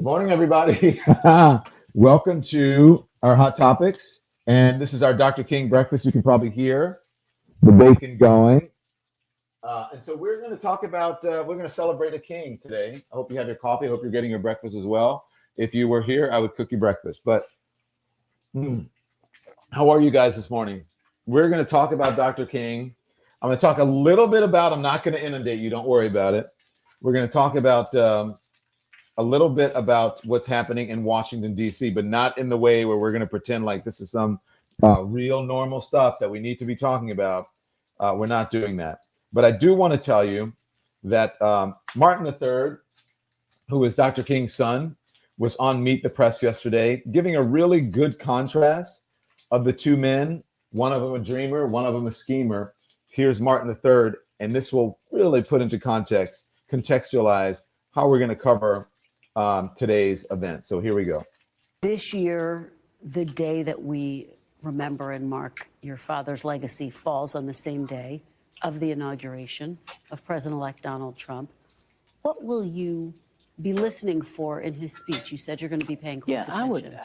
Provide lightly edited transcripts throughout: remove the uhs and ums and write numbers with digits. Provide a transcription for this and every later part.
Morning, everybody. Welcome to our Hot Topics. And this is our Dr. King breakfast. You can probably hear the bacon going. And so we're going to talk about, we're going to celebrate a king today. I hope you have your coffee. I hope you're getting your breakfast as well. If you were here, I would cook you breakfast. But how are you guys this morning? We're going to talk about Dr. King. I'm going to talk a little bit about, I'm not going to inundate you. Don't worry about it. We're going to talk about a little bit about what's happening in Washington, D.C., but not in the way where we're going to pretend like this is some real normal stuff that we need to be talking about. We're not doing that. But I do want to tell you that Martin III, who is Dr. King's son, was on Meet the Press yesterday, giving a really good contrast of the two men, one of them a dreamer, one of them a schemer. Here's Martin III, and this will really put into context, contextualize how we're going to cover today's event. So here we go. This year, the day that we remember and mark your father's legacy falls on the same day of the inauguration of President-elect Donald Trump. What will you be listening for in his speech? You said you're going to be paying close attention. I would.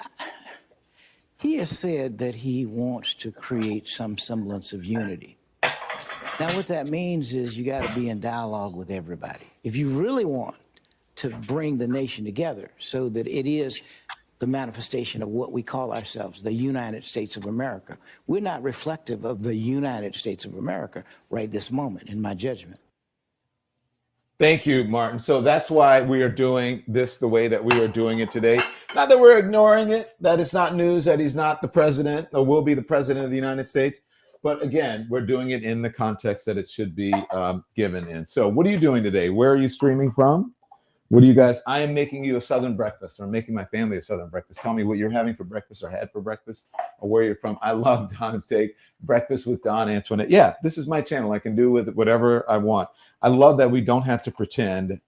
He has said that he wants to create some semblance of unity. Now, what that means is you got to be in dialogue with everybody. If you really want to bring the nation together so that it is the manifestation of what we call ourselves, the United States of America. We're not reflective of the United States of America right this moment, in my judgment. Thank you, Martin. So that's why we are doing this the way that we are doing it today. Not that we're ignoring it, that it's not news that he's not the president or will be the president of the United States. But again, we're doing it in the context that it should be given in. So what are you doing today? Where are you streaming from? What do you guys, I am making you a Southern breakfast, or I'm making my family a Southern breakfast. Tell me what you're having for breakfast or had for breakfast or where you're from. I love Don's Take, Breakfast with Don Antoinette. Yeah, this is my channel. I can do with whatever I want. I love that we don't have to pretend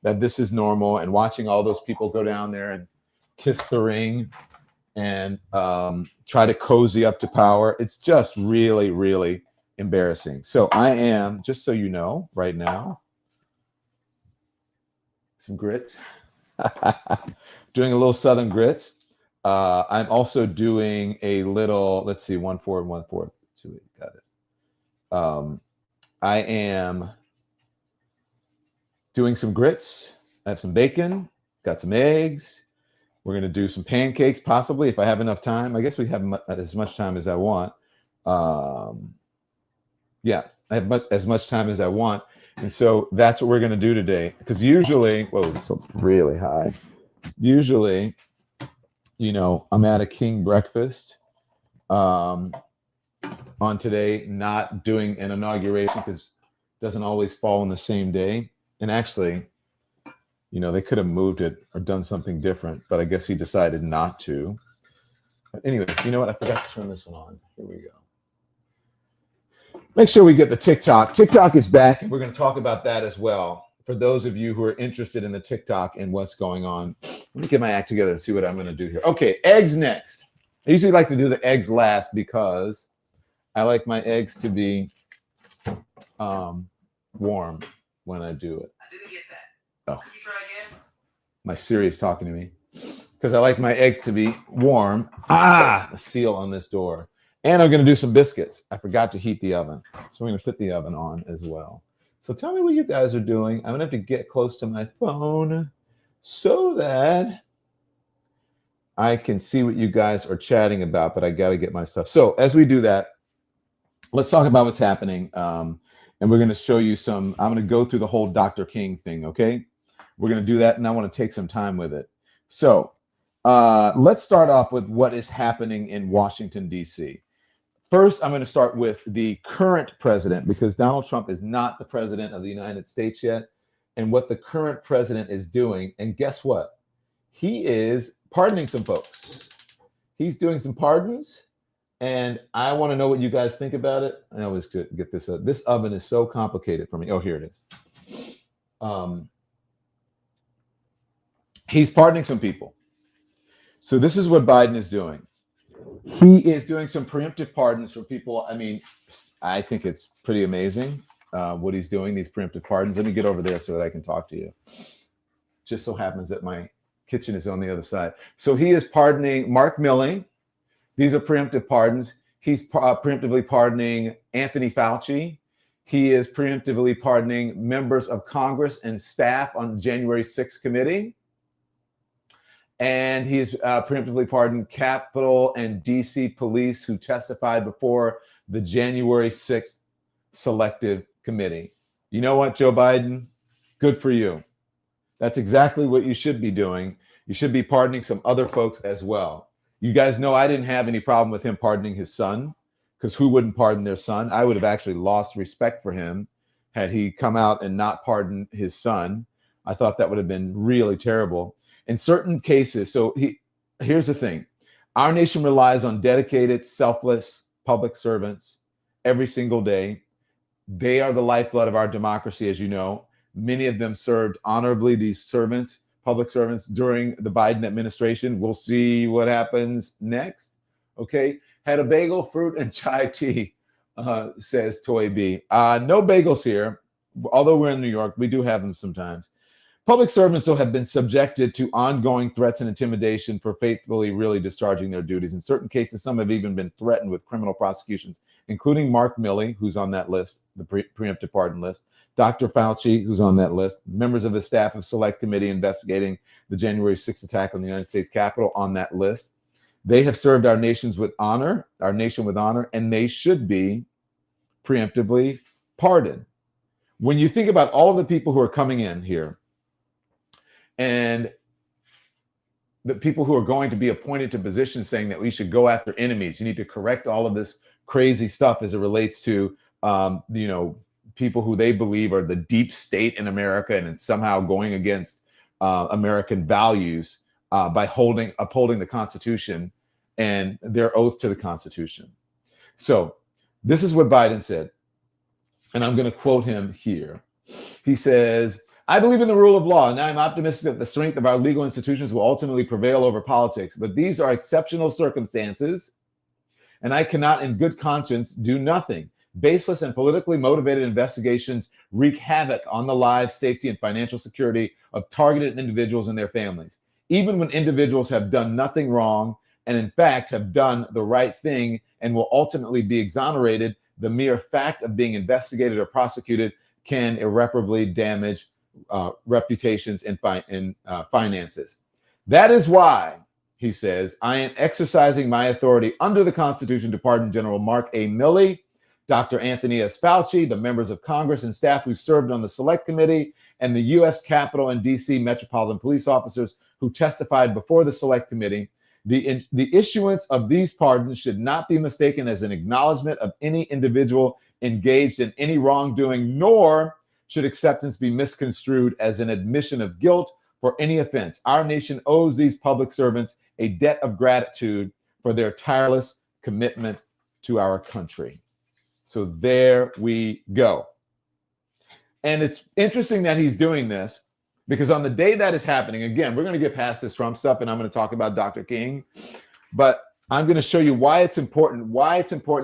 that this is normal, and watching all those people go down there and kiss the ring and try to cozy up to power. It's just really, really embarrassing. So I am, just so you know, right now, some grits, doing a little Southern grits. I'm also doing a little, let's see, 1 4 and 1 4 2 8, got it. I am doing some grits. I have some bacon, got some eggs. We're going to do some pancakes, possibly, if I have enough time. I guess we have as much time as I want. Yeah, I have as much time as I want. And so that's what we're going to do today. Because usually, whoa, it's really high. Usually, you know, I'm at a king breakfast on today, not doing an inauguration because it doesn't always fall on the same day. And actually, you know, they could have moved it or done something different, but I guess he decided not to. But anyways, you know what? I forgot to turn this one on. Here we go. Make sure we get the TikTok. TikTok is back, and we're going to talk about that as well. For those of you who are interested in the TikTok and what's going on, let me get my act together and see what I'm going to do here. Okay, eggs next. I usually like to do the eggs last because I like my eggs to be warm when I do it. I didn't get that. Oh. Can you try again? My Siri is talking to me because I like my eggs to be warm. Ah, the seal on this door. And I'm going to do some biscuits. I forgot to heat the oven. So I'm going to put the oven on as well. So tell me what you guys are doing. I'm going to have to get close to my phone so that I can see what you guys are chatting about, but I got to get my stuff. So as we do that, let's talk about what's happening. And we're going to show you some, I'm going to go through the whole Dr. King thing, okay? We're going to do that, and I want to take some time with it. So let's start off with what is happening in Washington, D.C. First, I'm going to start with the current president, because Donald Trump is not the president of the United States yet, and what the current president is doing. And guess what? He is pardoning some folks. He's doing some pardons, and I want to know what you guys think about it. I always get this up. This oven is so complicated for me. Oh, here it is. He's pardoning some people. So this is what Biden is doing. He is doing some preemptive pardons for people. I mean, I think it's pretty amazing what he's doing, these preemptive pardons. Let me get over there so that I can talk to you. Just so happens that my Kitchen is on the other side. So he is pardoning Mark Milley. These are preemptive pardons. He's preemptively pardoning Anthony Fauci. He is preemptively pardoning members of Congress and staff on the January 6th committee. And he is preemptively pardoned Capitol and DC police who testified before the January 6th selective committee. You know what, Joe Biden? Good for you. That's exactly what you should be doing. You should be pardoning some other folks as well. You guys know I didn't have any problem with him pardoning his son, because who wouldn't pardon their son? I would have actually lost respect for him had he come out and not pardoned his son. I thought that would have been really terrible. In certain cases, here's the thing. Our nation relies on dedicated, selfless public servants every single day. They are the lifeblood of our democracy, as you know. Many of them served honorably, these servants, public servants, during the Biden administration. We'll see what happens next. Okay. Had a bagel, fruit, and chai tea, says Toy B. No bagels here. Although we're in New York, we do have them sometimes. Public servants, though, have been subjected to ongoing threats and intimidation for faithfully really discharging their duties. In certain cases, some have even been threatened with criminal prosecutions, including Mark Milley, who's on that list, the preemptive pardon list, Dr. Fauci, who's on that list, members of the staff of Select Committee investigating the January 6th attack on the United States Capitol on that list. They have served our nation with honor, and they should be preemptively pardoned. When you think about all of the people who are coming in here, and the people who are going to be appointed to positions saying that we should go after enemies, you need to correct all of this crazy stuff as it relates to, people who they believe are the deep state in America and somehow going against American values by upholding the Constitution and their oath to the Constitution. So this is what Biden said, and I'm going to quote him here. He says, I believe in the rule of law, and I'm optimistic that the strength of our legal institutions will ultimately prevail over politics. But these are exceptional circumstances, and I cannot in good conscience do nothing. Baseless and politically motivated investigations wreak havoc on the lives, safety, and financial security of targeted individuals and their families. Even when individuals have done nothing wrong and in fact have done the right thing and will ultimately be exonerated, the mere fact of being investigated or prosecuted can irreparably damage reputations and finances. That is why, he says, I am exercising my authority under the Constitution to pardon General Mark A. Milley, Dr. Anthony S. Fauci, the members of Congress and staff who served on the Select Committee, and the U.S. Capitol and D.C. Metropolitan Police officers who testified before the Select Committee. The issuance of these pardons should not be mistaken as an acknowledgement of any individual engaged in any wrongdoing, nor should acceptance be misconstrued as an admission of guilt for any offense. Our nation owes these public servants a debt of gratitude for their tireless commitment to our country. So there we go. And it's interesting that he's doing this because on the day that is happening, again, we're going to get past this Trump stuff and I'm going to talk about Dr. King, but I'm going to show you why it's important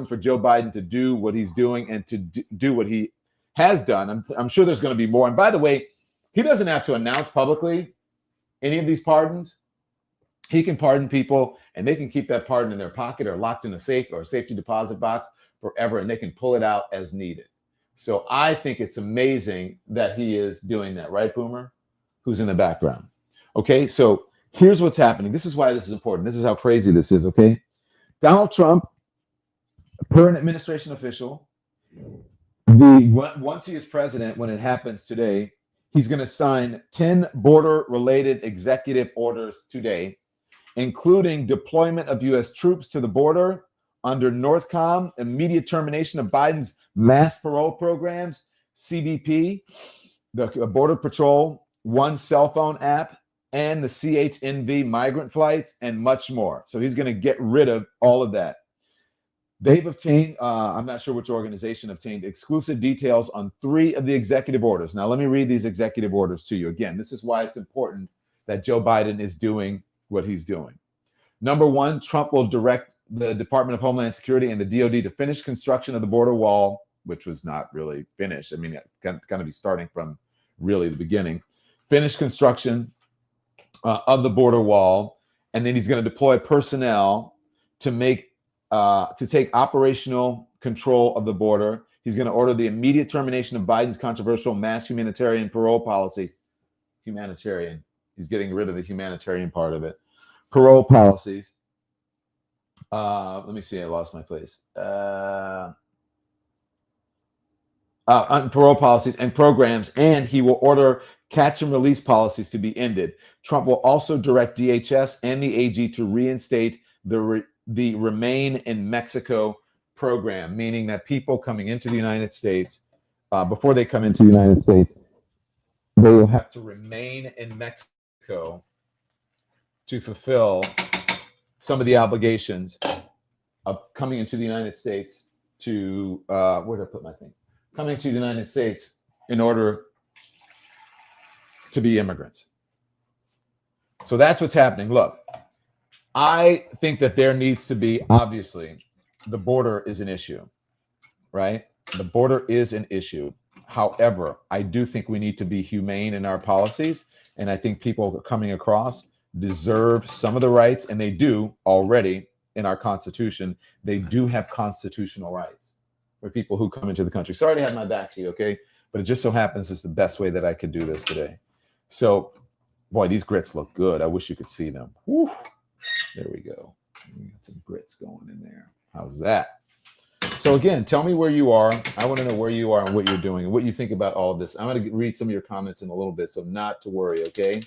for Joe Biden to do what he's doing and to do what he has done. I'm sure there's going to be more. And by the way, he doesn't have to announce publicly any of these pardons. He can pardon people and they can keep that pardon in their pocket or locked in a safe or a safety deposit box forever, and they can pull it out as needed. So I think it's amazing that he is doing that, right, Boomer? Who's in the background. Okay, so here's what's happening. This is why this is important. This is how crazy this is, okay? Donald Trump, per an administration official, once he is president, when it happens today, he's going to sign 10 border-related executive orders today, including deployment of U.S. troops to the border under NORTHCOM, immediate termination of Biden's mass parole programs, CBP, the Border Patrol One cell phone app, and the CHNV migrant flights, and much more. So he's going to get rid of all of that. They've obtained, I'm not sure which organization obtained exclusive details on 3 of the executive orders. Now, let me read these executive orders to you. Again, this is why it's important that Joe Biden is doing what he's doing. Number 1, Trump will direct the Department of Homeland Security and the DOD to finish construction of the border wall, which was not really finished. I mean, it's going to be starting from really the beginning. Finish construction of the border wall, and then he's going to deploy personnel to take operational control of the border. He's going to order the immediate termination of Biden's controversial mass humanitarian parole policies. Humanitarian. He's getting rid of the humanitarian part of it. Parole policies. Let me see. I lost my place. Parole policies and programs, and he will order catch and release policies to be ended. Trump will also direct DHS and the AG to reinstate the Remain in Mexico program, meaning that people coming into the United States, before they come into the United States, they will have to remain in Mexico to fulfill some of the obligations of coming into the United States to, where did I put my thing? Coming to the United States in order to be immigrants. So that's what's happening. Look, I think that there needs to be, obviously, the border is an issue, right? The border is an issue. However, I do think we need to be humane in our policies. And I think people coming across deserve some of the rights, and they do already in our Constitution. They do have constitutional rights for people who come into the country. Sorry to have my back to you, okay? But it just so happens it's the best way that I could do this today. So, boy, these grits look good. I wish you could see them. Whew. There we go. We got some grits going in there. How's that? So again, tell me where you are. I want to know where you are and what you're doing and what you think about all of this. I'm going to read some of your comments in a little bit, so not to worry, okay?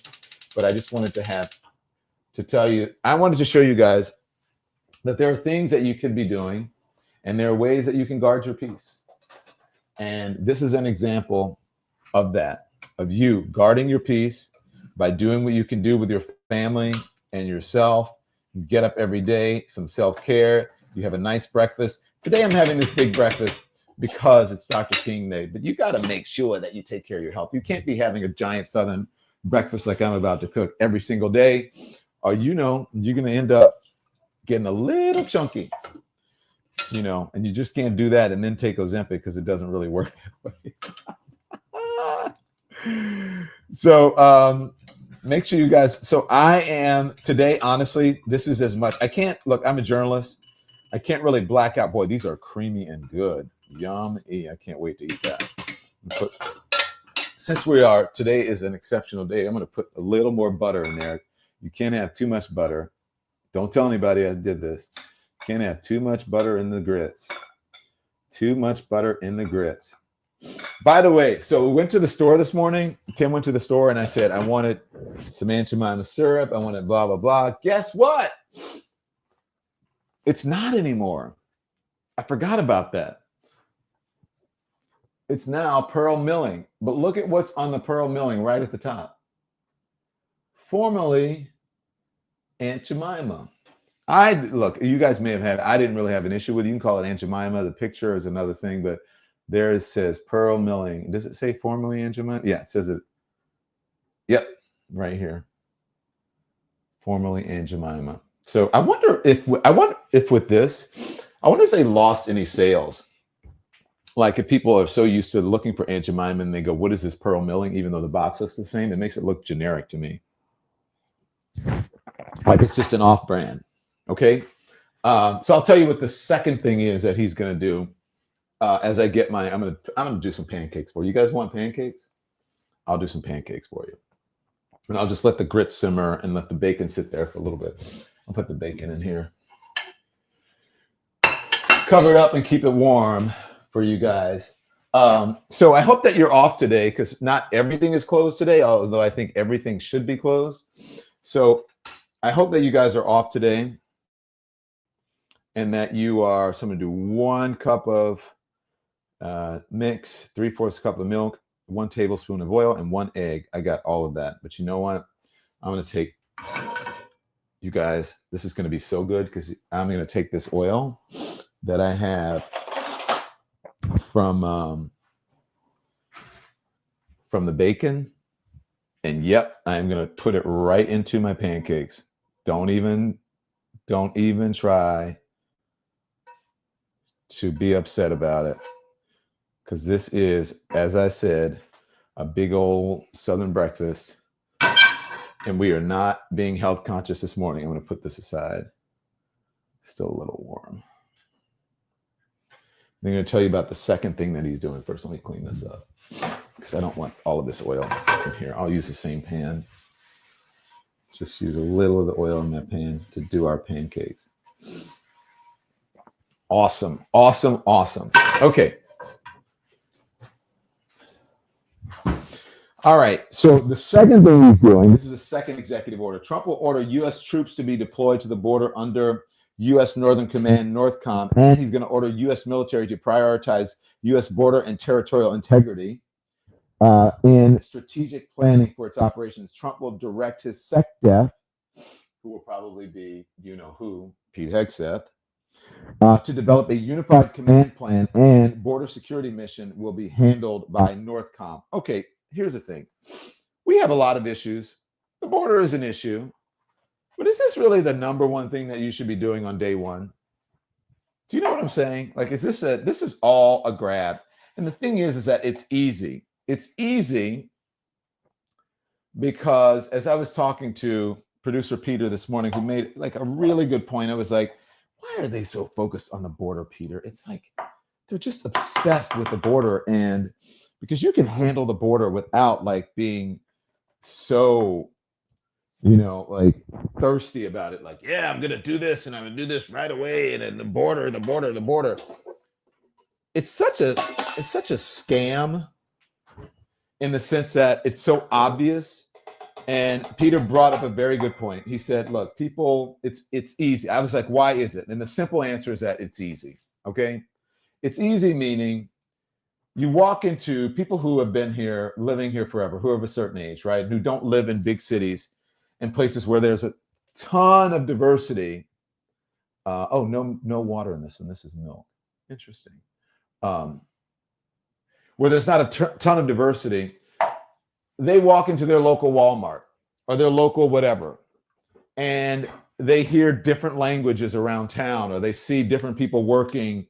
But I just wanted to tell you, I wanted to show you guys that there are things that you could be doing, and there are ways that you can guard your peace. And this is an example of that, of you guarding your peace by doing what you can do with your family and yourself. You get up every day, some self-care. You have a nice breakfast. Today I'm having this big breakfast because it's Dr. King Day, but you got to make sure that you take care of your health. You can't be having a giant Southern breakfast like I'm about to cook every single day, or you're going to end up getting a little chunky, and you just can't do that and then take Ozempic because it doesn't really work that way. So make sure you guys, so I am today, honestly, this is as much, I can't, look, I'm a journalist. I can't really black out. Boy, these are creamy and good. Yummy. I can't wait to eat that. Since today is an exceptional day, I'm going to put a little more butter in there. You can't have too much butter. Don't tell anybody I did this. Can't have too much butter in the grits. Too much butter in the grits. By the way, so we went to the store this morning. Tim went to the store and I said, I wanted some Aunt Jemima syrup. I wanted blah, blah, blah. Guess what? It's not anymore. I forgot about that. It's now Pearl Milling. But look at what's on the Pearl Milling right at the top. Formerly Aunt Jemima. Look, you guys may have had, I didn't really have an issue with it. You can call it Aunt Jemima. The picture is another thing, but there it says Pearl Milling. Does it say formerly Aunt Jemima? Yeah, it says it. Yep, right here. Formerly Aunt Jemima. So I wonder if with this, I wonder if they lost any sales. Like if people are so used to looking for Aunt Jemima and they go, what is this Pearl Milling? Even though the box looks the same, it makes it look generic to me. Like it's just an off-brand. Okay. So I'll tell you what the second thing is that he's going to do. As I get I'm gonna do some pancakes for you. You guys want pancakes? I'll do some pancakes for you. And I'll just let the grits simmer and let the bacon sit there for a little bit. I'll put the bacon in here. Cover it up and keep it warm for you guys. So I hope that you're off today because not everything is closed today, although I think everything should be closed. So I hope that you guys are off today and that you are, so I'm gonna do 1 cup of mix, 3/4 cup of milk, 1 tablespoon of oil, and 1 egg. I got all of that. But you know what? I'm going to take, you guys, this is going to be so good because I'm going to take this oil that I have from the bacon. And yep, I'm going to put it right into my pancakes. Don't even try to be upset about it. Because this is, as I said, a big old Southern breakfast And we are not being health conscious this morning. I'm going to put this aside. Still a little warm. I'm going to tell you about the second thing that he's doing first. Let me clean this up because I don't want all of this oil in here. I'll use the same pan. Just use a little of the oil in that pan to do our pancakes. Awesome, awesome, awesome. Okay. All right. So the second thing he's doing, this is a second executive order. Trump will order U.S. troops to be deployed to the border under U.S. Northern Command, NORTHCOM, and he's going to order U.S. military to prioritize U.S. border and territorial integrity in strategic planning for its operations. Trump will direct his SecDef, who will probably be, you know who, Pete Hegseth, to develop a unified command plan, and border security mission will be handled by NORTHCOM. Okay, here's the thing. We have a lot of issues. The border is an issue. But is this really the number one thing that you should be doing on day one? Do you know what I'm saying? Like, this is all a grab. And the thing is that it's easy. It's easy because as I was talking to producer Peter this morning, who made like a really good point, I was like, why are they so focused on the border, Peter? It's like they're just obsessed with the border. And because you can handle the border without like being so, you know, like thirsty about it. Like, yeah, I'm going to do this and I'm going to do this right away. And then the border. It's such a scam in the sense that it's so obvious. And Peter brought up a very good point. He said, look, people, it's easy. I was like, why is it? And the simple answer is that it's easy. Okay. It's easy, meaning you walk into people who have been here, living here forever, who are of a certain age, right? Who don't live in big cities and places where there's a ton of diversity. Oh, no water in this one. This is milk. Interesting. Where there's not a ton of diversity, they walk into their local Walmart or their local whatever, and they hear different languages around town, or they see different people working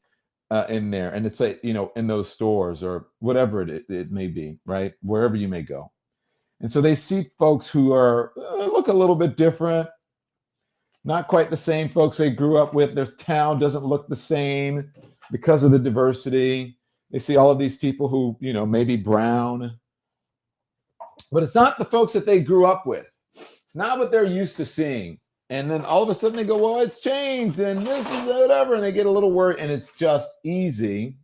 in there. And it's like, you know, in those stores or whatever it may be, right? Wherever you may go. And so they see folks who are look a little bit different, not quite the same folks they grew up with. Their town doesn't look the same because of the diversity. They see all of these people who, you know, may be brown, but it's not the folks that they grew up with. It's not what they're used to seeing. And then all of a sudden they go, well, it's changed and this is whatever. And they get a little worried. And it's just easy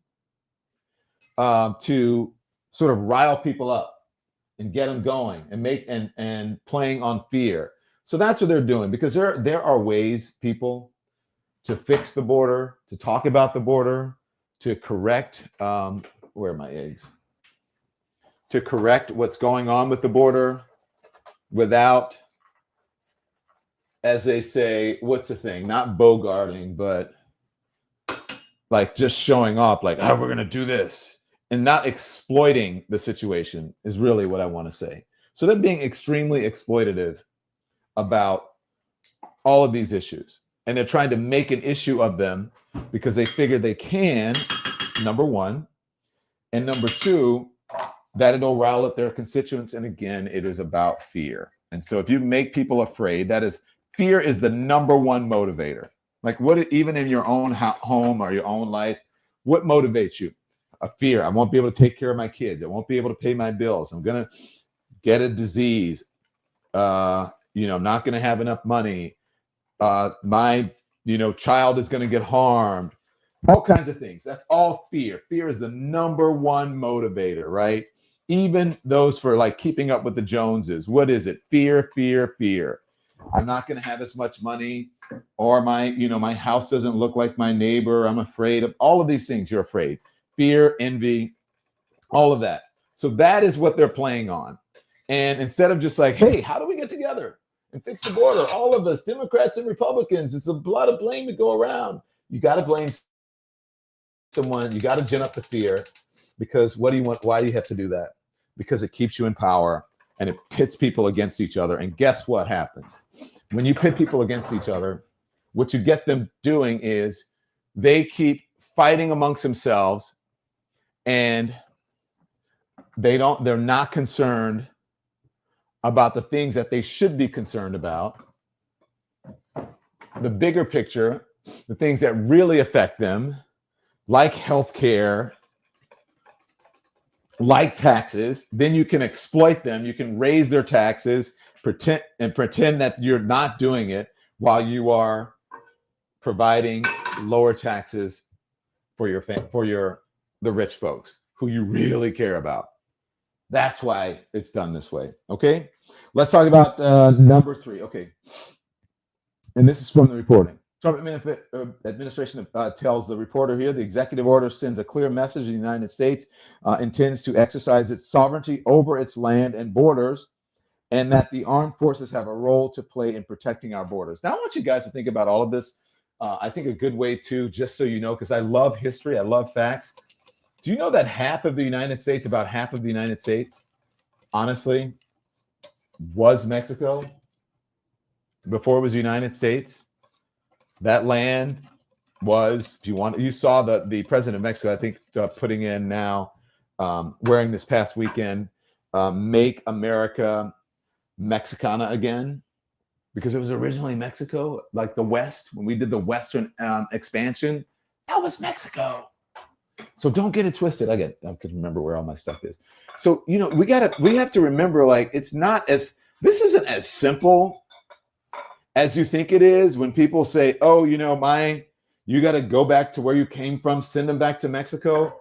to sort of rile people up and get them going and make and playing on fear. So that's what they're doing, because there are ways, people, to fix the border, to talk about the border, to correct where are my eggs? To correct what's going on with the border without, as they say, what's the thing? Not bogarting, but like just showing off, like, oh, we're going to do this, and not exploiting the situation is really what I want to say. So they're being extremely exploitative about all of these issues, and they're trying to make an issue of them because they figure they can, number one, and number two, that it'll rile up their constituents. And again, it is about fear. And so if you make people afraid, that is, fear is the number one motivator. Like, what, even in your own home or your own life, what motivates you? A fear. I won't be able to take care of my kids. I won't be able to pay my bills. I'm going to get a disease. You know, I'm not going to have enough money. My, you know, child is going to get harmed. All kinds of things. That's all fear. Fear is the number one motivator, right? Even those for like keeping up with the Joneses. What is it? Fear, fear, fear. I'm not going to have as much money, or my house doesn't look like my neighbor. I'm afraid of all of these things. You're afraid. Fear, envy, all of that. So that is what they're playing on. And instead of just like, hey, how do we get together and fix the border? All of us, Democrats and Republicans, it's a lot of blame to go around. You got to blame someone. You got to gin up the fear, because what do you want? Why do you have to do that? Because it keeps you in power and it pits people against each other. And guess what happens? When you pit people against each other, what you get them doing is they keep fighting amongst themselves, and they're not concerned about the things that they should be concerned about, the bigger picture, the things that really affect them, like healthcare, like taxes, then you can exploit them. You can raise their taxes, pretend that you're not doing it while you are providing lower taxes for the rich folks who you really care about. That's why it's done this way. Okay, let's talk about number 3. Okay, and this is from the reporting. Trump administration tells the reporter here the executive order sends a clear message: the United States intends to exercise its sovereignty over its land and borders, and that the armed forces have a role to play in protecting our borders. Now, I want you guys to think about all of this. I think a good way to, just so you know, because I love history, I love facts. Do you know that about half of the United States, honestly, was Mexico before it was the United States? That land was, you saw the president of Mexico, I think, putting in now, wearing this past weekend, Make America Mexicana again, because it was originally Mexico, like the West, when we did the Western expansion, that was Mexico. So don't get it twisted. I can remember where all my stuff is. So, we have to remember, like, this isn't as simple as you think it is when people say, oh, you got to go back to where you came from, send them back to Mexico.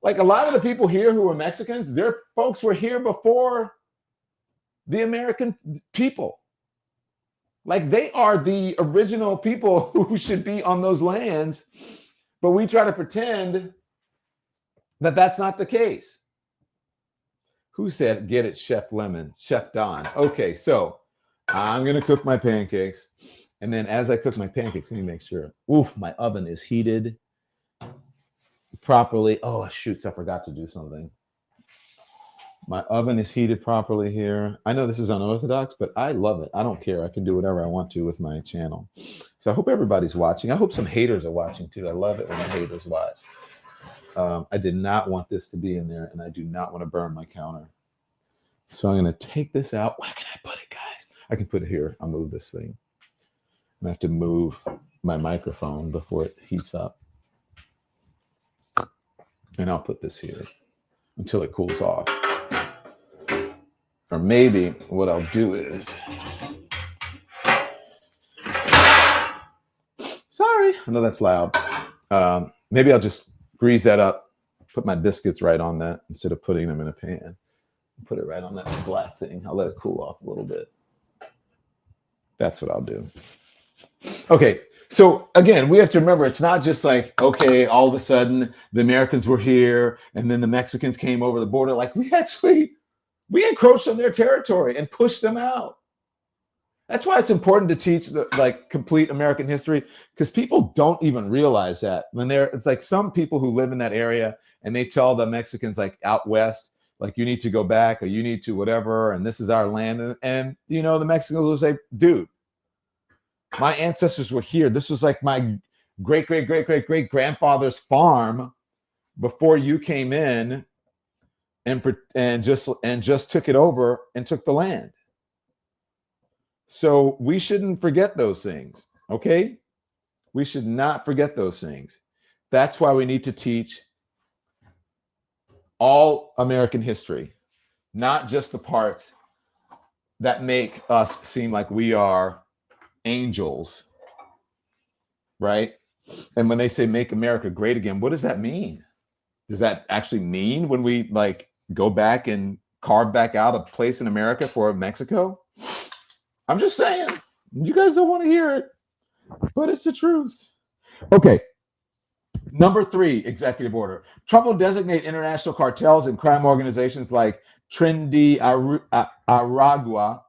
Like, a lot of the people here who are Mexicans, their folks were here before the American people. Like, they are the original people who should be on those lands, but we try to pretend that that's not the case. Who said, get it, Chef Lemon? Chef Don. Okay, so I'm going to cook my pancakes. And then as I cook my pancakes, let me make sure. Oof, my oven is heated properly. Oh, shoots, I forgot to do something. My oven is heated properly here. I know this is unorthodox, but I love it. I don't care. I can do whatever I want to with my channel. So I hope everybody's watching. I hope some haters are watching too. I love it when the haters watch. I did not want this to be in there, and I do not want to burn my counter. So I'm going to take this out. Where can I put it, guys? I can put it here. I'll move this thing. I have to move my microphone before it heats up. And I'll put this here until it cools off. Or maybe what I'll do is... Sorry, I know that's loud. Maybe I'll just grease that up, put my biscuits right on that instead of putting them in a pan. Put it right on that black thing. I'll let it cool off a little bit. That's what I'll do. Okay, so again, we have to remember, it's not just like, okay, all of a sudden the Americans were here and then the Mexicans came over the border. Like, we encroached on their territory and pushed them out. That's why it's important to teach complete American history, because people don't even realize that it's like some people who live in that area and they tell the Mexicans, like, out west, like, you need to go back or you need to whatever, and this is our land. And the Mexicans will say, dude, my ancestors were here. This was like my great grandfather's farm before you came in and just took it over and took the land. So we shouldn't forget those things, okay? We should not forget those things. That's why we need to teach all American history, not just the parts that make us seem like we are angels, right? And when they say make America great again, what does that mean? Does that actually mean when we go back and carve back out a place in America for Mexico? I'm just saying, you guys don't want to hear it, but it's the truth. Okay. Number 3, executive order. Trump will designate international cartels and crime organizations like Trinidad Aragua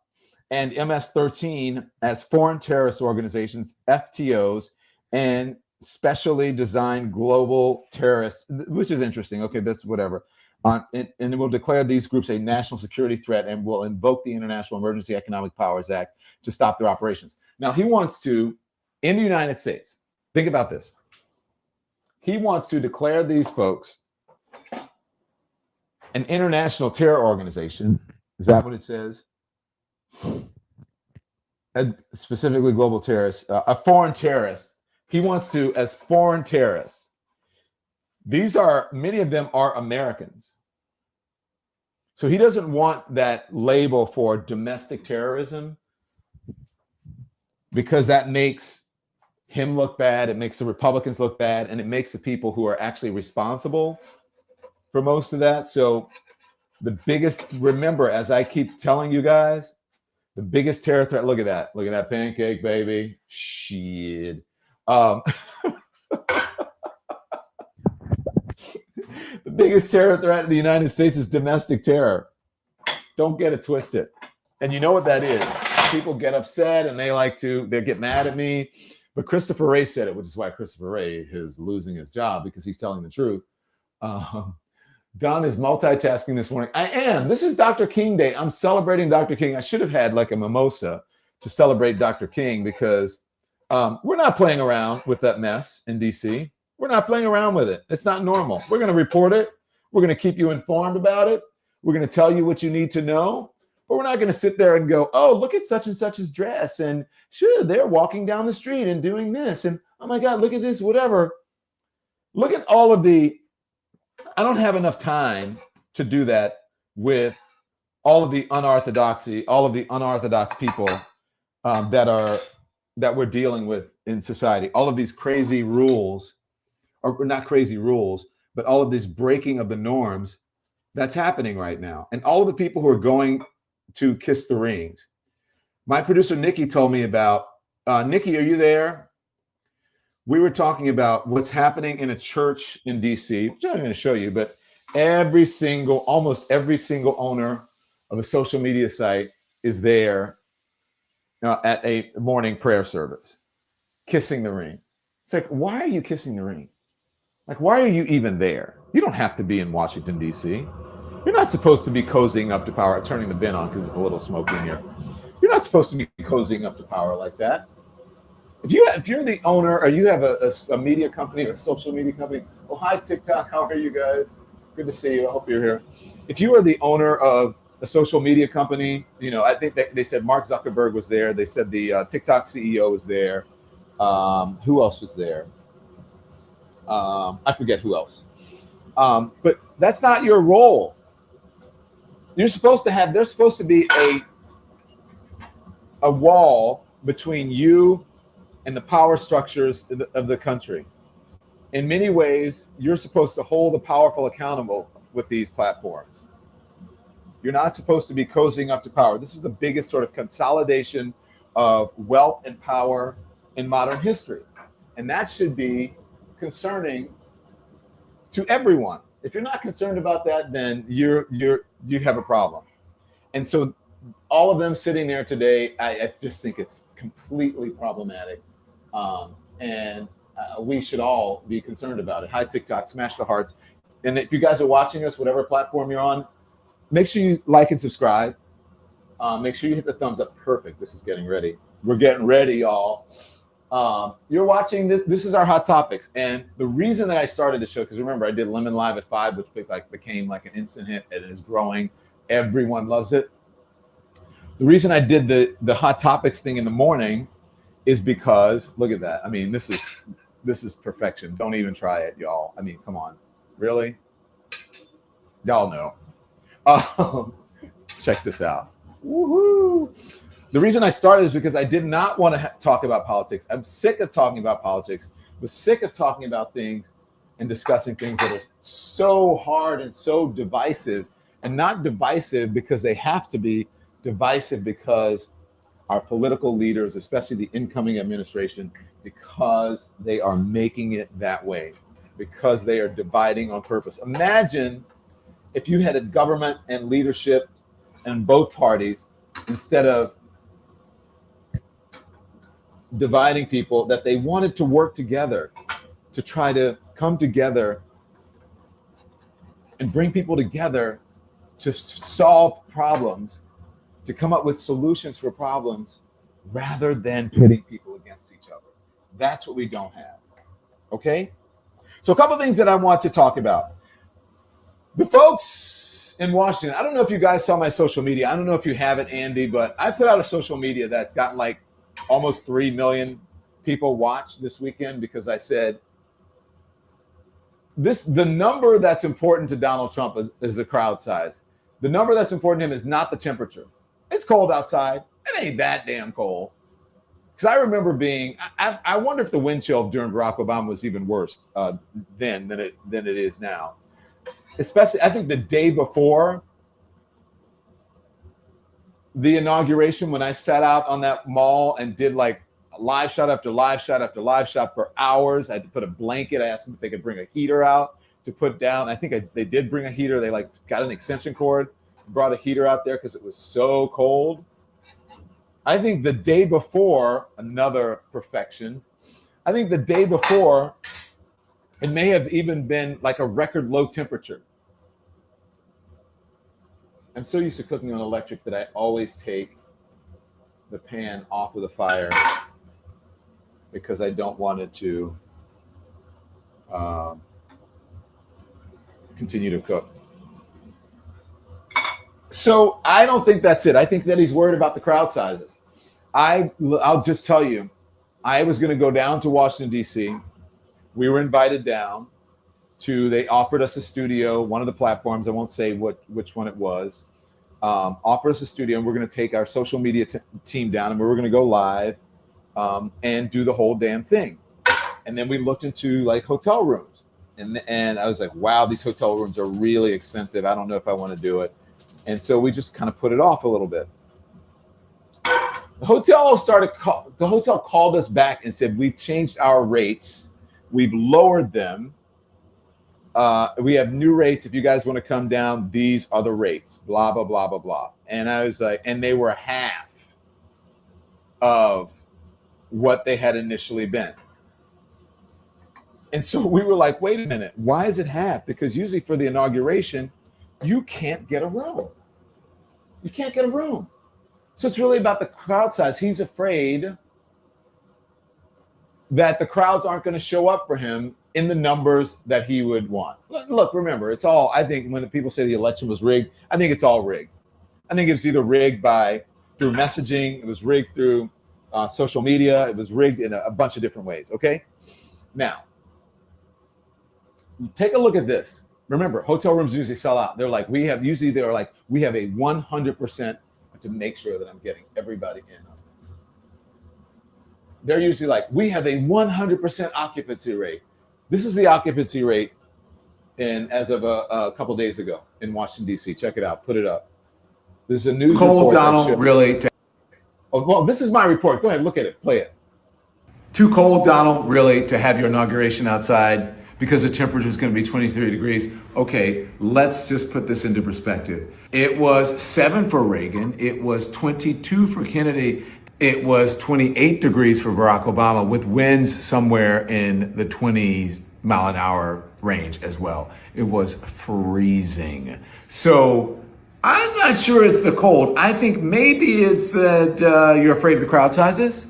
and MS-13 as foreign terrorist organizations, FTOs, and specially designed global terrorists, which is interesting. Okay, that's whatever. And it will declare these groups a national security threat and will invoke the International Emergency Economic Powers Act to stop their operations. Now, he wants to, in the United States, think about this. He wants to declare these folks an international terror organization. Is that what it says? specifically global terrorists, a foreign terrorist. He wants to, as foreign terrorists. Many of them are Americans. So he doesn't want that label for domestic terrorism because that makes him look bad. It makes the Republicans look bad, and it makes the people who are actually responsible for most of that. So the biggest, remember, as I keep telling you guys, the biggest terror threat, look at that pancake, baby. Shit. The biggest terror threat in the United States is domestic terror. Don't get it twisted. And you know what that is. People get upset and they get mad at me. But Christopher Wray said it, which is why Christopher Wray is losing his job, because he's telling the truth. Don is multitasking this morning. I am. This is Dr. King Day. I'm celebrating Dr. King. I should have had like a mimosa to celebrate Dr. King because we're not playing around with that mess in DC. We're not playing around with it. It's not normal. We're going to report it. We're going to keep you informed about it. We're going to tell you what you need to know. But we're not going to sit there and go, oh, look at such and such's dress. And sure, they're walking down the street and doing this. And oh my God, look at this, whatever. Look at all of I don't have enough time to do that with all of the unorthodox people that we're dealing with in society. All of these crazy rules, or not crazy rules, but all of this breaking of the norms that's happening right now. And all of the people who are going to kiss the rings. My producer, Nikki, told me about, Nikki, are you there? We were talking about what's happening in a church in DC, which I'm going to show you, but almost every single owner of a social media site is there at a morning prayer service, kissing the ring. It's like, why are you kissing the ring? Like, why are you even there? You don't have to be in Washington, D.C. You're not supposed to be cozying up to power, turning the bin on because it's a little smoky in here. You're not supposed to be cozying up to power like that. If you're the owner or you have a media company or a social media company, oh, hi, TikTok, how are you guys? Good to see you. I hope you're here. If you are the owner of a social media company, I think they said Mark Zuckerberg was there. They said the TikTok CEO was there. Who else was there? I forget who else. But that's not your role. There's supposed to be a wall between you and the power structures of the country. In many ways, you're supposed to hold the powerful accountable with these platforms. You're not supposed to be cozying up to power. This is the biggest sort of consolidation of wealth and power in modern history. And that should be concerning to everyone. If you're not concerned about that, then you have a problem. And so all of them sitting there today, I just think it's completely problematic. And we should all be concerned about it. Hi, TikTok, smash the hearts. And if you guys are watching us, whatever platform you're on, make sure you like and subscribe. Make sure you hit the thumbs up. Perfect. This is getting ready. We're getting ready, y'all. You're watching this. This is our hot topics. And the reason that I started the show, because remember, I did Lemon Live at 5, which became like an instant hit, and it is growing. Everyone loves it. The reason I did the hot topics thing in the morning is because, look at that. I mean, this is perfection. Don't even try it, y'all. I mean, come on. Really? Y'all know. Check this out. Woohoo! The reason I started is because I did not want to talk about politics. I'm sick of talking about politics. I was sick of talking about things and discussing things that are so hard and so divisive, and not divisive because they have to be, divisive because our political leaders, especially the incoming administration, because they are making it that way, because they are dividing on purpose. Imagine if you had a government and leadership in both parties, instead of dividing people, that they wanted to work together to try to come together and bring people together to solve problems, to come up with solutions for problems, rather than pitting people against each other. That's what we don't have. Okay? So a couple of things that I want to talk about. The folks in Washington. I don't know if you guys saw my social media. I don't know if you have it, Andy, but I put out a social media that's gotten like almost 3 million people watch this weekend because I said the number that's important to Donald Trump is the crowd size. The number that's important to him is not the temperature. It's cold outside. It ain't that damn cold. Because I remember I wonder if the wind chill during Barack Obama was even worse then than it is now. Especially, I think the day before the inauguration, when I sat out on that mall and did like live shot after live shot after live shot for hours. I had to put a blanket. I asked them if they could bring a heater out to put down. I think they did bring a heater. They like got an extension cord, brought a heater out there because it was so cold. I think the day before, another perfection. I think the day before, it may have even been like a record low temperature. I'm so used to cooking on electric that I always take the pan off of the fire because I don't want it to continue to cook. So I don't think that's it. I think that he's worried about the crowd sizes. I'll just tell you, I was going to go down to Washington, D.C. We were invited down they offered us a studio, one of the platforms, I won't say which one it was, offered us a studio, and we're going to take our social media team down, and we were going to go live and do the whole damn thing. And then we looked into like hotel rooms, and I was like, wow, these hotel rooms are really expensive. I don't know if I want to do it. And so we just kind of put it off a little bit. The hotel called us back and said, we've changed our rates. We've lowered them. We have new rates. If you guys want to come down, these are the rates, blah, blah, blah, blah, blah. And I was like, and they were half of what they had initially been. And so we were like, wait a minute, why is it half? Because usually for the inauguration, you can't get a room. You can't get a room. So it's really about the crowd size. He's afraid that the crowds aren't going to show up for him in the numbers that he would want. Look, remember, it's all, I think when people say the election was rigged, I think it's all rigged. I think it was either rigged through messaging, it was rigged through social media, it was rigged in a bunch of different ways, okay? Now, take a look at this. Remember, hotel rooms usually sell out. They're like, we have a 100% to make sure that I'm getting everybody in on this. They're usually like, we have a 100% occupancy rate. This is the occupancy rate as of a couple days ago in Washington, D.C. Check it out. Put it up. This is a news report. Donald, really? Well, this is my report. Go ahead, look at it. Play it. Too cold, Donald, really, to have your inauguration outside because the temperature is going to be 23 degrees. Okay, let's just put this into perspective. It was 7 for Reagan. It was 22 for Kennedy. It was 28 degrees for Barack Obama with winds somewhere in the 20 mile an hour range as well. It was freezing. So I'm not sure it's the cold. I think maybe it's that you're afraid of the crowd sizes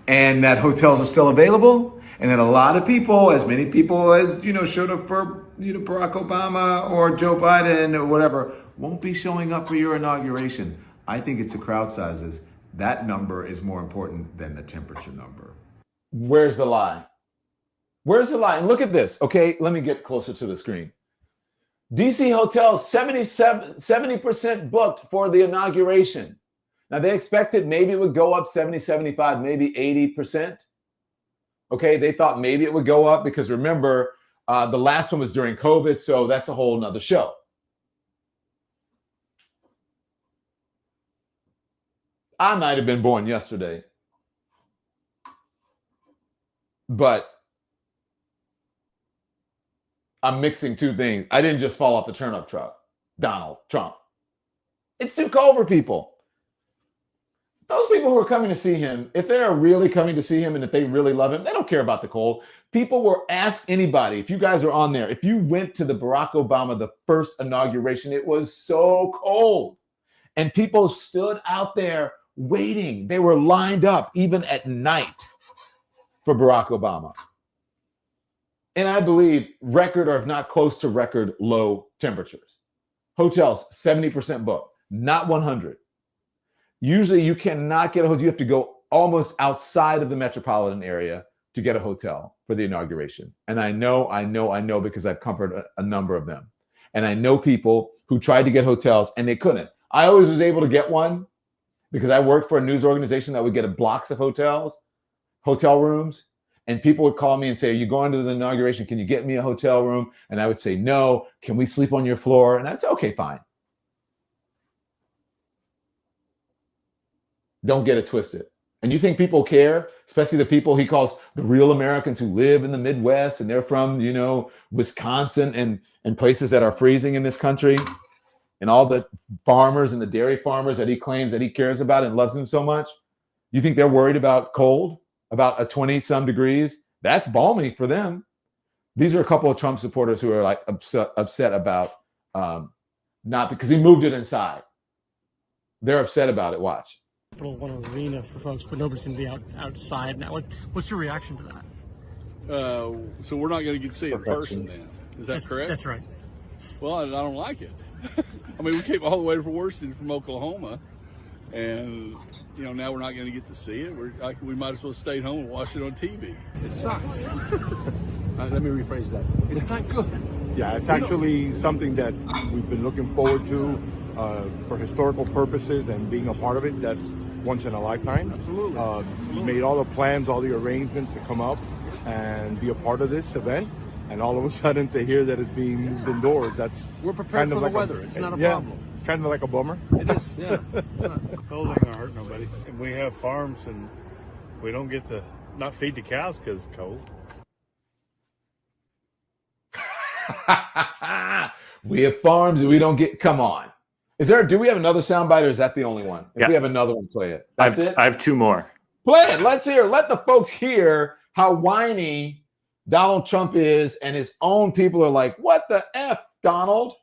and that hotels are still available. And then a lot of people, as many people as, showed up for, Barack Obama or Joe Biden or whatever, won't be showing up for your inauguration. I think it's the crowd sizes. That number is more important than the temperature number. Where's the lie? Where's the lie? And look at this. Okay, let me get closer to the screen. DC hotels, 70% booked for the inauguration. Now they expected maybe it would go up 70, 75, maybe 80%. Okay, they thought maybe it would go up because remember, the last one was during COVID, so that's a whole nother show. I might have been born yesterday, but I'm mixing two things. I didn't just fall off the turnip truck, Donald Trump. It's too cold for people. Those people who are coming to see him, if they are really coming to see him and if they really love him, they don't care about the cold. People will ask anybody, if you guys are on there, if you went to the Barack Obama, the first inauguration, it was so cold. And people stood out there waiting. They were lined up even at night for Barack Obama. And I believe record or if not close to record low temperatures. Hotels, 70% booked, not 100. Usually you cannot get a hotel. You have to go almost outside of the metropolitan area to get a hotel for the inauguration. And I know because I've covered a number of them. And I know people who tried to get hotels and they couldn't. I always was able to get one because I worked for a news organization that would get blocks of hotel rooms. And people would call me and say, are you going to the inauguration? Can you get me a hotel room? And I would say, no. Can we sleep on your floor? And I'd say, okay, fine. Don't get it twisted. And you think people care, especially the people he calls the real Americans who live in the Midwest and they're from, Wisconsin and places that are freezing in this country, and all the farmers and the dairy farmers that he claims that he cares about and loves them so much. You think they're worried about cold, about a 20-some degrees? That's balmy for them. These are a couple of Trump supporters who are like upset about not because he moved it inside. They're upset about it. Watch. Want an arena for folks, but nobody's going to be outside now. What's your reaction to that? So we're not going to get to see it in person then. Is that correct? That's right. Well, I don't like it. I mean, we came all the way from Washington, from Oklahoma, and now we're not going to get to see it. We might as well stay home and watch it on TV. It sucks. Let me rephrase that. It's not good. Yeah, it's actually something that we've been looking forward to for historical purposes, and being a part of it, that's once in a lifetime. Absolutely. We made all the plans, all the arrangements to come up and be a part of this event. And all of a sudden to hear that it's being moved indoors, we're prepared for the weather. It's not a problem. It's kind of like a bummer. It is, yeah. It's not. Cold ain't gonna hurt nobody. And we have farms, and we don't get to not feed the cows because it's cold. We have farms and we don't get. Come on. Do we have another soundbite, or is that the only one? If we have another one, play it. That's it. I have two more. Play it. Let's hear. Let the folks hear how whiny Donald Trump is, and his own people are like, what the F, Donald?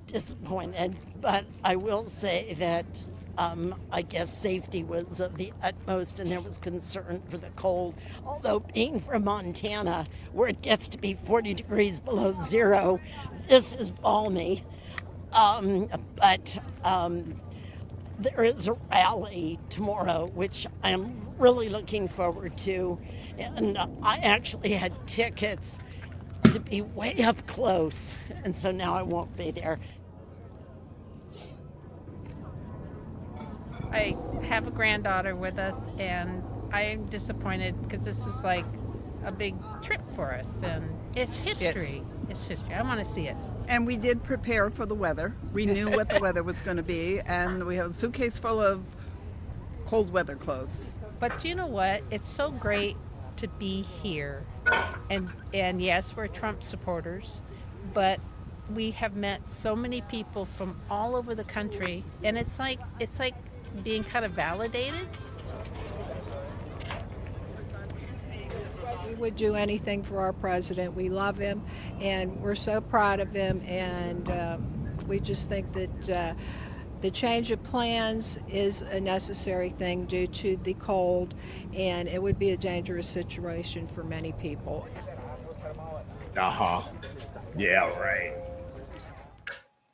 Disappointed, but I will say that I guess safety was of the utmost, and there was concern for the cold. Although being from Montana, where it gets to be 40 degrees below zero, this is balmy. But there is a rally tomorrow, which I'm really looking forward to. And I actually had tickets to be way up close, and so now I won't be there. I have a granddaughter with us, and I'm disappointed because this was like a big trip for us, and it's history. It's history. I want to see it. And we did prepare for the weather. We knew what the weather was going to be, and we have a suitcase full of cold weather clothes. But you know what? It's so great to be here, and yes, we're Trump supporters, but we have met so many people from all over the country, and it's like being kind of validated. We would do anything for our president. We love him, and we're so proud of him, and we just think that the change of plans is a necessary thing due to the cold, and it would be a dangerous situation for many people. Yeah, right.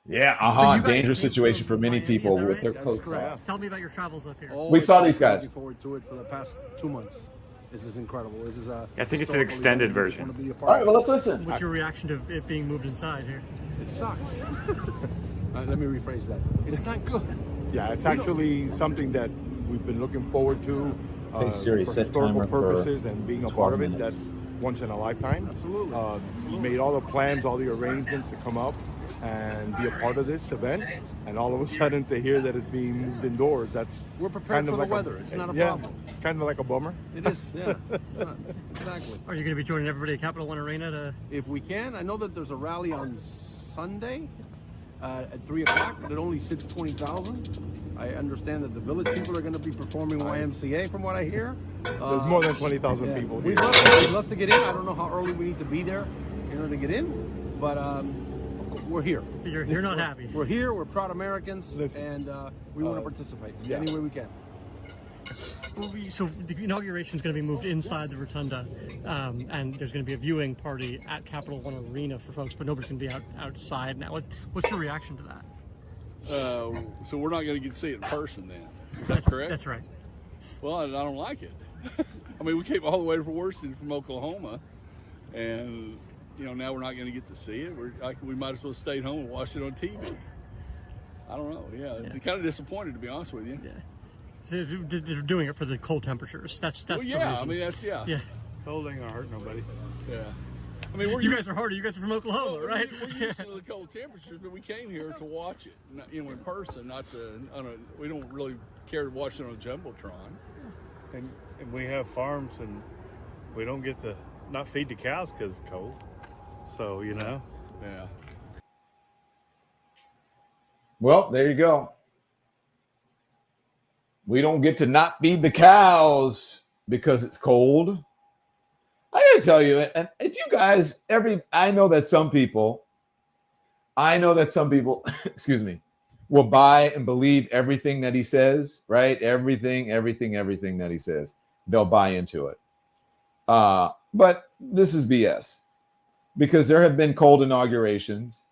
Yeah, dangerous situation for many people with their coats off. Tell me about your travels up here. We saw these guys. Looking forward to it for the past 2 months. This is incredible. This is I think it's an extended version. All right, well, let's listen. What's your reaction to it being moved inside here? It sucks. Let me rephrase that. It's not good. Yeah, it's actually something that we've been looking forward to Hey Siri, for set historical timer for purposes, and being a part of it, minutes. that's once in a lifetime. Absolutely. We made all the plans, all the arrangements to come up and be a part of this event, and all of a sudden to hear that it's being moved indoors, We're prepared for the weather. It's not a problem. It's kind of like a bummer. It is, yeah. It's not, exactly. Are you going to be joining everybody at Capital One Arena to? If we can, I know that there's a rally on Sunday at 3 o'clock, but it only sits 20,000. I understand that the village people are going to be performing YMCA, from what I hear. There's more than 20,000 people here. We'd love to get in. I don't know how early we need to be there in order to get in, but we're here. You're not happy. We're here. We're proud Americans, Listen, and we want to participate any way we can. So the inauguration is going to be moved inside the rotunda, and there's going to be a viewing party at Capital One Arena for folks, but nobody's going to be outside now. What's your reaction to that? So we're not going to get to see it in person then. Is that correct? That's right. Well, I don't like it. I mean, we came all the way from Washington, from Oklahoma, and now we're not going to get to see it. We might as well stay home and watch it on TV. I don't know. Yeah. Kind of disappointed, to be honest with you. Yeah. So they're doing it for the cold temperatures. That's well, the yeah. reason. I mean, that's Yeah. Cold ain't gonna hurt nobody. Yeah. I mean, you guys are harder. You guys are from Oklahoma, right? We're used to the cold temperatures, but we came here to watch it, in person, not to. We don't really care to watch it on a jumbotron. And we have farms, and we don't get to not feed the cows because it's cold. So Yeah. Well, there you go. We don't get to not feed the cows because it's cold. I gotta tell you, and if you guys I know that some people, excuse me, will buy and believe everything that he says, right? Everything that he says, they'll buy into it. But this is BS because there have been cold inaugurations,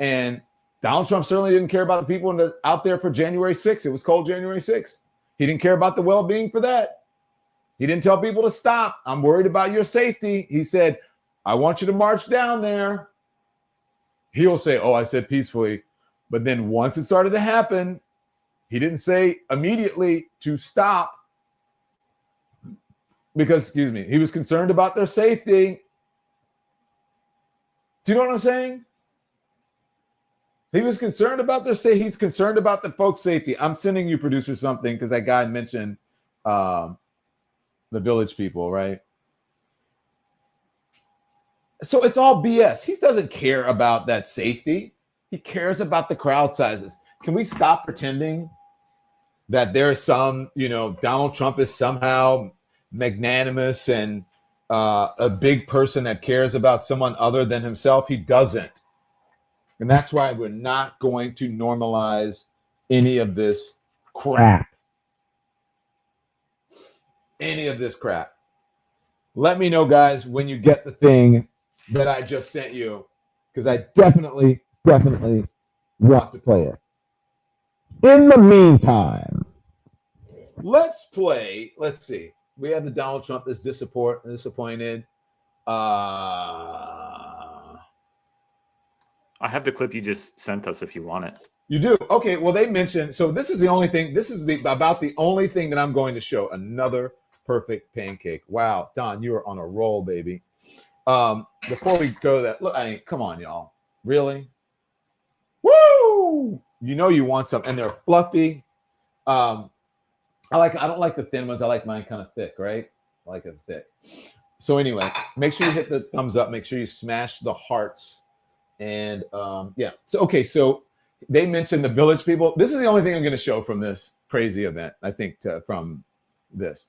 and Donald Trump certainly didn't care about the people out there for January 6th. It was cold January 6th. He didn't care about the well-being for that. He didn't tell people to stop. I'm worried about your safety. He said, I want you to march down there. He'll say, oh, I said peacefully. But then once it started to happen, he didn't say immediately to stop because, he was concerned about their safety. Do you know what I'm saying? He was concerned about their safety. He's concerned about the folks' safety. I'm sending you, producer, something because that guy mentioned the village people, right? So it's all BS. He doesn't care about that safety. He cares about the crowd sizes. Can we stop pretending that there's some, Donald Trump is somehow magnanimous and a big person that cares about someone other than himself? He doesn't. And that's why we're not going to normalize any of this crap. Let me know, guys, when you get the thing that I just sent you, because I definitely want to play it. In the meantime, let's see. We have the Donald Trump that's disappointed. I have the clip you just sent us if you want it. You do? Okay, well, they mentioned, so this is the only thing, about the only thing that I'm going to show, another perfect pancake. Wow, Don, you are on a roll, baby. Before we go to that, look, come on, y'all. Really? Woo! You want some, and they're fluffy. I don't like the thin ones. I like mine kind of thick, right? I like it thick. So anyway, make sure you hit the thumbs up. Make sure you smash the hearts. And so they mentioned the village people. This is the only thing I'm going to show from this crazy event, I think, from this.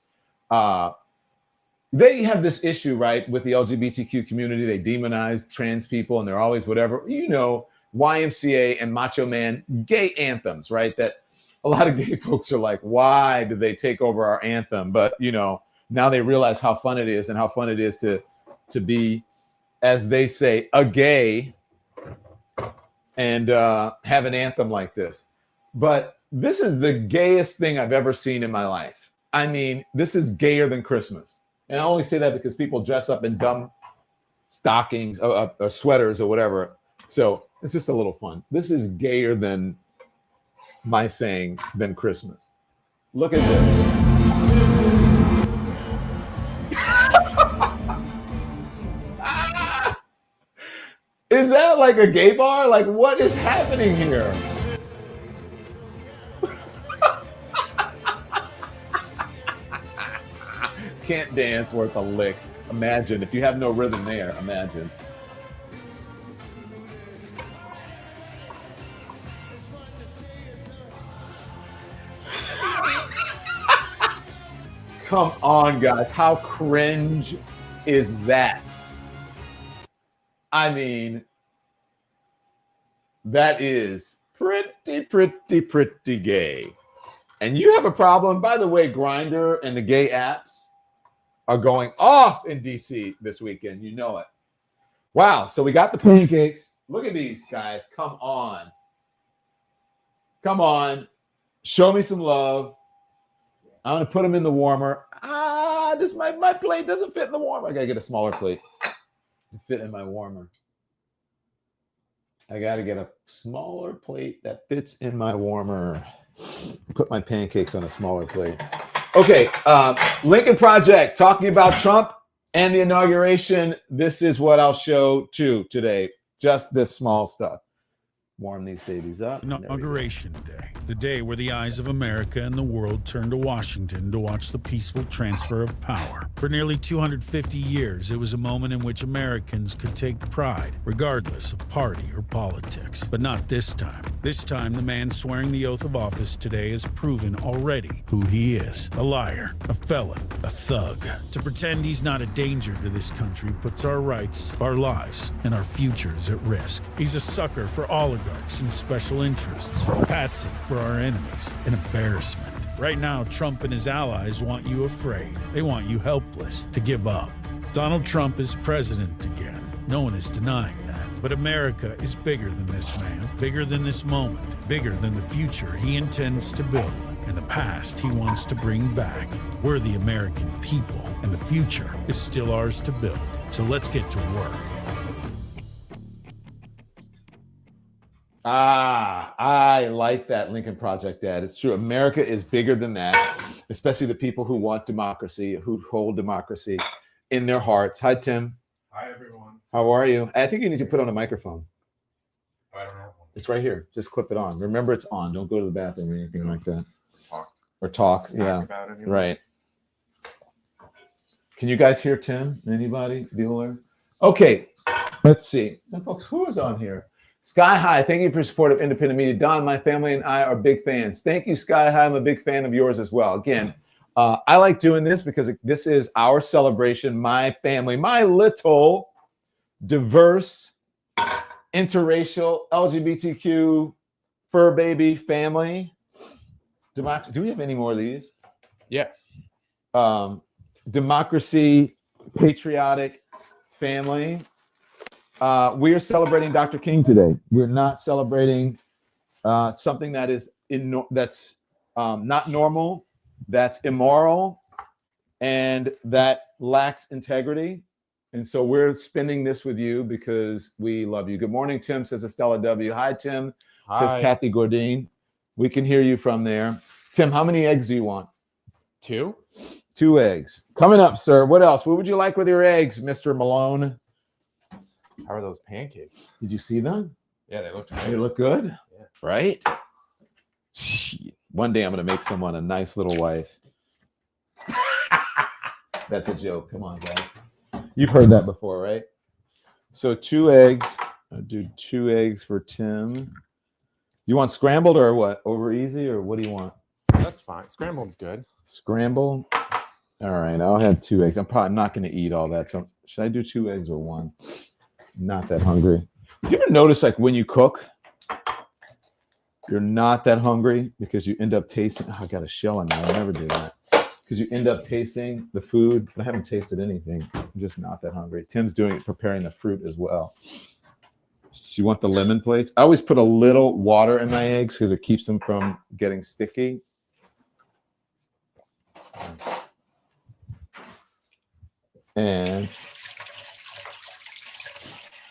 They have this issue, right, with the LGBTQ community. They demonize trans people, and they're always whatever. YMCA and Macho Man gay anthems, right? That a lot of gay folks are like, why did they take over our anthem? But, now they realize how fun it is and how fun it is to be, as they say, a gay and have an anthem like this. But this is the gayest thing I've ever seen in my life. I mean, this is gayer than Christmas. And I only say that because people dress up in dumb stockings or sweaters or whatever. So it's just a little fun. This is gayer than my saying than Christmas. Look at this. Is that like a gay bar? Like, what is happening here? Can't dance worth a lick. Imagine if you have no rhythm there. Imagine. Come on, guys. How cringe is that? I mean, that is pretty gay. And you have a problem. By the way, Grindr and the gay apps are going off in DC this weekend. You know it. Wow. So we got the pancakes. Look at these guys. Come on. Come on. Show me some love. I'm going to put them in the warmer. My plate doesn't fit in the warmer. I got to get a smaller plate to fit in my warmer. I got to get a smaller plate that fits in my warmer. Put my pancakes on a smaller plate. Okay, Lincoln Project, talking about Trump and the inauguration. This is what I'll show too today. Just this small stuff. Warm these babies up. Inauguration Day, the day where the eyes of America and the world turned to Washington to watch the peaceful transfer of power. For nearly 250 years, it was a moment in which Americans could take pride, regardless of party or politics. But not this time. This time, the man swearing the oath of office today has proven already who he is. A liar, a felon, a thug. To pretend he's not a danger to this country puts our rights, our lives, and our futures at risk. He's a sucker for oligarchs and special interests, patsy for our enemies, an embarrassment. Right now, Trump and his allies want you afraid. They want you helpless, to give up. Donald Trump is president again. No one is denying that. But America is bigger than this man, bigger than this moment, bigger than the future he intends to build, and the past he wants to bring back. We're the American people, and the future is still ours to build. So let's get to work. I like that Lincoln Project, Dad. It's true. America is bigger than that, especially the people who want democracy, who hold democracy in their hearts. Hi, Tim. Hi, everyone. How are you? I think you need to put on a microphone. I don't have one. It's right here. Just clip it on. Remember, it's on. Don't go to the bathroom or anything like that. Talk. Or talk. Snack Yeah. about it anyway. Right. Can you guys hear Tim? Anybody? Bueller? Okay. Let's see. So, folks, who is on here? Sky High, thank you for your support of independent media. Don, my family and I are big fans. Thank you, Sky High. I'm a big fan of yours as well. Again, I like doing this because this is our celebration, my family, my little diverse, interracial, LGBTQ, fur baby family. Do we have any more of these? Yeah. Democracy, patriotic family. We are celebrating Dr. King today. We're not celebrating something that is that's not normal, that's immoral, and that lacks integrity. And so we're spending this with you because we love you. Good morning, Tim, says Estella W. Hi, Tim, says Hi. Kathy Gordine. We can hear you from there. Tim, how many eggs do you want? 2. 2 eggs. Coming up, sir. What else? What would you like with your eggs, Mr. Malone? How are those pancakes? Did you see them? Yeah, they look They look good, Yeah. right? Shit. One day I'm going to make someone a nice little wife. That's a joke. Come on, guys. You've heard that before, right? So 2 eggs. I'll do 2 eggs for Tim. You want scrambled or what? Over easy or what do you want? That's fine. Scrambled's good. Scramble. All right, I'll have 2 eggs. I'm probably not going to eat all that. So should I do 2 eggs or 1? Not that hungry. You ever notice, like, when you cook, you're not that hungry because you end up tasting. Oh, I got a shell in there. I never do that because you end up tasting the food. But I haven't tasted anything. I'm just not that hungry. Tim's preparing the fruit as well. So you want the lemon plates? I always put a little water in my eggs because it keeps them from getting sticky. And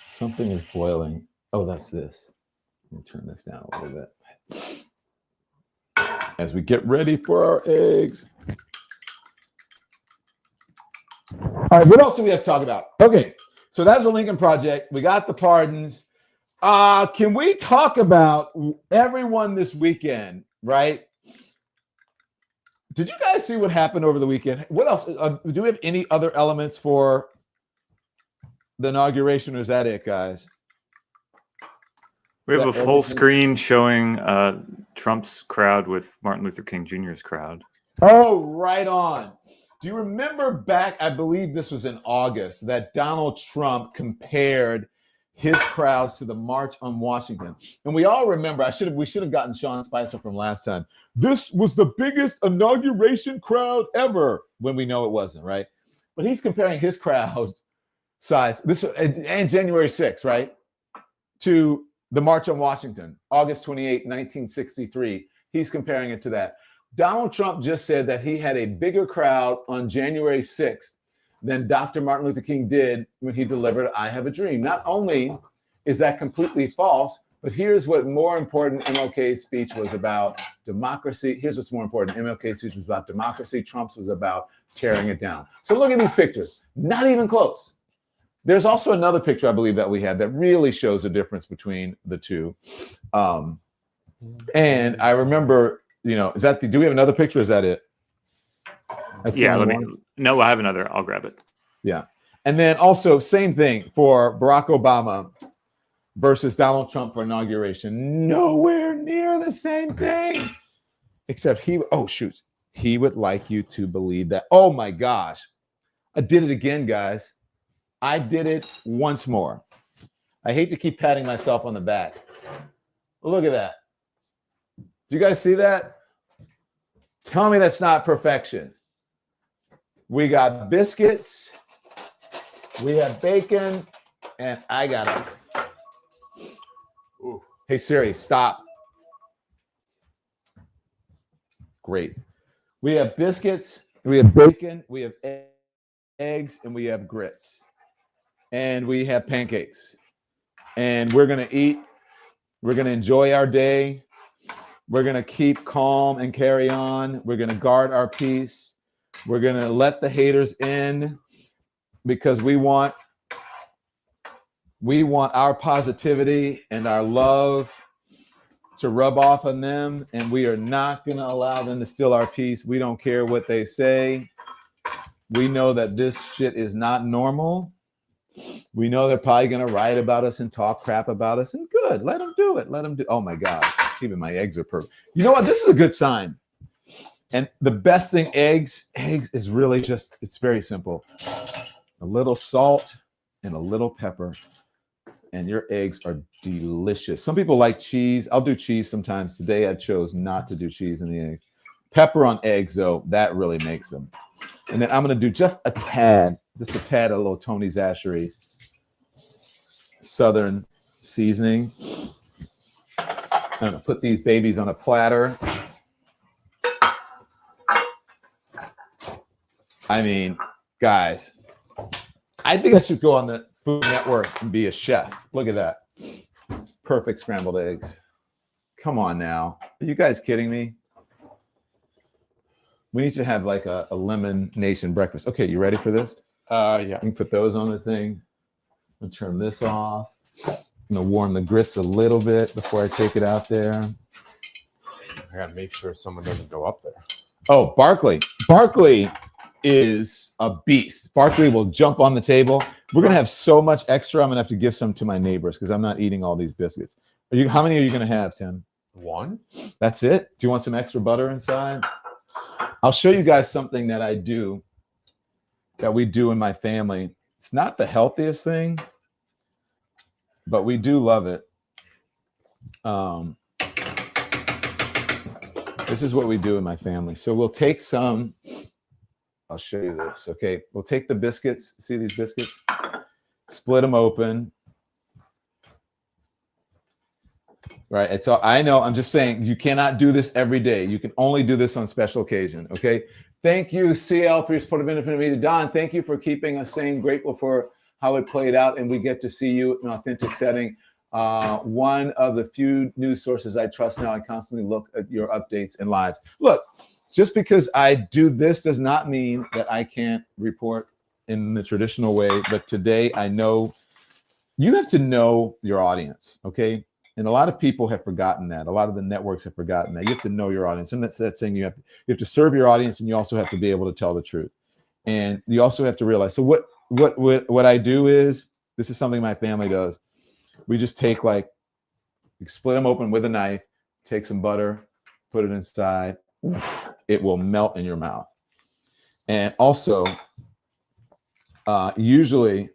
something is boiling. Oh, that's this. Let me turn this down a little bit. As we get ready for our eggs. All right, what else do we have to talk about? Okay, so that's the Lincoln Project. We got the pardons. Can we talk about everyone this weekend, right? Did you guys see what happened over the weekend? What else? Do we have any other elements for the inauguration, or is that it, guys? We have a full screen showing Trump's crowd with Martin Luther King Jr.'s crowd. Oh, right on. Do you remember back, I believe this was in August, that Donald Trump compared his crowds to the March on Washington. And we all remember, we should have gotten Sean Spicer from last time. This was the biggest inauguration crowd ever, when we know it wasn't, right? But he's comparing his crowd size, and January 6th, right, to the March on Washington, August 28, 1963. He's comparing it to that. Donald Trump just said that he had a bigger crowd on January 6th than Dr. Martin Luther King did when he delivered I Have a Dream. Not only is that completely false, but here's what more important MLK's speech was about: democracy. Here's what's more important. MLK's speech was about democracy. Trump's was about tearing it down. So look at these pictures. Not even close. There's also another picture I believe that we had that really shows the difference between the two. And I remember, do we have another picture? Is that it? That's yeah, no, I have another. I'll grab it. Yeah. And then also same thing for Barack Obama versus Donald Trump for inauguration. Nowhere near the same thing. Except he would like you to believe that. Oh my gosh. I did it again, guys. I did it once more. I hate to keep patting myself on the back. Look at that. Do you guys see that? Tell me that's not perfection. We got biscuits, we have bacon, and I got it. Hey Siri, stop. Great. We have biscuits, we have bacon, we have eggs, and we have grits. And we have pancakes. And we're going to eat. We're going to enjoy our day. We're going to keep calm and carry on. We're going to guard our peace. We're going to let the haters in because we want our positivity and our love to rub off on them. And we are not going to allow them to steal our peace. We don't care what they say. We know that this shit is not normal. We know they're probably going to write about us and talk crap about us. And good. Let them do it. Let them do. Oh, my God. Even my eggs are perfect. You know what? This is a good sign. And the best thing, eggs is really just, it's very simple. A little salt and a little pepper. And your eggs are delicious. Some people like cheese. I'll do cheese sometimes. Today, I chose not to do cheese in the egg. Pepper on eggs, though, that really makes them. And then I'm going to do just a tad of a little Tony Zachary Southern seasoning. I'm going to put these babies on a platter. I mean, guys, I think I should go on the Food Network and be a chef. Look at that. Perfect scrambled eggs. Come on now. Are you guys kidding me? We need to have like a lemon nation breakfast. Okay, you ready for this? Yeah. You can put those on the thing. I'm gonna turn this off. I'm gonna warm the grits a little bit before I take it out there. I gotta make sure someone doesn't go up there. Oh, Barkley. Barkley is a beast. Barkley will jump on the table. We're gonna have so much extra. I'm gonna have to give some to my neighbors because I'm not eating all these biscuits. How many are you gonna have, Tim? One. That's it? Do you want some extra butter inside? I'll show you guys something that I do, that we do in my family. It's not the healthiest thing, but we do love it. This is what we do in my family. So we'll take some, I'll show you this, okay? We'll take the biscuits, see these biscuits? Split them open. Right, it's all, I know, I'm just saying, you cannot do this every day. You can only do this on special occasion, okay? Thank you, CL, for your support of independent media. Don, thank you for keeping us sane. Grateful for how it played out, and we get to see you in an authentic setting. One of the few news sources I trust now. I constantly look at your updates and lives. Look, just because I do this does not mean that I can't report in the traditional way, but today I know you have to know your audience, okay? And a lot of people have forgotten that. A lot of the networks have forgotten that. You have to know your audience. And that's that saying you have to serve your audience, and you also have to be able to tell the truth. And you also have to realize. So what I do is, this is something my family does. We just take split them open with a knife, take some butter, put it inside. Oof, it will melt in your mouth. And also, usually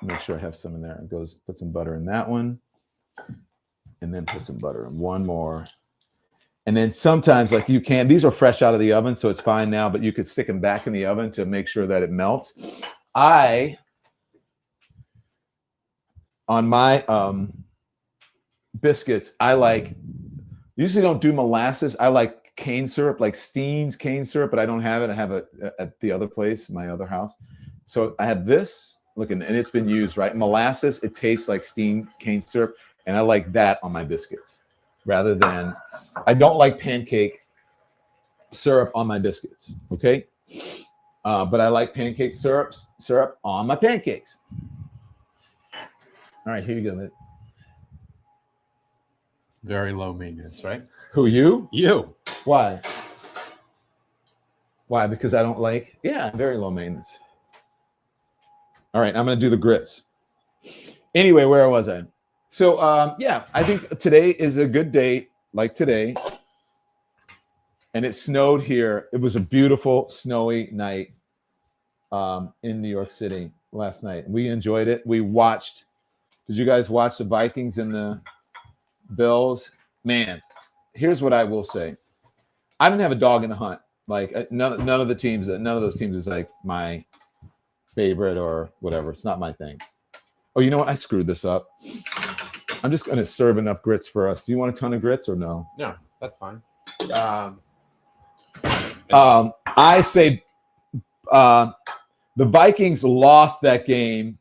Make sure I have some in there. It goes, put some butter in that one. And then put some butter in one more. And then sometimes, like you can, these are fresh out of the oven, so it's fine now, but you could stick them back in the oven to make sure that it melts. On my biscuits, I usually don't do molasses. I like cane syrup, like Steen's cane syrup, but I don't have it. I have it at the other place, my other house. So I have this, and it's been used, right? Molasses, it tastes like Steen cane syrup, and I like that on my biscuits rather than, I don't like pancake syrup on my biscuits, okay? But I like pancake syrup on my pancakes. All right, here you go, man. Very low maintenance, right? Who, you? You. Why? Why? Because I don't like, yeah, very low maintenance. All right, I'm going to do the grits. Anyway, where was I? So, yeah, I think today is a good day, like today. And it snowed here. It was a beautiful, snowy night in New York City last night. We enjoyed it. We watched. Did you guys watch the Vikings and the Bills? Man, here's what I will say. I didn't have a dog in the hunt. Like none of those teams is like my favorite or whatever. It's not my thing. Oh, you know what? I screwed this up. I'm just going to serve enough grits for us. Do you want a ton of grits or no? No, that's fine. I say the Vikings lost that game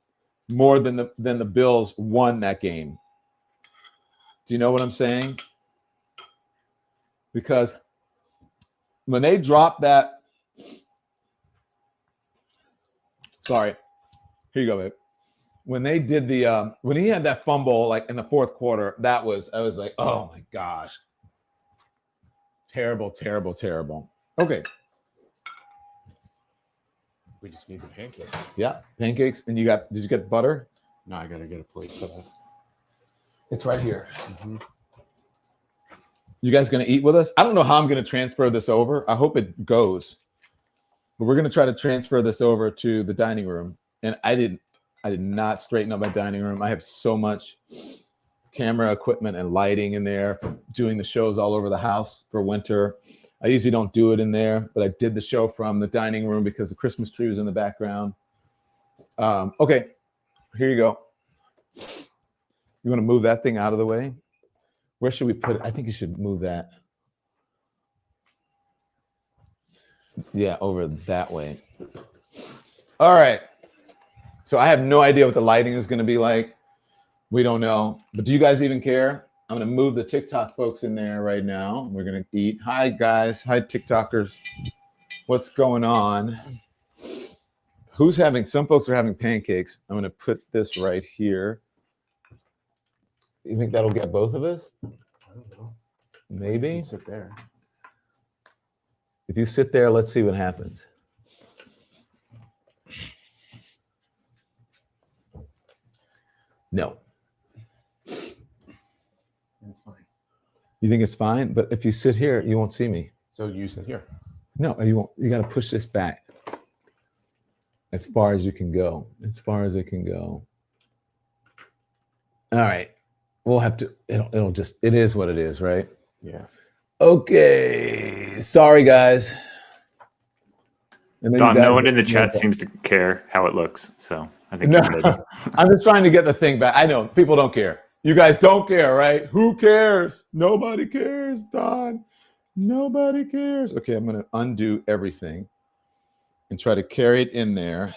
more than the Bills won that game. Do you know what I'm saying? Because when they dropped that, sorry, here you go, babe. When they did the when he had that fumble like in the fourth quarter, I was like, oh my gosh. Terrible, terrible, terrible. Okay. We just need the pancakes. Yeah, pancakes. And did you get butter? No, I gotta get a plate for that. It's right here. Mm-hmm. You guys gonna eat with us? I don't know how I'm gonna transfer this over. I hope it goes. But we're gonna try to transfer this over to the dining room. And I did not straighten up my dining room. I have so much camera equipment and lighting in there, doing the shows all over the house for winter. I usually don't do it in there, but I did the show from the dining room because the Christmas tree was in the background. Okay, here you go. You want to move that thing out of the way? Where should we put it? I think you should move that. Yeah, over that way. All right. So I have no idea what the lighting is going to be like. We don't know. But do you guys even care? I'm going to move the TikTok folks in there right now. We're going to eat. Hi, guys. Hi, TikTokers. What's going on? Some folks are having pancakes. I'm going to put this right here. You think that'll get both of us? I don't know. Maybe. Sit there. If you sit there, let's see what happens. No. It's fine. You think it's fine? But if you sit here, you won't see me. So you sit here. No, you won't. You got to push this back as far as you can go. As far as it can go. All right. We'll have to, it is what it is, right? Yeah. Okay. Sorry, guys. Don, no one in the chat seems to care how it looks. So I think you're good. I'm just trying to get the thing back. I know people don't care. You guys don't care, right? Who cares? Nobody cares, Don. Nobody cares. Okay, I'm going to undo everything and try to carry it in there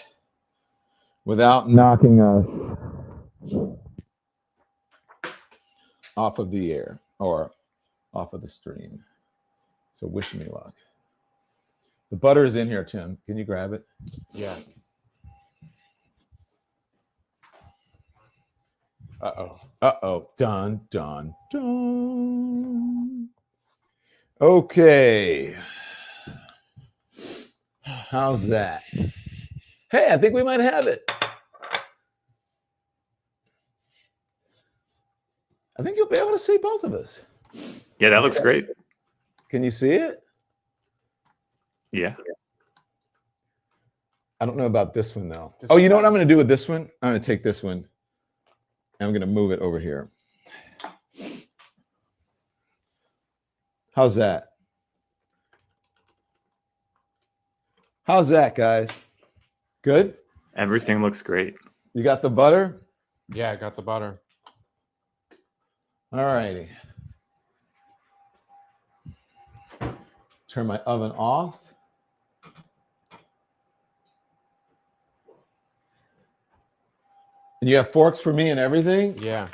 without knocking us off of the air or off of the stream. So wish me luck. The butter is in here, Tim. Can you grab it? Yeah. Uh-oh. Uh-oh. Dun, dun, dun. Okay. How's that? Hey, I think we might have it. I think you'll be able to see both of us. Yeah, that looks great. Can you see it? Yeah. I don't know about this one though. Oh, you know what I'm going to do with this one? I'm going to take this one and I'm going to move it over here. How's that? How's that, guys? Good? Everything looks great. You got the butter? Yeah, I got the butter. All righty. Turn my oven off. And you have forks for me and everything? Yeah.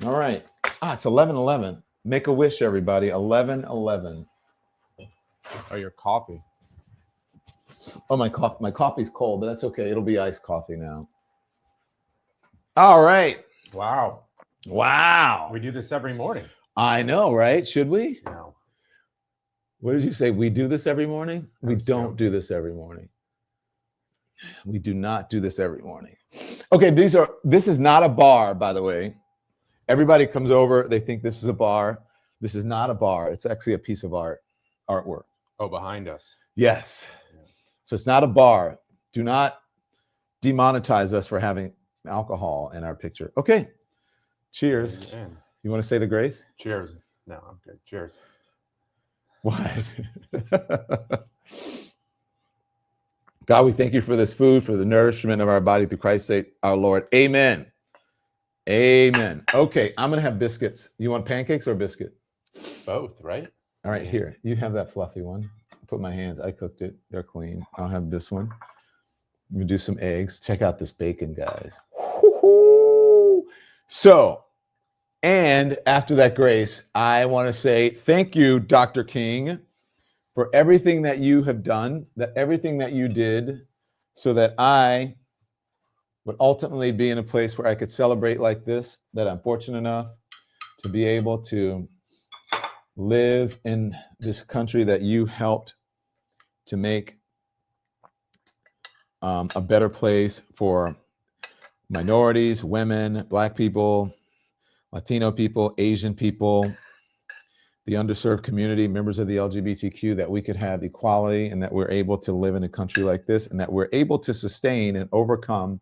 All right. It's 11:11. Make a wish, everybody. 11:11. Oh, your coffee. Oh, my coffee's cold, but that's okay. It'll be iced coffee now. All right. Wow. Wow. We do this every morning. I know, right? Should we? No. What did you say? We do this every morning? We don't do this every morning. We do not do this every morning. Okay, this is not a bar, by the way. Everybody comes over, they think this is a bar. This is not a bar. It's actually a piece of artwork. Oh, behind us. Yes. So it's not a bar. Do not demonetize us for having alcohol in our picture. Okay. Cheers. Amen. You want to say the grace? Cheers. No, I'm good. Cheers. What? God, we thank you for this food, for the nourishment of our body through Christ's sake, our Lord. Amen. Amen. Okay, I'm going to have biscuits. You want pancakes or biscuit? Both, right? All right, here. You have that fluffy one. Put my hands. I cooked it. They're clean. I'll have this one. Let me do some eggs. Check out this bacon, guys. Woo-hoo! So, and after that grace, I want to say thank you, Dr. King, for everything that you have done, that everything that you did, so that I would ultimately be in a place where I could celebrate like this, that I'm fortunate enough to be able to live in this country that you helped to make a better place for minorities, women, Black people, Latino people, Asian people, the underserved community, members of the LGBTQ, that we could have equality and that we're able to live in a country like this and that we're able to sustain and overcome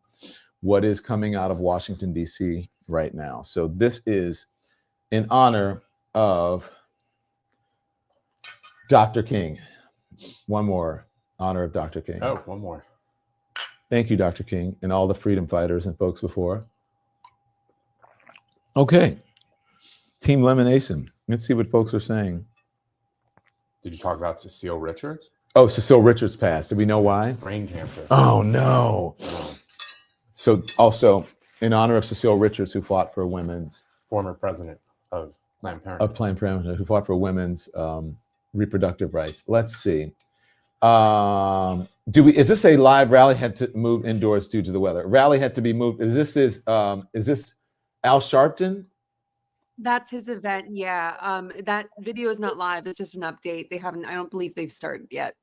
what is coming out of Washington, D.C. right now. So this is in honor of Dr. King. One more honor of Dr. King. Oh, one more. Thank you, Dr. King, and all the freedom fighters and folks before. Okay. Team Lemonation. Let's see what folks are saying. Did you talk about Cecile Richards? Oh, Cecile Richards passed. Do we know why? Brain cancer. Oh, no. So also, in honor of Cecile Richards, who fought for women's... Former president of Planned Parenthood. Of Planned Parenthood, who fought for women's reproductive rights. Let's see. Is this a live rally had to move indoors due to the weather? Rally had to be moved. Is this Al Sharpton? That's his event. Yeah. That video is not live. It's just an update. I don't believe they've started yet.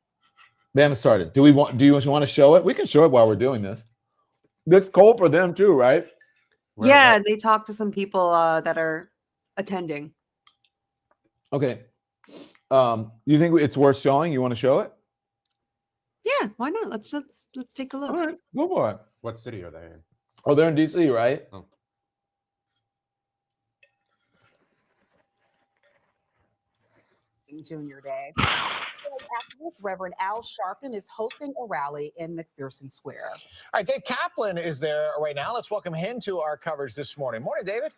They haven't started. Do you want to show it? We can show it while we're doing this. It's cold for them too, right? Yeah. They talked to some people that are attending. Okay. You think it's worth showing? You want to show it? Yeah. Why not? Let's take a look. All right. Go for it. What city are they in? Oh, they're in D.C., right? Oh. Jr. Day. Activist Reverend Al Sharpton is hosting a rally in McPherson Square. All right, Dave Kaplan is there right now. Let's welcome him to our coverage this morning. Morning, David.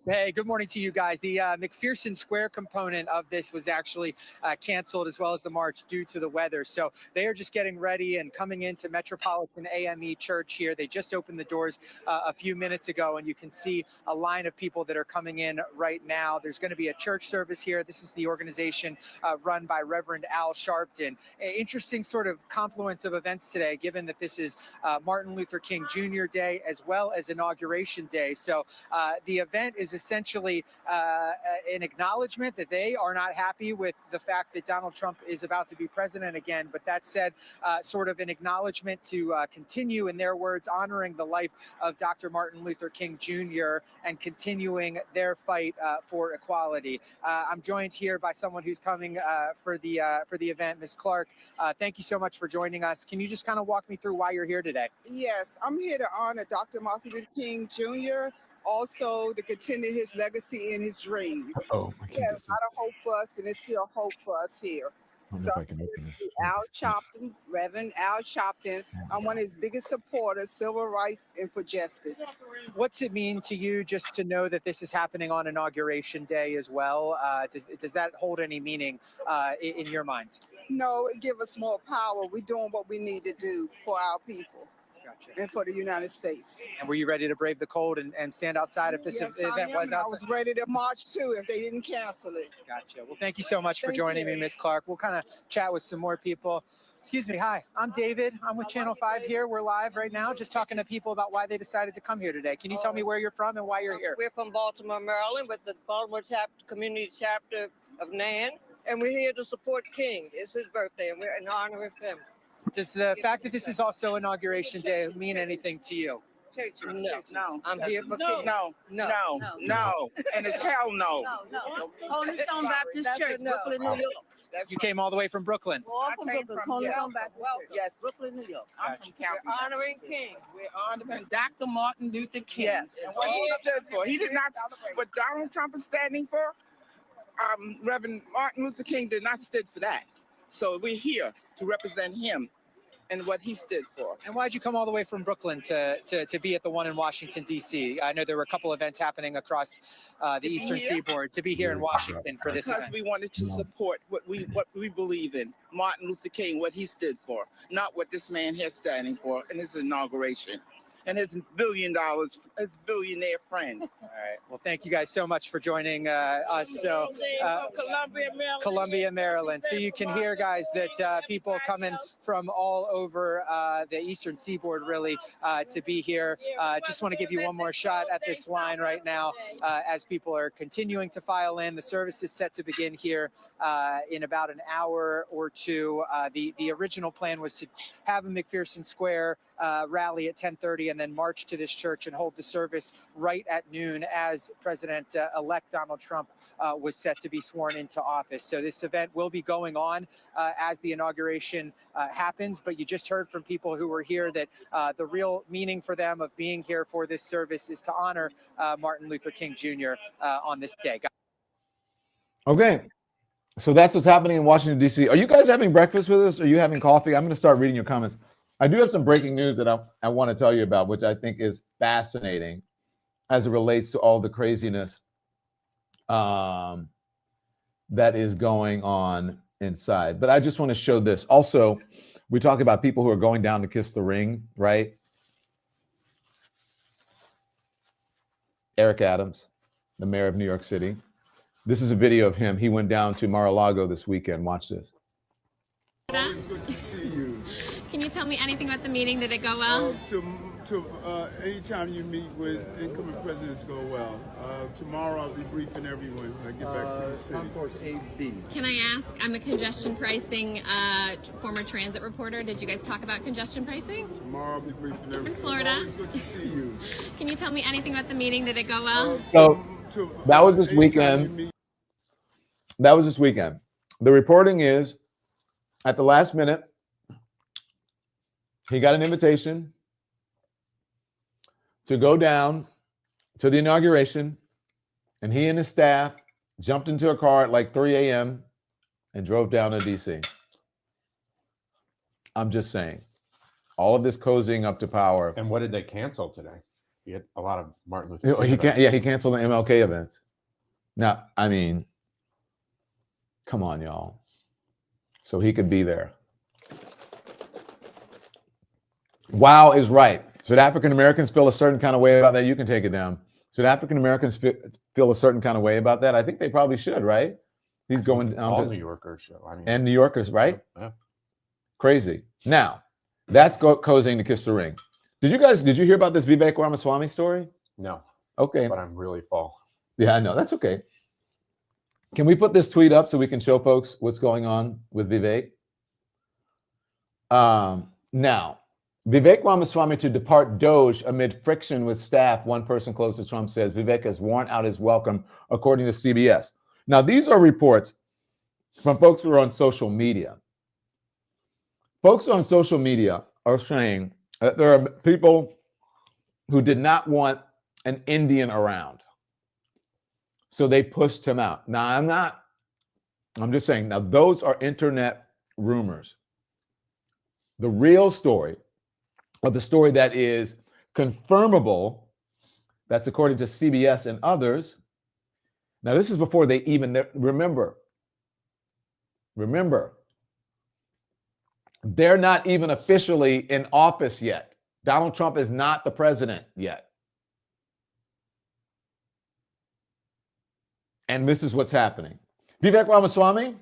Hey, good morning to you guys. The McPherson Square component of this was actually canceled, as well as the march, due to the weather. So they are just getting ready and coming into Metropolitan AME Church here. They just opened the doors a few minutes ago, and you can see a line of people that are coming in right now. There's going to be a church service here. This is the organization run by Reverend Al Sharpton. Interesting sort of confluence of events today, given that this is Martin Luther King Jr. Day as well as Inauguration Day. So the event is essentially an acknowledgement that they are not happy with the fact that Donald Trump is about to be president again. But that said, sort of an acknowledgement to continue, in their words, honoring the life of Dr. Martin Luther King Jr. and continuing their fight for equality. I'm joined here by someone who's coming for the event, Ms. Clark. Thank you so much for joining us. Can you just kind of walk me through why you're here today? Yes, I'm here to honor Dr. Martin Luther King Jr., also to continue his legacy and his dreams. Oh, He had a lot of hope for us, and it's still hope for us here. I don't know if I can open this. Al Sharpton, Reverend Al Sharpton, I'm one of his biggest supporters, civil rights and for justice. What's it mean to you just to know that this is happening on Inauguration Day as well? Does that hold any meaning in your mind? No, it gives us more power. We're doing what we need to do for our people. Gotcha. And for the United States. And were you ready to brave the cold and stand outside if this Yes, event was I outside? was ready to march too if they didn't cancel it. Gotcha. Well, thank you so much for Thank joining you. me, Ms. Clark. We'll kind of chat with some more people. Excuse me. Hi, I'm David. I'm with Channel 5 here. We're live right now, just talking to people about why they decided to come here today. Can you tell me where you're from and why you're here? We're from Baltimore, Maryland, with the Baltimore Community Chapter of NAN, and we're here to support King. It's his birthday, and we're in honor of him. Does the fact that this is also Inauguration Day mean anything to you? No. I'm here for King. No. And it's hell no. Holy Stone Baptist Church, Brooklyn, New York. You came all the way from Brooklyn. All from Brooklyn. Holy Stone Baptist Church. Yes. Brooklyn, New York. I'm from We're honoring King. We're honoring Dr. Martin Luther King. Yes. And what he stood for. He did not, what Donald Trump is standing for, Reverend Martin Luther King did not stand for that. So we're here to represent him and what he stood for. And why'd you come all the way from Brooklyn to be at the one in Washington, D.C.? I know there were a couple events happening across the Eastern Seaboard. To be here in Washington for this Because event. we wanted to support what we believe in, Martin Luther King, what he stood for, not what this man here standing for in his inauguration. And his his billionaire friends. All right. Well, thank you guys so much for joining us. So, Columbia, Maryland. So you can hear, guys, that people coming from all over the Eastern Seaboard, really, to be here. Just want to give you one more shot at this line right now as people are continuing to file in. The service is set to begin here in about an hour or two. The original plan was to have a McPherson Square rally at 10:30 and then march to this church and hold the service right at noon as President-elect Donald Trump was set to be sworn into office. So this event will be going on as the inauguration happens, but you just heard from people who were here that the real meaning for them of being here for this service is to honor Martin Luther King Jr. On this day. Okay. So that's what's happening in Washington, D.C. Are you guys having breakfast with us? Are you having coffee? I'm going to start reading your comments. I do have some breaking news that I want to tell you about, which I think is fascinating as it relates to all the craziness that is going on inside. But I just want to show this. Also, we talk about people who are going down to kiss the ring, right? Eric Adams, the mayor of New York City. This is a video of him. He went down to Mar-a-Lago this weekend. Watch this. Good to see you. Can you tell me anything about the meeting? Did it go well? Anytime you meet with incoming presidents go well. Tomorrow I'll be briefing everyone when I get back to the city. Concourse AB. Can I ask, I'm a congestion pricing former transit reporter. Did you guys talk about congestion pricing? Tomorrow I'll be briefing everyone. In Florida. Good to see you. Can you tell me anything about the meeting? Did it go well? So that was this weekend. That was this weekend. The reporting is at the last minute, he got an invitation to go down to the inauguration, and he and his staff jumped into a car at like 3 a.m. and drove down to D.C. I'm just saying, all of this cozying up to power. And what did they cancel today? He had a lot of Martin Luther King He canceled the MLK events. Now, I mean, come on, y'all. So he could be there. Wow is right. Should African Americans feel a certain kind of way about that? You can take it down. Should African Americans feel a certain kind of way about that? I think they probably should, right? He's going down all to New Yorkers show. I mean, and New Yorkers, right? Yeah. Crazy. Now, that's cozying to kiss the ring. Did you hear about this Vivek Ramaswamy story? No. Okay. But I'm really full. Yeah, I know. That's okay. Can we put this tweet up so we can show folks what's going on with Vivek? Now, Vivek Ramaswamy to depart Doge amid friction with staff. One person close to Trump says Vivek has worn out his welcome, according to CBS. Now, these are reports from folks who are on social media. Folks on social media are saying that there are people who did not want an Indian around. So they pushed him out. Now, I'm just saying, now those are internet rumors. The real story, or the story that is confirmable, that's according to CBS and others. Now, this is before they even, remember, they're not even officially in office yet. Donald Trump is not the president yet. And this is what's happening. Vivek Ramaswamy,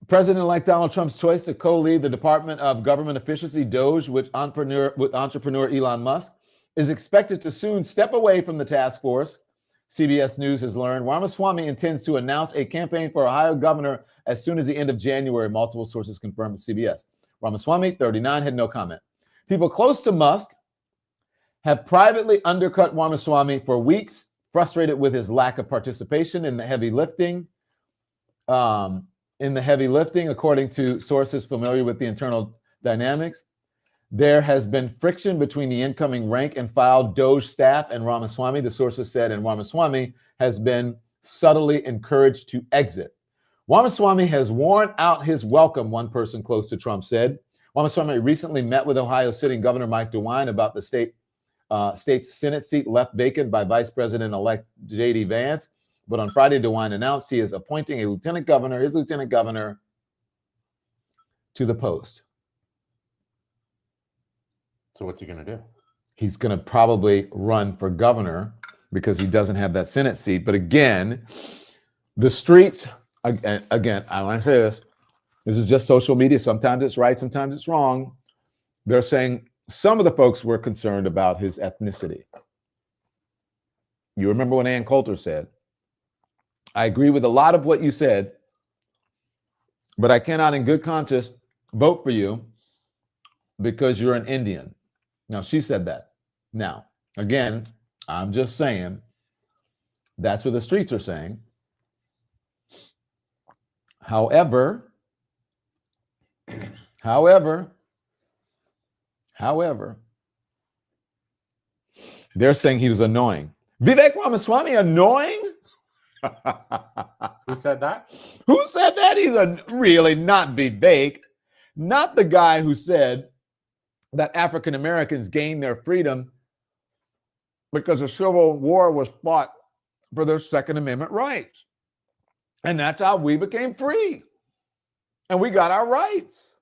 President-elect Donald Trump's choice to co-lead the Department of Government Efficiency, DOGE, with entrepreneur Elon Musk, is expected to soon step away from the task force. CBS News has learned Ramaswamy intends to announce a campaign for Ohio governor as soon as the end of January, multiple sources confirmed to CBS. Ramaswamy, 39, had no comment. People close to Musk have privately undercut Ramaswamy for weeks, frustrated with his lack of participation in the heavy lifting. According to sources familiar with the internal dynamics, there has been friction between the incoming rank and file DOGE staff and Ramaswamy, the sources said, and Ramaswamy has been subtly encouraged to exit. Ramaswamy has worn out his welcome, one person close to Trump said. Ramaswamy recently met with Ohio sitting Governor Mike DeWine about the state's Senate seat left vacant by Vice President-elect J.D. Vance. But on Friday, DeWine announced he is appointing his lieutenant governor, to the post. So what's he going to do? He's going to probably run for governor because he doesn't have that Senate seat. But again, the streets, again, I want to say this. This is just social media. Sometimes it's right, sometimes it's wrong. They're saying some of the folks were concerned about his ethnicity. You remember what Ann Coulter said? I agree with a lot of what you said, but I cannot in good conscience vote for you because you're an Indian. Now, she said that. Now, again, I'm just saying that's what the streets are saying. However, they're saying he was annoying. Vivek Ramaswamy annoying? Who said that? Who said that? He's really not Vivek, not the guy who said that African Americans gained their freedom because the Civil War was fought for their Second Amendment rights. And that's how we became free. And we got our rights.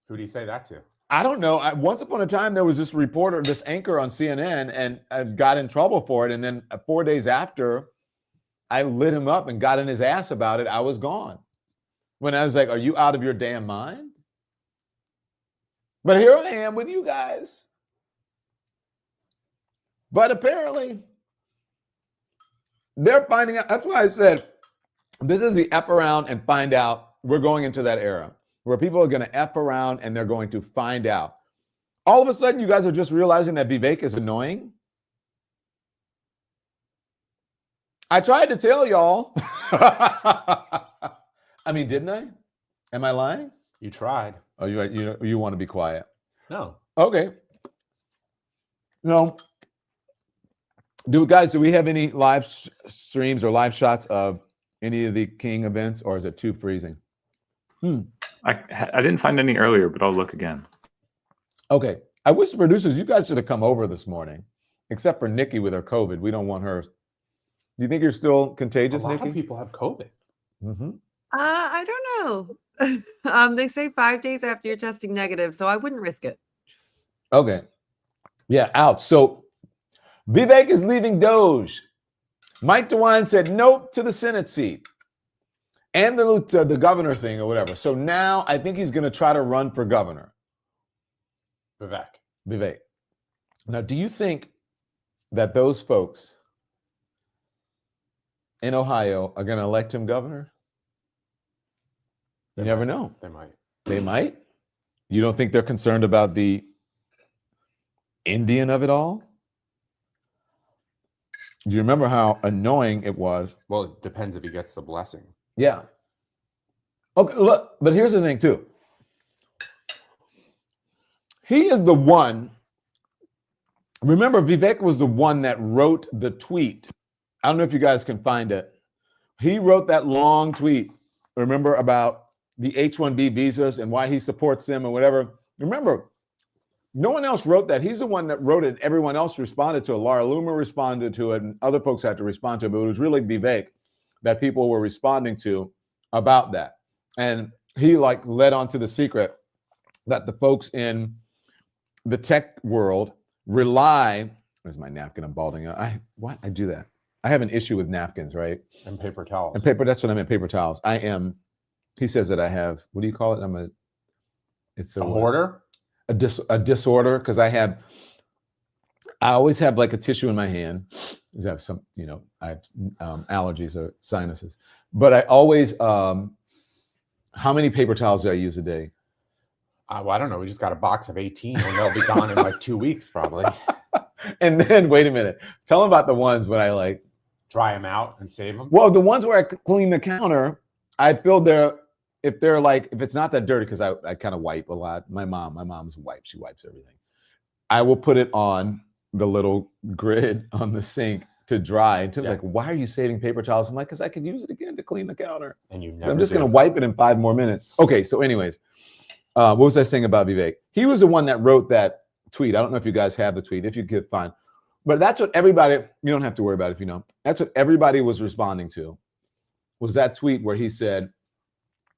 Who did he say that to? I don't know. Once upon a time, there was this reporter, this anchor on CNN, and I got in trouble for it. And then 4 days after I lit him up and got in his ass about it, I was gone. When I was like, are you out of your damn mind? But here I am with you guys. But apparently, they're finding out. That's why I said, this is the F around and find out. We're going into that era where people are going to F around and they're going to find out. All of a sudden, you guys are just realizing that Vivek is annoying. I tried to tell y'all. I mean, didn't I? Am I lying? You tried. Oh, you want to be quiet? No. Okay. No. Do we have any live streams or live shots of any of the King events, or is it too freezing? I didn't find any earlier, but I'll look again. Okay. I wish the producers, you guys should have come over this morning, except for Nikki with her COVID. We don't want her. Do you think you're still contagious, Nikki? A lot of people have COVID. Mm-hmm. I don't know. They say 5 days after you're testing negative, so I wouldn't risk it. Okay. Yeah, out. So Vivek is leaving Doge. Mike DeWine said nope to the Senate seat and the governor thing or whatever. So now I think he's going to try to run for governor. Vivek. Now, do you think that those folks in Ohio are going to elect him governor? You never know. They might. They might. You don't think they're concerned about the Indian of it all? Do you remember how annoying it was? Well, it depends if he gets the blessing. Yeah. Okay, look, but here's the thing too. He is the one. Remember, Vivek was the one that wrote the tweet. I don't know if you guys can find it. He wrote that long tweet, remember, about the H-1B visas and why he supports them and whatever. Remember, no one else wrote that. He's the one that wrote it. Everyone else responded to it. Laura Loomer responded to it, and other folks had to respond to it. But it was really Vivek that people were responding to about that. And he like led on to the secret that the folks in the tech world rely. Where's my napkin? I'm balding. I do that. I have an issue with napkins, right? And paper towels. And paper. That's what I meant. Paper towels. I am. He says that I have. What do you call it? It's a hoarder. A disorder, because I always have like a tissue in my hand. I have some, I have allergies or sinuses. But I always. How many paper towels do I use a day? Well, I don't know. We just got a box of 18 and they'll be gone in like 2 weeks probably. And then, wait a minute. Tell them about the ones when I like dry them out and save them. Well, the ones where I clean the counter, I feel if it's not that dirty, because I kind of wipe a lot. My mom's wipe. She wipes everything. I will put it on the little grid on the sink to dry. And Tim's like, why are you saving paper towels? I'm like, because I can use it again to clean the counter. And you never I'm just going to wipe it in 5 more minutes. Okay, so anyways, what was I saying about Vivek? He was the one that wrote that tweet. I don't know if you guys have the tweet. If you could, fine. But that's what everybody, you don't have to worry about it if you know. That's what everybody was responding to, was that tweet where he said,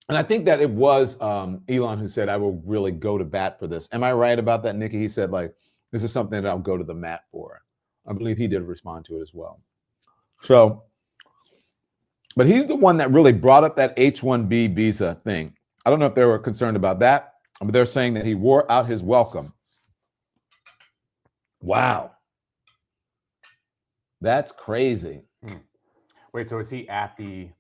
and I think that it was Elon who said, I will really go to bat for this. Am I right about that, Nikki? He said, like, this is something that I'll go to the mat for. I believe he did respond to it as well. So, but he's the one that really brought up that H-1B visa thing. I don't know if they were concerned about that, but they're saying that he wore out his welcome. Wow. That's crazy. Wait, so is he at the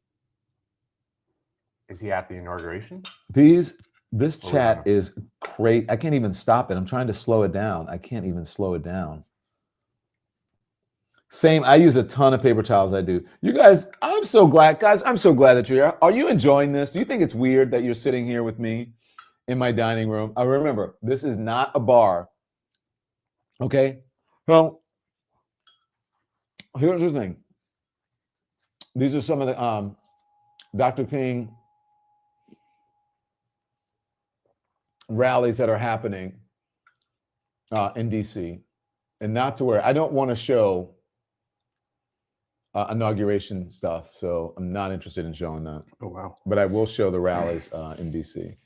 inauguration? This chat is crazy. I can't even stop it. I'm trying to slow it down. I can't even slow it down. Same. I use a ton of paper towels. I do. You guys, I'm so glad. Guys, I'm so glad that you're here. Are you enjoying this? Do you think it's weird that you're sitting here with me in my dining room? Remember, this is not a bar. Okay? So, here's the thing. These are some of the Dr. King rallies that are happening in DC. And not to where I don't want to show inauguration stuff, so I'm not interested in showing that. Oh wow! But I will show the rallies in DC.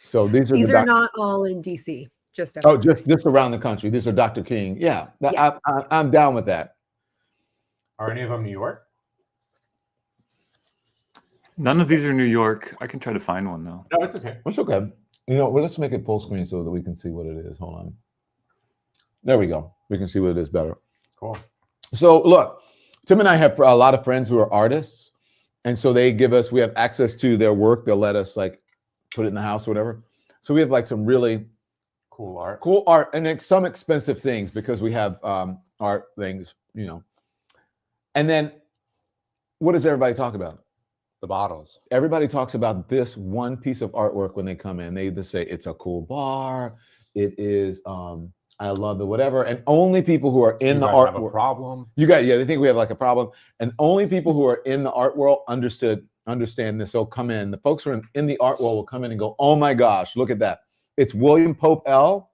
So these are not all in DC. Just just around the country. These are Dr. King. Yeah, I'm down with that. Are any of them New York? None of these are New York. I can try to find one though. No, it's okay. It's okay. Well, let's make it full screen so that we can see what it is. Hold on. There we go. We can see what it is better. Cool. So look, Tim and I have a lot of friends who are artists. And so we have access to their work. They'll let us like put it in the house or whatever. So we have like some really cool art, and then some expensive things because we have art things, And then what does everybody talk about? The bottles. Everybody talks about this one piece of artwork when they come in. They either say it's a cool bar, it is I love the whatever, and only people who are in the art world have a problem. They think we have like a problem, and only people who are in the art world understand this. So come in. The folks who are in the art world will come in and go, "Oh my gosh, look at that! It's William Pope L.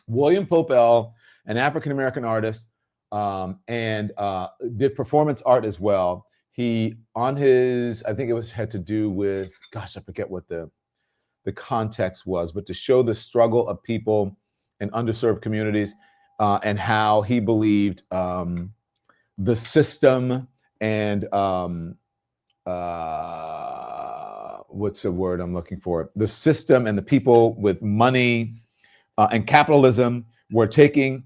William Pope L, an African American artist, and did performance art as well. He I think it had to do with, gosh, I forget what the context was, but to show the struggle of people in underserved communities and how he believed the system and what's the word I'm looking for? The system and the people with money and capitalism were taking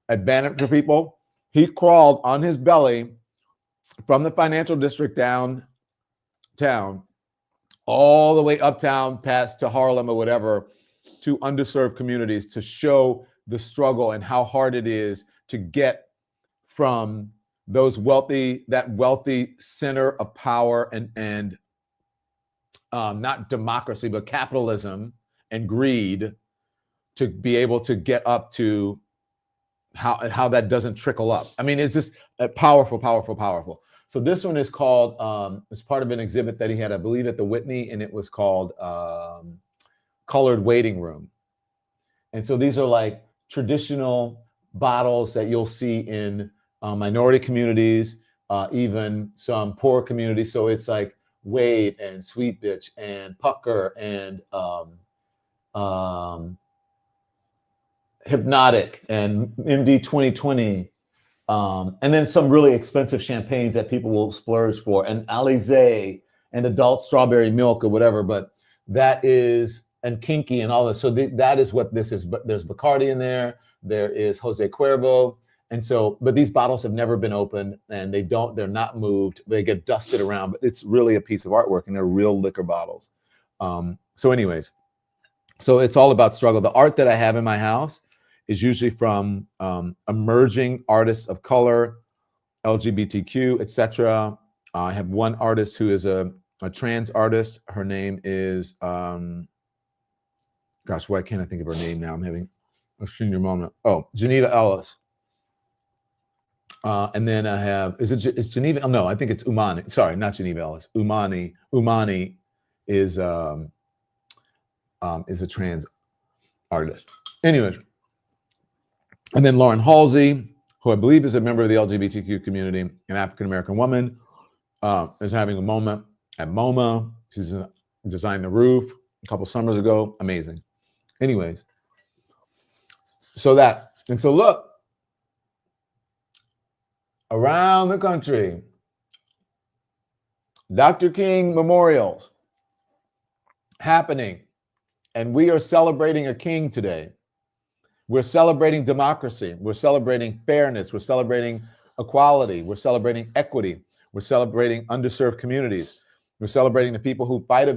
advantage of people. He crawled on his belly from the financial district downtown, all the way uptown, past to Harlem or whatever, to underserved communities to show the struggle and how hard it is to get from that wealthy center of power and not democracy, but capitalism and greed, to be able to get up to how that doesn't trickle up. I mean, it's just powerful. So this one is called, it's part of an exhibit that he had, I believe, at the Whitney, and it was called Colored Waiting Room. And so these are like traditional bottles that you'll see in minority communities, even some poor communities. So it's like Wade and Sweet Bitch and Pucker and Hypnotic and MD 2020. And then some really expensive champagnes that people will splurge for, and Alizé and adult strawberry milk or whatever. But that is, and Kinky and all this. So that is what this is. But there's Bacardi in there. There is Jose Cuervo. And so, but these bottles have never been opened, and they're not moved. They get dusted around, but it's really a piece of artwork, and they're real liquor bottles. So anyways, so it's all about struggle. The art that I have in my house is usually from emerging artists of color, LGBTQ, etc. I have one artist who is a trans artist. Her name is, gosh, why can't I think of her name now? I'm having a senior moment. Oh, Geneva Ellis. And then I have, is Geneva? Oh, no, I think it's Umani. Sorry, not Geneva Ellis. Umani. Umani is a trans artist. Anyways. And then Lauren Halsey, who I believe is a member of the LGBTQ community, an African-American woman, is having a moment at MoMA. She's designed the roof a couple summers ago. Amazing. Anyways, so that, and so look, around the country, Dr. King memorials happening, and we are celebrating a king today. We're celebrating democracy. We're celebrating fairness. We're celebrating equality. We're celebrating equity. We're celebrating underserved communities. We're celebrating the people who fight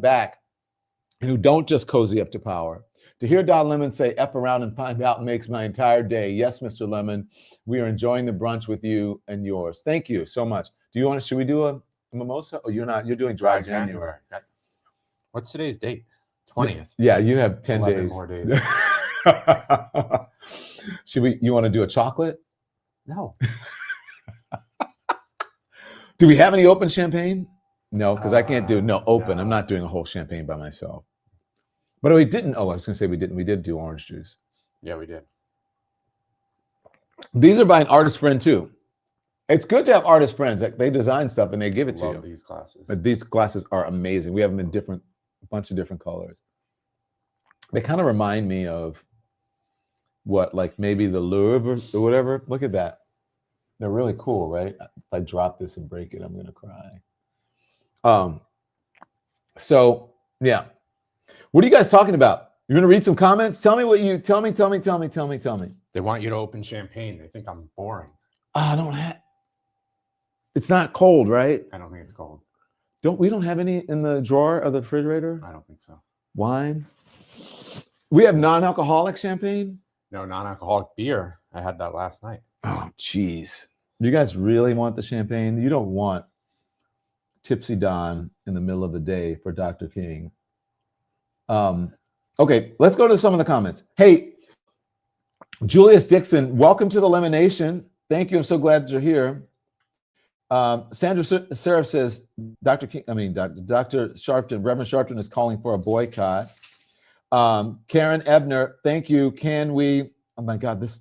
back, and who don't just cozy up to power. To hear Don Lemon say "F around and find out" makes my entire day. Yes, Mr. Lemon, we are enjoying the brunch with you and yours. Thank you so much. Should we do a mimosa? Oh, you're not. You're doing dry January. What's today's date? 20th. Yeah, you have 10 11 days. more days. You want to do a chocolate? No. Do we have any open champagne? No, because I can't do open. No. I'm not doing a whole champagne by myself. But we didn't. Oh, I was going to say we didn't. We did do orange juice. Yeah, we did. These are by an artist friend too. It's good to have artist friends. Like, they design stuff and they give it to you. Love these glasses. But these glasses are amazing. We have them in a bunch of different colors. They kind of remind me of what, like maybe the Louvre or whatever. Look at that. They're really cool, right? If I drop this and break it, I'm going to cry. So yeah. What are you guys talking about? You're going to read some comments? Tell me. Tell me. They want you to open champagne. They think I'm boring. I don't have. It's not cold, right? I don't think it's cold. We don't have any in the drawer of the refrigerator? I don't think so. Wine? We have non-alcoholic champagne? No, non-alcoholic beer. I had that last night. Oh, geez. You guys really want the champagne? You don't want Tipsy Don in the middle of the day for Dr. King. Okay, let's go to some of the comments. Hey, Julius Dixon, welcome to the Lemonation. Thank you. I'm so glad that you're here. Sandra Seraph says, Dr. Sharpton, Reverend Sharpton is calling for a boycott. Karen Ebner, thank you. Can we, oh my God, this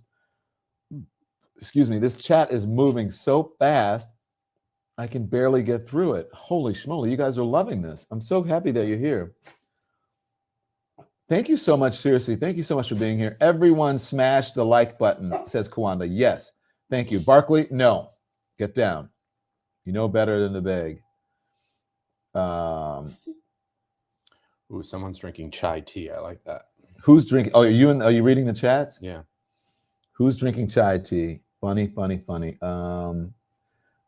chat is moving so fast, I can barely get through it. Holy schmoly, you guys are loving this. I'm so happy that you're here. Thank you so much, seriously. Thank you so much for being here. Everyone smash the like button, says Kawanda. Yes, thank you. Barkley, no, get down. You know better than to beg. Ooh, someone's drinking chai tea. I like that. Who's drinking? Oh, are you reading the chats? Yeah. Who's drinking chai tea? Funny.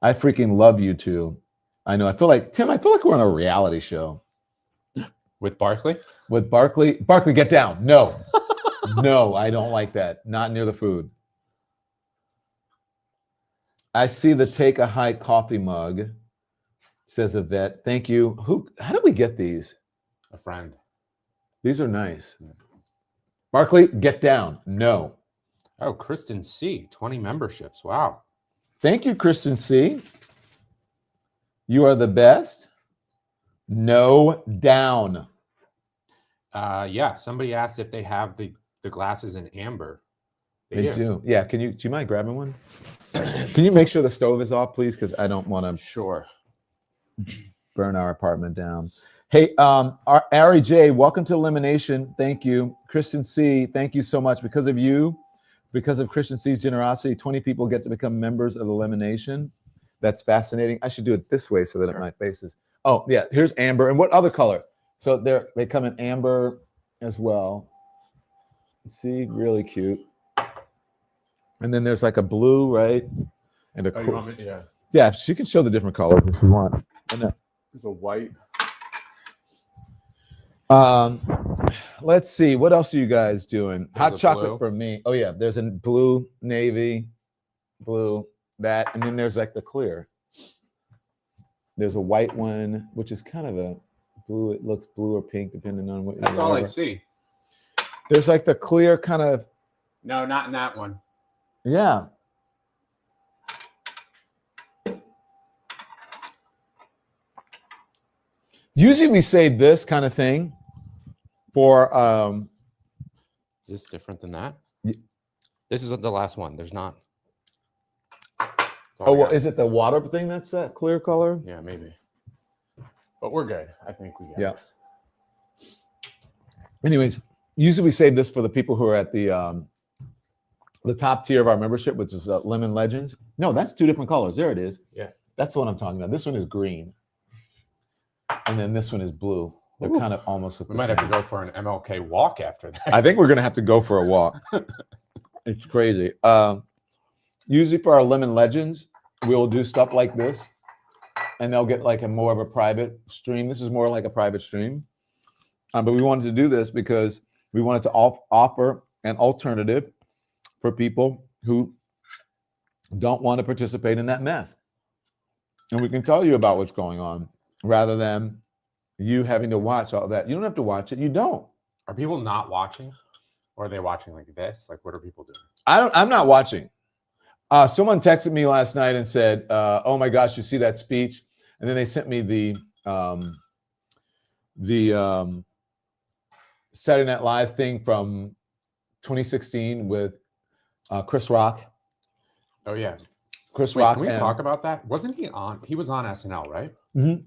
I freaking love you two. I know. I feel like Tim. I feel like we're on a reality show With Barkley? with Barkley. Barkley, get down. No, no, I don't like that. Not near the food. I see the Take a Hike coffee mug. Says Yvette. Thank you. How did we get these? A friend. These are nice. Barkley, get down. No. Oh, Kristen C. 20 memberships. Wow. Thank you, Kristen C. You are the best. No, down. Yeah, somebody asked if they have the glasses in amber. They do. Yeah, do you mind grabbing one? Can you make sure the stove is off, please? Because I don't want to Sure. burn our apartment down. Hey, Ari J, welcome to Elimination. Thank you. Kristen C, thank you so much. Because of you, because of Kristen C's generosity, 20 people get to become members of Elimination. That's fascinating. I should do it this way so that my face is. Oh, yeah, here's amber. And what other color? So they come in amber as well. See, really cute. And then there's like a blue, right? And a you want me? Yeah. yeah, she can show the different colors if you want. There's a white. Let's see. What else are you guys doing? Hot chocolate blue. for me. Oh yeah, there's a blue, navy, blue, that, and then there's like the clear. There's a white one, which is kind of a blue. It looks blue or pink, depending on what. That's all I see. There's like the clear kind of. No, not in that one. Yeah. Usually we save this kind of thing for Is this different than that? This is the last one. There's not. Oh, well, is it the water thing that's that clear color? Yeah, maybe. But we're good. I think we got Yeah. it. Anyways, usually we save this for the people who are at the top tier of our membership, which is Lemon Legends. No, that's two different colors. There it is. Yeah. That's what I'm talking about. This one is green. And then this one is blue. They're Ooh. kind of almost look We the might same. have to go for an MLK walk after this. I think we're going to have to go for a walk. It's crazy. Usually for our Lemon Legends, we'll do stuff like this, and they'll get like a more of a private stream. This is more like a private stream. But we wanted to do this because we wanted to offer an alternative for people who don't want to participate in that mess. And we can tell you about what's going on rather than you having to watch all that. You don't have to watch it. You don't. Are people not watching? Or are they watching like this? Like, what are people doing? I'm not watching. Someone texted me last night and said, oh my gosh, you see that speech? And then they sent me the Saturday Night Live thing from 2016 with Chris Rock. Oh, yeah. Chris Wait, Rock. Can we and, talk about that? Wasn't he on? He was on SNL, right? Mm-hmm.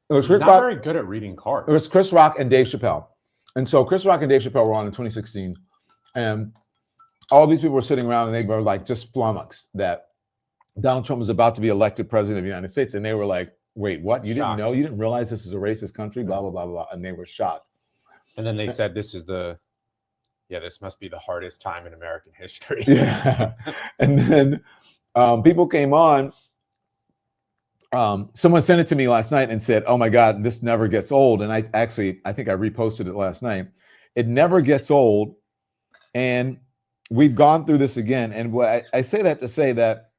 It was He's Chris not Rock, very good at reading cards. It was Chris Rock and Dave Chappelle. And so Chris Rock and Dave Chappelle were on in 2016. And all these people were sitting around and they were like just flummoxed that Donald Trump was about to be elected president of the United States. And they were like, wait, what? You Shocked. didn't know? You didn't realize this is a racist country? Blah, blah, blah, blah. And they were shocked. And then they said this must be the hardest time in American history. Yeah. And then people came on. Someone sent it to me last night and said, oh my God, this never gets old. And I think I reposted it last night. It never gets old. And we've gone through this again. And what I say that to say that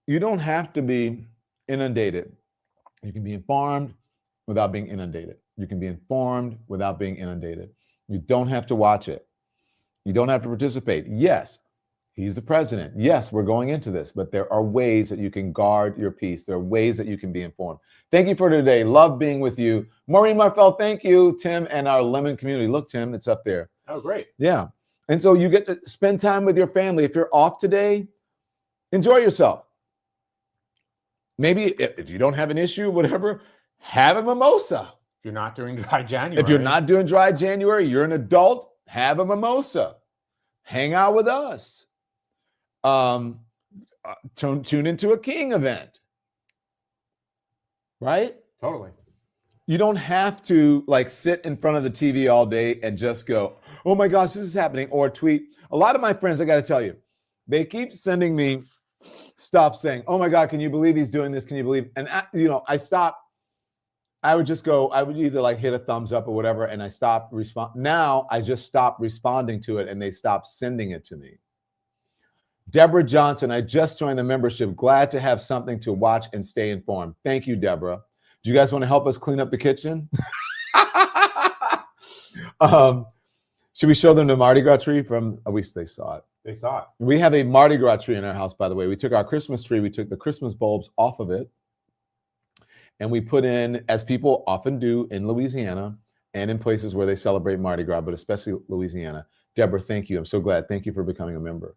you don't have to be inundated. You can be informed without being inundated. You can be informed without being inundated. You don't have to watch it. You don't have to participate. Yes, he's the president. Yes, we're going into this, but there are ways that you can guard your peace. There are ways that you can be informed. Thank you for today. Love being with you. Maureen Marfell, thank you. Tim and our Lemon community. Look, Tim, it's up there. Oh, great. Yeah. And so you get to spend time with your family. If you're off today, enjoy yourself. Maybe if you don't have an issue, whatever, have a mimosa. If you're not doing dry January. If you're not doing dry January, you're an adult, have a mimosa. Hang out with us. Tune into a King event. Right? Totally. You don't have to like sit in front of the TV all day and just go, oh my gosh, this is happening, or tweet. A lot of my friends, I got to tell you, they keep sending me stop saying, "Oh my God, can you believe he's doing this? Can you believe?" And I stopped. I would just go. I would either like hit a thumbs up or whatever, and I stopped respond. Now I just stopped responding to it, and they stopped sending it to me. Deborah Johnson, I just joined the membership. Glad to have something to watch and stay informed. Thank you, Deborah. Do you guys want to help us clean up the kitchen? Should we show them the Mardi Gras tree from? At least they saw it. They saw it. We have a Mardi Gras tree in our house, by the way. We took our Christmas tree, we took the Christmas bulbs off of it, and we put in, as people often do in Louisiana and in places where they celebrate Mardi Gras, but especially Louisiana. Deborah, thank you. I'm so glad. Thank you for becoming a member.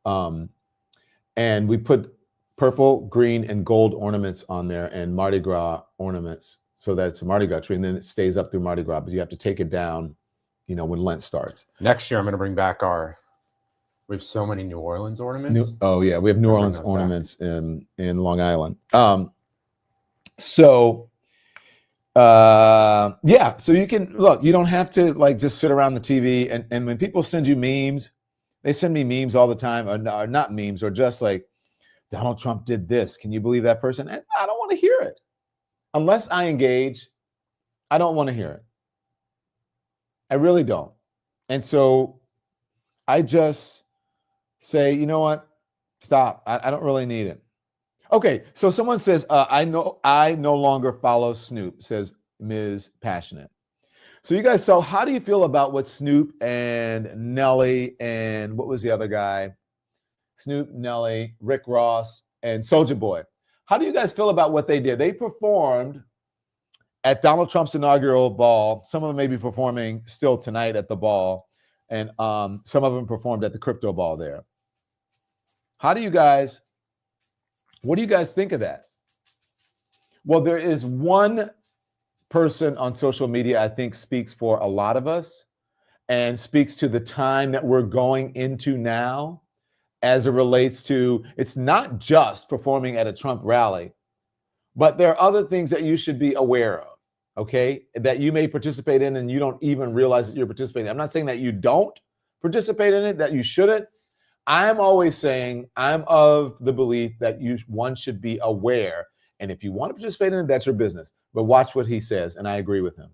And we put purple, green, and gold ornaments on there and Mardi Gras ornaments so that it's a Mardi Gras tree, and then it stays up through Mardi Gras, but you have to take it down, when Lent starts. Next year, I'm going to bring back we have so many New Orleans ornaments. We have New Orleans ornaments in Long Island. So you can look, you don't have to like just sit around the TV and when people send you memes, they send me memes all the time, or not memes, or just like Donald Trump did this. Can you believe that person? And I don't want to hear it. Unless I engage, I don't want to hear it. I really don't. And so I just say, you know what? Stop. I don't really need it. Okay, so someone says, I no longer follow Snoop, says Ms. Passionate. So you guys, so how do you feel about what Snoop and Nelly and what was the other guy? Snoop, Nelly, Rick Ross, and Soulja Boy. How do you guys feel about what they did? They performed at Donald Trump's inaugural ball. Some of them may be performing still tonight at the ball. And some of them performed at the crypto ball there. What do you guys think of that? Well, there is one person on social media I think speaks for a lot of us and speaks to the time that we're going into now as it relates to, it's not just performing at a Trump rally, but there are other things that you should be aware of, okay, that you may participate in and you don't even realize that you're participating. I'm not saying that you don't participate in it, that you shouldn't. I'm always saying I'm of the belief that one should be aware. And if you want to participate in it, that's your business. But watch what he says, and I agree with him.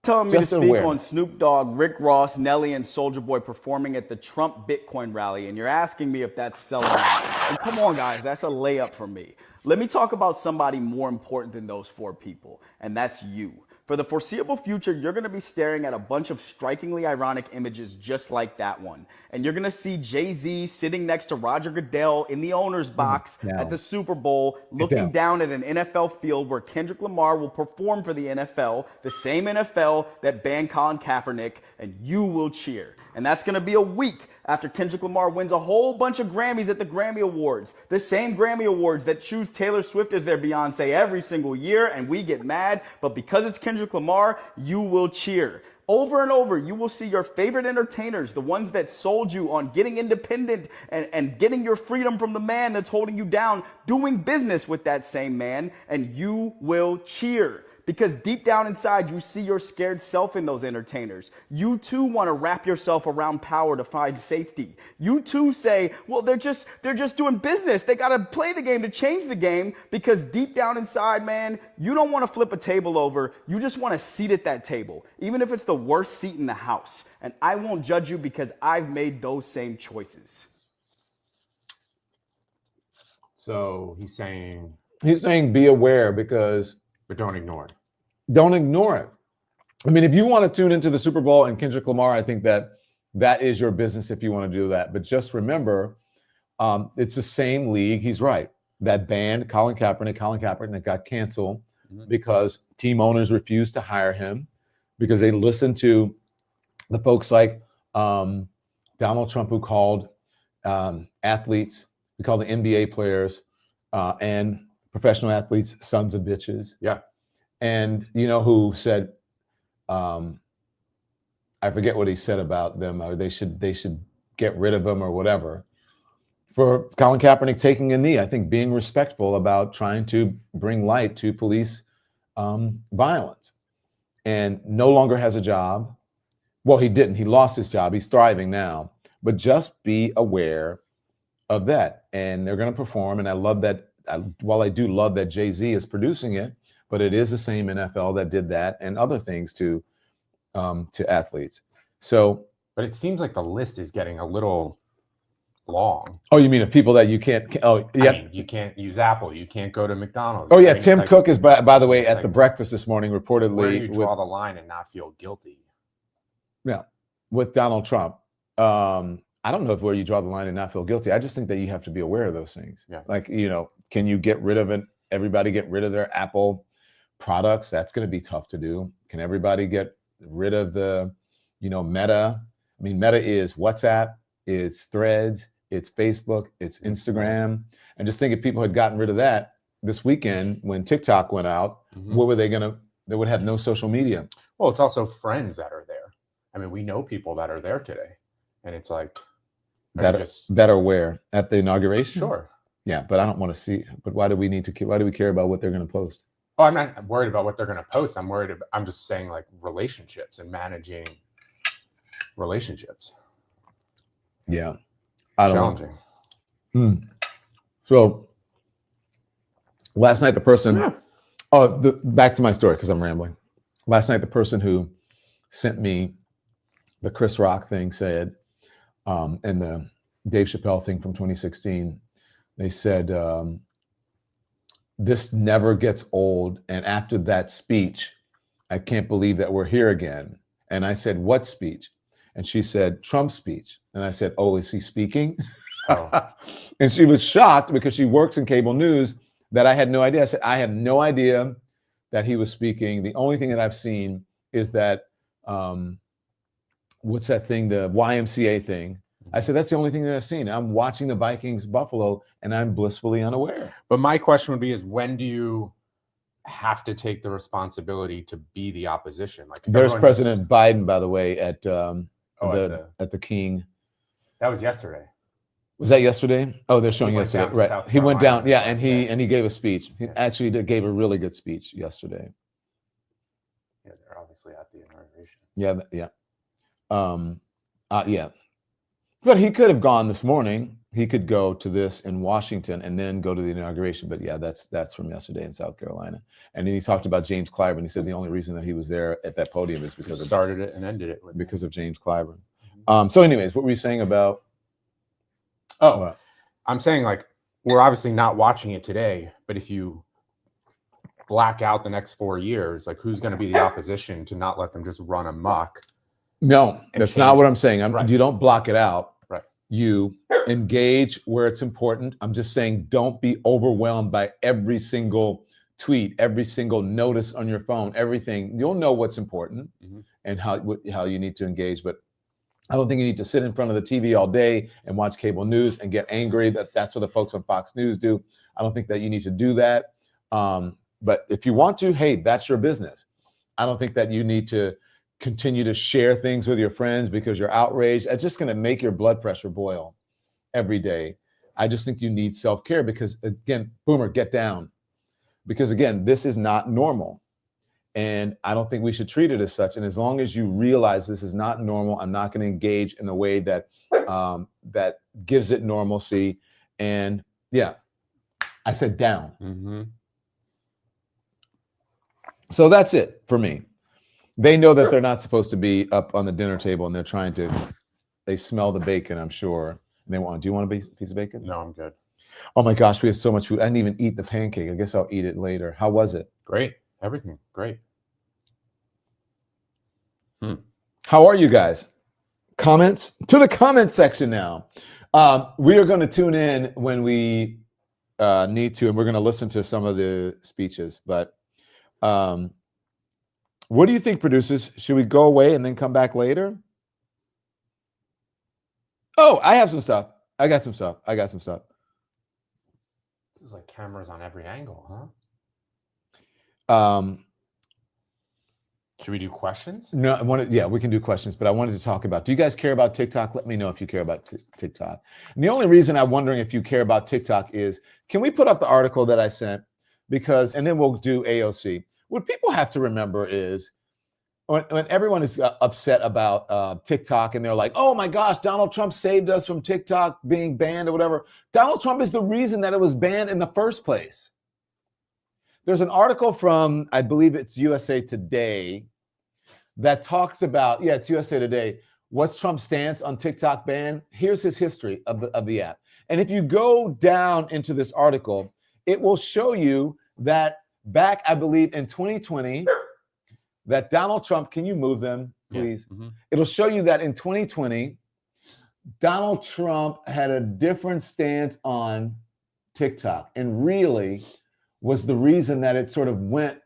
Telling me to speak on Snoop Dogg, Rick Ross, Nelly, and Soulja Boy performing at the Trump Bitcoin rally, and you're asking me if that's selling out. And come on, guys, that's a layup for me. Let me talk about somebody more important than those four people, and that's you. For the foreseeable future, you're going to be staring at a bunch of strikingly ironic images just like that one. And you're going to see Jay-Z sitting next to Roger Goodell in the owner's box at the Super Bowl, looking down at an NFL field where Kendrick Lamar will perform for the NFL, the same NFL that banned Colin Kaepernick, and you will cheer. And that's going to be a week after Kendrick Lamar wins a whole bunch of Grammys at the Grammy Awards. The same Grammy Awards that choose Taylor Swift as their Beyonce every single year, and we get mad. But because it's Kendrick Lamar, you will cheer. Over and over, you will see your favorite entertainers, the ones that sold you on getting independent and getting your freedom from the man that's holding you down, doing business with that same man, and you will cheer. Because deep down inside, you see your scared self in those entertainers. You too want to wrap yourself around power to find safety. You too say, well, they're just doing business. They got to play the game to change the game, because deep down inside, man, you don't want to flip a table over. You just want a seat at that table, even if it's the worst seat in the house. And I won't judge you because I've made those same choices. So he's saying be aware, because but don't ignore it. Don't ignore it. I mean, if you want to tune into the Super Bowl and Kendrick Lamar, I think that is your business if you want to do that. But just remember, it's the same league. He's right. That banned Colin Kaepernick. Colin Kaepernick got canceled because team owners refused to hire him because they listened to the folks like Donald Trump, who called athletes, we call the NBA players and professional athletes sons of bitches. Yeah. And who said, I forget what he said about them, or they should get rid of him or whatever. For Colin Kaepernick taking a knee, I think being respectful about trying to bring light to police violence, and no longer has a job. Well, he didn't. He lost his job. He's thriving now. But just be aware of that, and they're going to perform. And I love that. While I do love that Jay-Z is producing it, but it is the same NFL that did that and other things to athletes. So, but it seems like the list is getting a little long. Oh, you mean of people that you can't? Oh, yeah. I mean, you can't use Apple. You can't go to McDonald's. Oh, yeah. I mean, Tim Cook is, by the way, at like, the breakfast this morning, reportedly. Where do you draw the line and not feel guilty? Yeah, with Donald Trump. I don't know where you draw the line and not feel guilty. I just think that you have to be aware of those things. Yeah. Like, can you get rid of it? Everybody get rid of their Apple products? That's going to be tough to do. Can everybody get rid of the, Meta? I mean, Meta is WhatsApp, it's Threads, it's Facebook, it's Instagram. And just think if people had gotten rid of that this weekend when TikTok went out, what were they going to, they would have no social media. Well, it's also friends that are there. I mean, we know people that are there today. And it's like, that are where? At the inauguration? Sure. Yeah, but I don't want to see. But why do we need to? Why do we care about what they're going to post? Oh, I'm not worried about what they're going to post. I'm just saying like relationships and managing relationships. Yeah, challenging. So last night, the person. Back to my story because I'm rambling. Last night, the person who sent me the Chris Rock thing said, and the Dave Chappelle thing from 2016. They said, this never gets old. And after that speech, I can't believe that we're here again. And I said, what speech? And she said, Trump's speech. And I said, oh, is he speaking? Oh. And she was shocked because she works in cable news that I had no idea. I said, I had no idea that he was speaking. The only thing that I've seen is that, what's that thing? The YMCA thing. I said, that's the only thing that I've seen. I'm watching the Vikings Buffalo and I'm blissfully unaware. But my question would be is when do you have to take the responsibility to be the opposition? Like there's President Biden, by the way, at the King. That was yesterday. Was that yesterday? Oh, they're showing yesterday. Right. South He went down. Carolina. Yeah. And he gave a speech. He actually gave a really good speech yesterday. Yeah. They're obviously at the inauguration. Yeah. Yeah. Yeah. But he could have gone this morning. He could go to this in Washington and then go to the inauguration. But yeah, that's from yesterday in South Carolina. And then he talked about James Clyburn. He said the only reason that he was there at that podium is because started it and ended it because of James Clyburn. So anyways, what were you saying about? Oh, I'm saying like we're obviously not watching it today, but if you black out the next 4 years, like who's going to be the opposition to not let them just run amok? No, that's not what I'm saying. Right. You don't block it out. Right. You engage where it's important. I'm just saying don't be overwhelmed by every single tweet, every single notice on your phone, everything. You'll know what's important and how you need to engage. But I don't think you need to sit in front of the TV all day and watch cable news and get angry. That's what the folks on Fox News do. I don't think that you need to do that. But if you want to, hey, that's your business. I don't think that you need to continue to share things with your friends because you're outraged. It's just going to make your blood pressure boil every day. I just think you need self-care because, again, Boomer, get down. Because, again, this is not normal. And I don't think we should treat it as such. And as long as you realize this is not normal, I'm not going to engage in a way that that gives it normalcy. And, yeah, I said down. So that's it for me. They know that they're not supposed to be up on the dinner table and they're trying to, they smell the bacon, I'm sure. And they want, do you want a piece of bacon? No, I'm good. Oh my gosh, we have so much food. I didn't even eat the pancake. I guess I'll eat it later. How was it? Great. Everything. Great. How are you guys? Comments? To the comment section now. We are going to tune in when we need to, and we're going to listen to some of the speeches. But what do you think, producers? Should we go away and then come back later? Oh, I have some stuff. I got some stuff. This is like cameras on every angle, huh? Should we do questions? No, we can do questions, but I wanted to talk about, do you guys care about TikTok? Let me know if you care about TikTok. And the only reason I'm wondering if you care about TikTok is, can we put up the article that I sent? Because, and then we'll do AOC. What people have to remember is when everyone is upset about TikTok and they're like, oh my gosh, Donald Trump saved us from TikTok being banned or whatever. Donald Trump is the reason that it was banned in the first place. There's an article from, I believe it's USA Today, that talks about, it's USA Today, what's Trump's stance on TikTok ban? Here's his history of the app. And if you go down into this article, it will show you that back, I believe, in 2020, that Donald Trump, can you move them, please? Yeah. Mm-hmm. It'll show you that in 2020, Donald Trump had a different stance on TikTok and really was the reason that it sort of went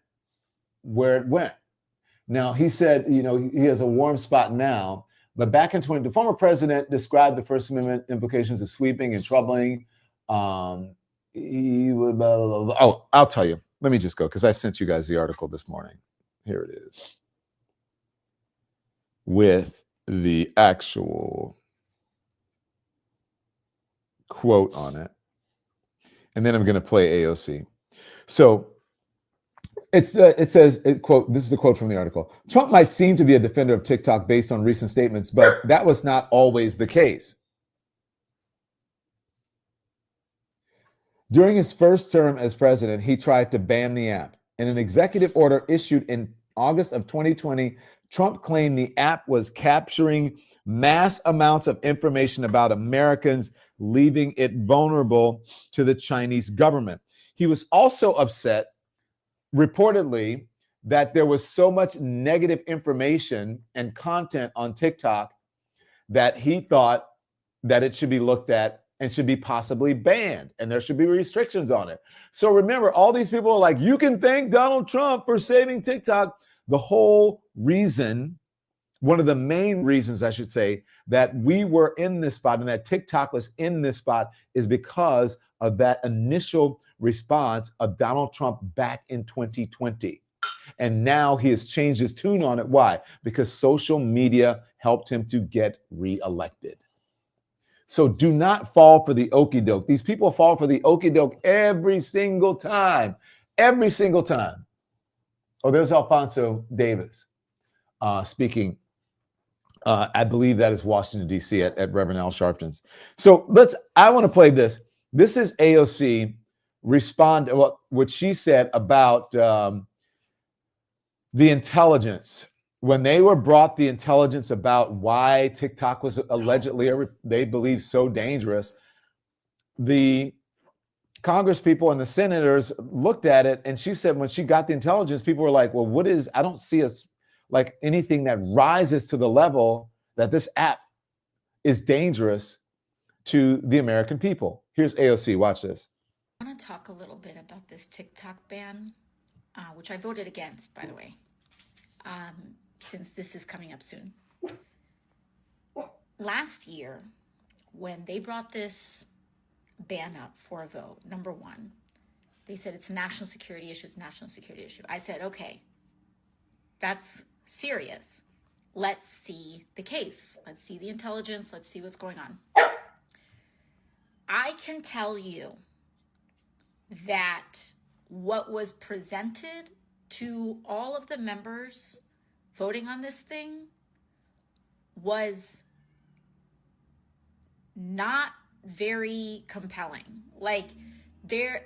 where it went. Now, he said, he has a warm spot now, but back in the former president described the First Amendment implications as sweeping and troubling. He would, oh, I'll tell you. Let me just go because I sent you guys the article this morning. Here it is. With the actual quote on it. And then I'm going to play AOC. So it says, quote, this is a quote from the article. Trump might seem to be a defender of TikTok based on recent statements, but that was not always the case. During his first term as president, he tried to ban the app. In an executive order issued in August of 2020, Trump claimed the app was capturing mass amounts of information about Americans, leaving it vulnerable to the Chinese government. He was also upset, reportedly, that there was so much negative information and content on TikTok that he thought that it should be looked at and should be possibly banned, and there should be restrictions on it. So remember, all these people are like, you can thank Donald Trump for saving TikTok. The whole reason, one of the main reasons, I should say, that we were in this spot and that TikTok was in this spot is because of that initial response of Donald Trump back in 2020. And now he has changed his tune on it. Why? Because social media helped him to get reelected. So do not fall for the okie doke. These people fall for the okie doke every single time. Every single time. Oh, there's Alfonso Davis speaking. I believe that is Washington, D.C. at Reverend Al Sharpton's. So I want to play this. This is AOC respond to what she said about the intelligence. When they were brought the intelligence about why TikTok was allegedly, they believe, so dangerous, the Congress people and the senators looked at it, and she said when she got the intelligence, people were like, well, I don't see us like anything that rises to the level that this app is dangerous to the American people. Here's AOC, watch this. I want to talk a little bit about this TikTok ban, which I voted against, by the way, since this is coming up soon. Last year, when they brought this ban up for a vote, number one, they said it's a national security issue, it's a national security issue. I said, okay, that's serious. Let's see the case. Let's see the intelligence. Let's see what's going on. I can tell you that what was presented to all of the members voting on this thing was not very compelling. Like there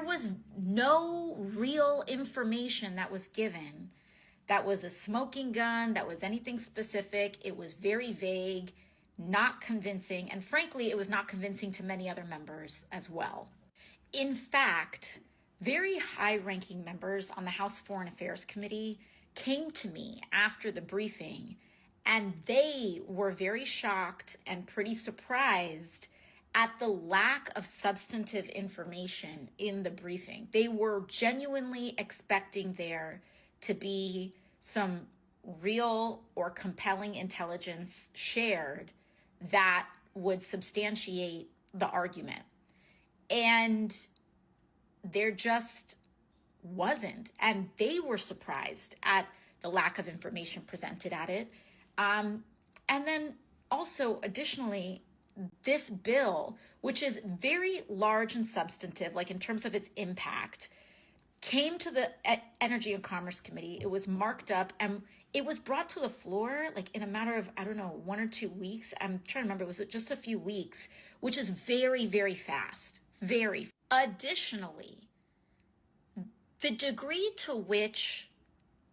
was no real information that was given that was a smoking gun, that was anything specific. It was very vague, not convincing, and frankly, it was not convincing to many other members as well. In fact, very high-ranking members on the House Foreign Affairs Committee came to me after the briefing, and they were very shocked and pretty surprised at the lack of substantive information in the briefing. They were genuinely expecting there to be some real or compelling intelligence shared that would substantiate the argument. And there just wasn't. And they were surprised at the lack of information presented at it. And then also, additionally, this bill, which is very large and substantive, like in terms of its impact, came to the Energy and Commerce Committee. It was marked up and it was brought to the floor like in a matter of, I don't know, 1 or 2 weeks. I'm trying to remember. It was just a few weeks, which is very, very fast. Very. Additionally, the degree to which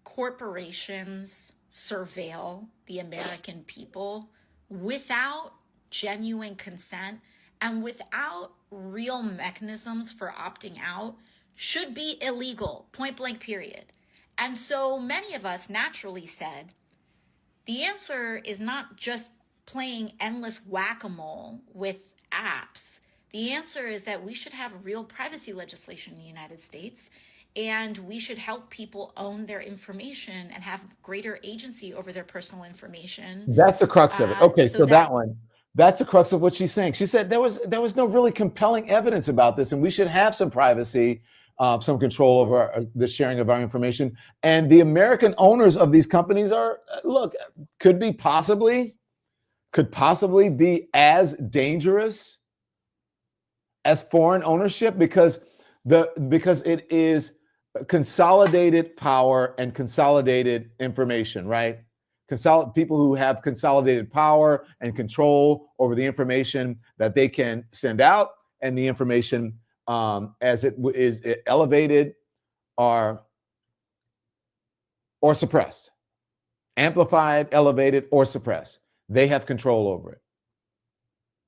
corporations surveil the American people without genuine consent and without real mechanisms for opting out should be illegal, point blank, period. And so many of us naturally said, the answer is not just playing endless whack-a-mole with apps. The answer is that we should have real privacy legislation in the United States, and we should help people own their information and have greater agency over their personal information. That's the crux of it. Okay, so that one, that's the crux of what she's saying. She said there was no really compelling evidence about this, and we should have some privacy, some control over the sharing of our information. And the American owners of these companies could possibly be as dangerous as foreign ownership because it is consolidated power and consolidated information, right? People who have consolidated power and control over the information that they can send out and the information as it is elevated or suppressed, amplified, elevated, or suppressed. They have control over it.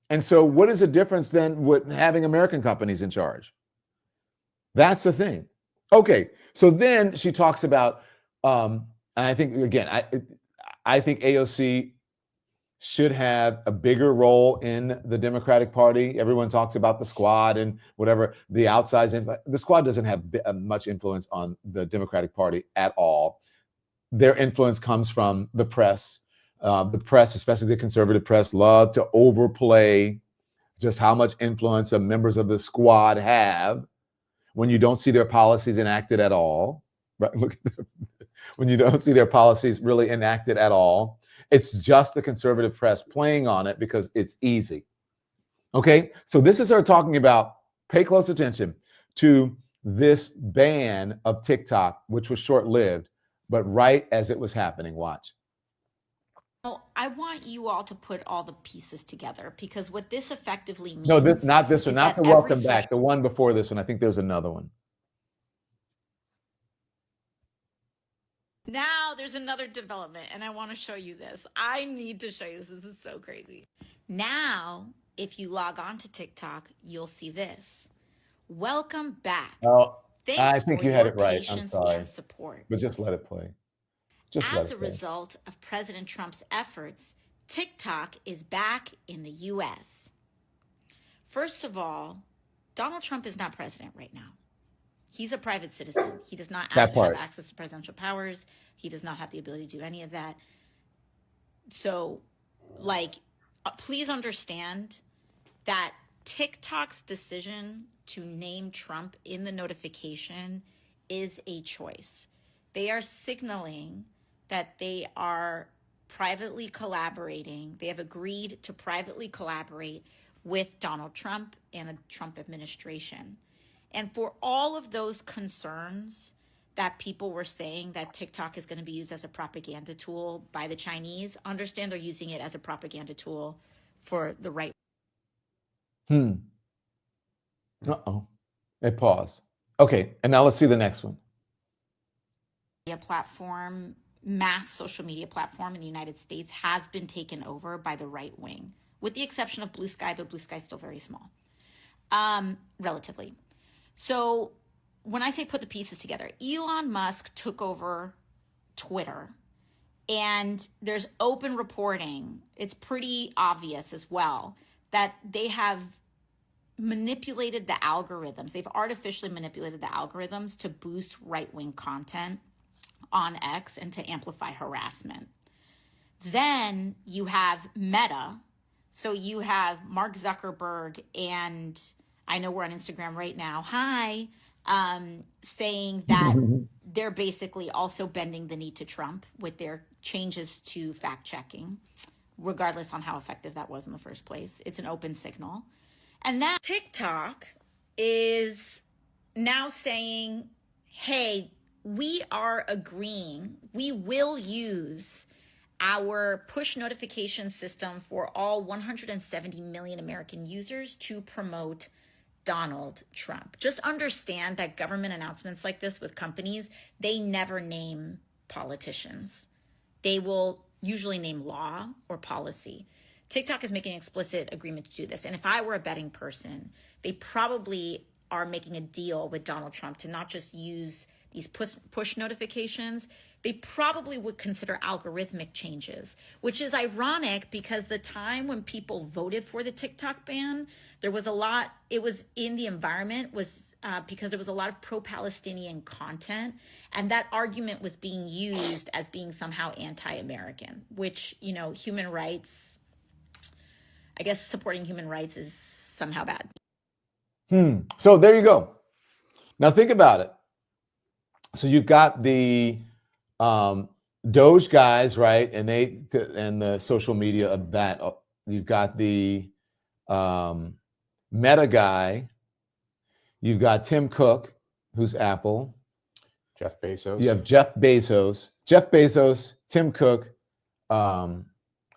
And so what is the difference then with having American companies in charge? That's the thing. Okay, so then she talks about, and I think, again, I think AOC should have a bigger role in the Democratic Party. Everyone talks about the squad and whatever, the outsized, the squad doesn't have much influence on the Democratic Party at all. Their influence comes from the press. The press, especially the conservative press, love to overplay just how much influence some members of the squad have when you don't see their policies enacted at all. Right? Look at them. When you don't see their policies really enacted at all. It's just the conservative press playing on it because it's easy. Okay, so this is her talking about, pay close attention to this ban of TikTok, which was short-lived, but right as it was happening, watch. I want you all to put all the pieces together because what this effectively means. No, not this one, not the welcome every back, the one before this one. I think there's another one. Now there's another development, and I want to show you this. I need to show you this. This is so crazy. Now, if you log on to TikTok, you'll see this. Welcome back. Oh, Thanks I think for you had your it right. I'm patience sorry. and support. But just let it play. As a result of President Trump's efforts, TikTok is back in the U.S. First of all, Donald Trump is not president right now. He's a private citizen. He does not have access to presidential powers. He does not have the ability to do any of that. So, please understand that TikTok's decision to name Trump in the notification is a choice. They are signaling that they are privately collaborating. They have agreed to privately collaborate with Donald Trump and the Trump administration. And for all of those concerns that people were saying that TikTok is going to be used as a propaganda tool by the Chinese, understand they're using it as a propaganda tool for the right. Uh-oh. It paused. Okay, and now let's see the next one. Platform, mass social media platform in the United States has been taken over by the right wing, with the exception of Blue Sky, but Blue Sky is still very small, relatively. So when I say put the pieces together, Elon Musk took over Twitter, and there's open reporting. It's pretty obvious as well that they have manipulated the algorithms. They've artificially manipulated the algorithms to boost right-wing content on X and to amplify harassment. Then you have Meta. So you have Mark Zuckerberg, and I know we're on Instagram right now, saying that they're basically also bending the knee to Trump with their changes to fact-checking, regardless on how effective that was in the first place. It's an open signal. And now TikTok is now saying, hey, we are agreeing, we will use our push notification system for all 170 million American users to promote Donald Trump. Just understand that government announcements like this with companies, they never name politicians. They will usually name law or policy. TikTok is making an explicit agreement to do this. And if I were a betting person, they probably are making a deal with Donald Trump to not just use these push notifications. They probably would consider algorithmic changes, which is ironic because the time when people voted for the TikTok ban, there was a lot, it was in the environment was because there was a lot of pro-Palestinian content. And that argument was being used as being somehow anti-American, which, you know, human rights, I guess supporting human rights is somehow bad. So there you go. Now think about it. So you've got the Doge guys, right? And the social media of that. You've got the Meta guy. You've got Tim Cook, who's Apple. Jeff Bezos. You have Jeff Bezos, Tim Cook.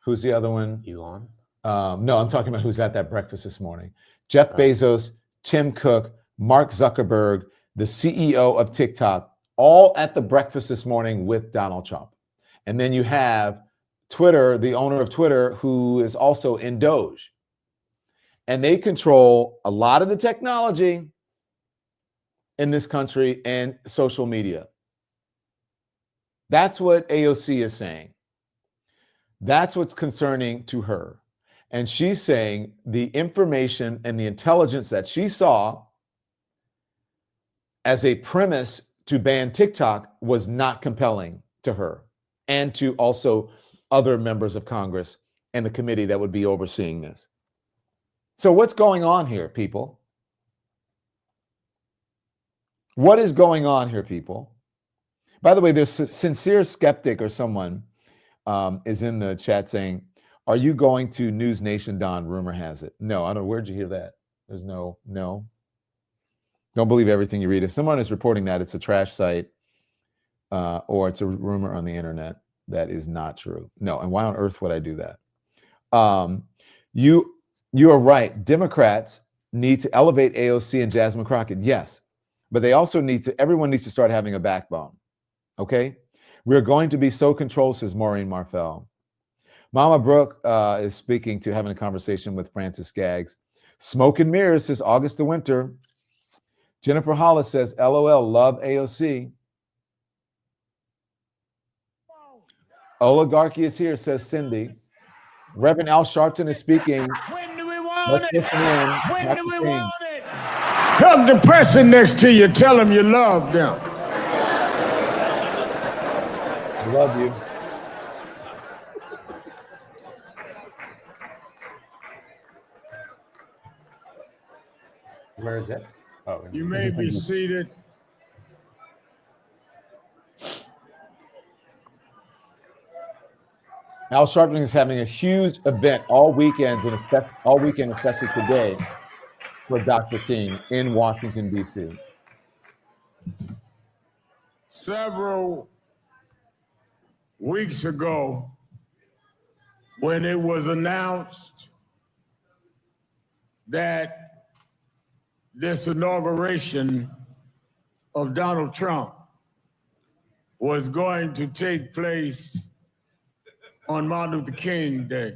Who's the other one? Elon. No, I'm talking about who's at that breakfast this morning. Jeff Bezos, Tim Cook, Mark Zuckerberg, the CEO of TikTok, all at the breakfast this morning with Donald Trump. And then you have Twitter, the owner of Twitter, who is also in Doge. And they control a lot of the technology in this country and social media. That's what AOC is saying. That's what's concerning to her. And she's saying the information and the intelligence that she saw as a premise to ban TikTok was not compelling to her and to also other members of Congress and the committee that would be overseeing this. So what's going on here, people? What is going on here, people? By the way, there's a sincere skeptic or someone is in the chat saying, are you going to News Nation, Don? Rumor has it. No, I don't know. Where'd you hear that? There's no. Don't believe everything you read. If someone is reporting that, it's a trash site or it's a rumor on the internet. That is not true. No, and why on earth would I do that? You are right. Democrats need to elevate AOC and Jasmine Crockett, yes, but they also everyone needs to start having a backbone, okay? We're going to be so controlled, says Maureen Marfell. Mama Brooke is speaking to having a conversation with Francis Skaggs. Smoke and mirrors, says August de Winter. Jennifer Hollis says, LOL, love AOC. Oligarchy is here, says Cindy. Reverend Al Sharpton is speaking. When do we want Let's it? listen in. When do we want it? Hug the person next to you. Tell them you love them. I love you. Where is this? Oh, you may be seated. Al Sharpton is having a huge event all weekend, especially today, for Dr. King in Washington, D.C. Several weeks ago, when it was announced that this inauguration of Donald Trump was going to take place on Martin Luther King Day,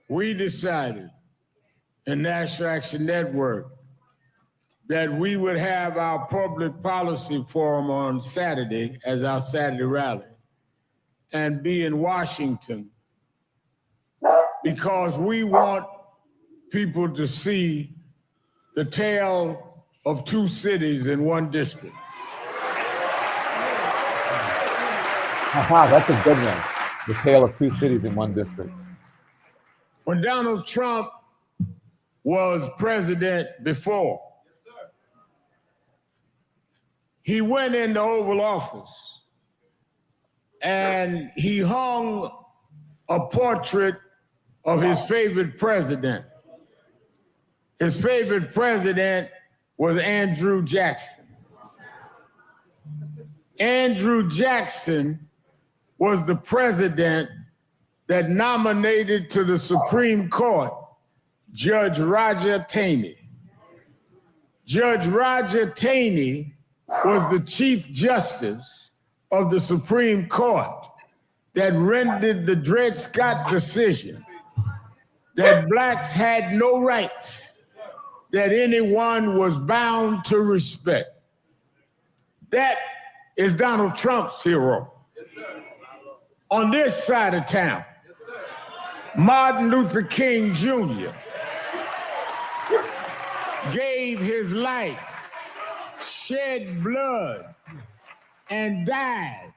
we decided in National Action Network that we would have our public policy forum on Saturday as our Saturday rally and be in Washington because we want people to see the tale of two cities in one district. Aha, that's a good one. The tale of two cities in one district. When Donald Trump was president before, he went in the Oval Office and he hung a portrait of his favorite president. His favorite president was Andrew Jackson. Andrew Jackson was the president that nominated to the Supreme Court Judge Roger Taney. Judge Roger Taney was the Chief Justice of the Supreme Court that rendered the Dred Scott decision that blacks had no rights that anyone was bound to respect. That is Donald Trump's hero. On this side of town, Martin Luther King Jr. gave his life, shed blood, and died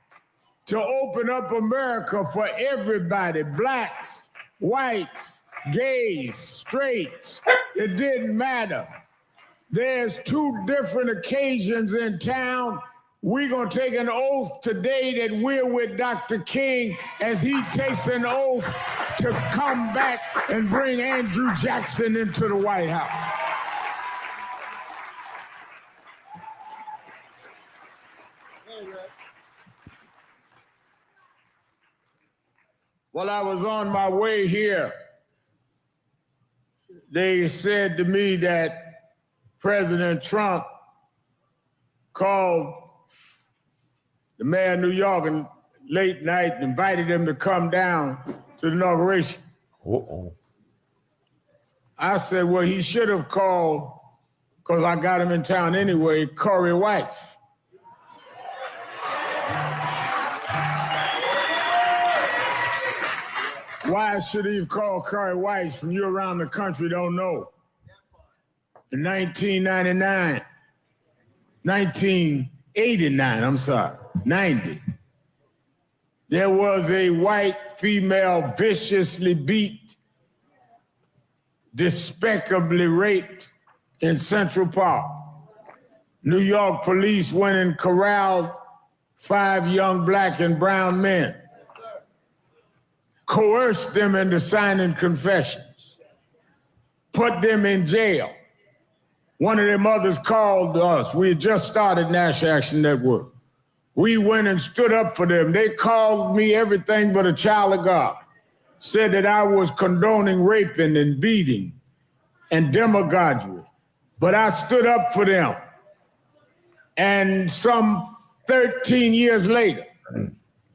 to open up America for everybody, blacks, whites, gays, straights. It didn't matter. There's 2 different occasions in town. We're going to take an oath today that we're with Dr. King as he takes an oath to come back and bring Andrew Jackson into the White House. While I was on my way here, they said to me that President Trump called the mayor of New York in late night and invited him to come down to the inauguration. I said, well, he should have called, because I got him in town anyway, Corey Weiss. Why should he have called Corey Weiss from you around the country don't know? In 1990, there was a white female viciously beat, despicably raped in Central Park. New York police went and corralled 5 young black and brown men, coerced them into signing confessions, put them in jail. One of their mothers called us. We had just started National Action Network. We went and stood up for them. They called me everything but a child of God, said that I was condoning raping and beating and demagoguery. But I stood up for them. And some 13 years later,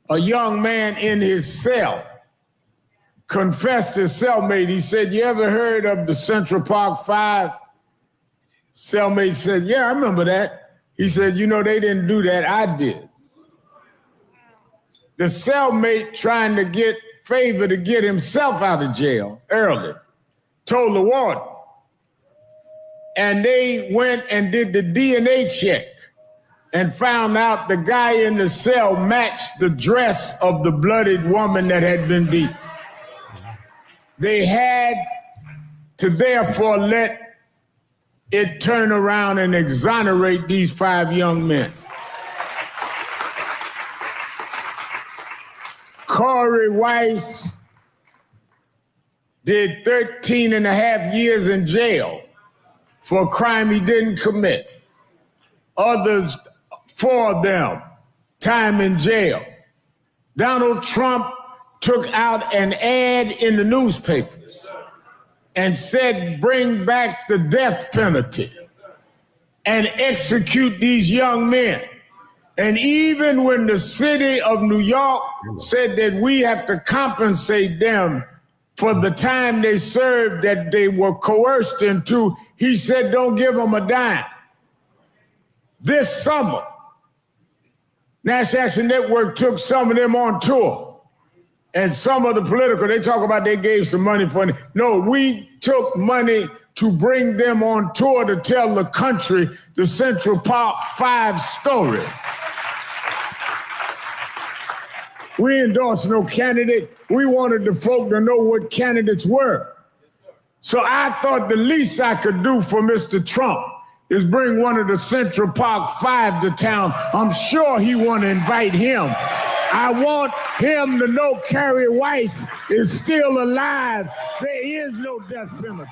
a young man in his cell confessed his cellmate. He said, you ever heard of the Central Park 5? Cellmate said, yeah, I remember that. He said, you know, they didn't do that, I did. The cellmate, trying to get favor to get himself out of jail early, told the warden. And they went and did the DNA check and found out the guy in the cell matched the dress of the bloodied woman that had been beaten. They had to therefore let it turn around and exonerate these 5 young men. Corey Weiss did 13 and a half years in jail for a crime he didn't commit. Others, 4 of them, time in jail. Donald Trump took out an ad in the newspapers and said, bring back the death penalty and execute these young men. And even when the city of New York said that we have to compensate them for the time they served that they were coerced into, he said, don't give them a dime. This summer, National Action Network took some of them on tour. And some of the political, they talk about they gave some money for it. No, we took money to bring them on tour to tell the country the Central Park 5 story. We endorsed no candidate. We wanted the folk to know what candidates were. So I thought the least I could do for Mr. Trump is bring one of the Central Park 5 to town. I'm sure he want to invite him. I want him to know Corey Weiss is still alive. There is no death penalty.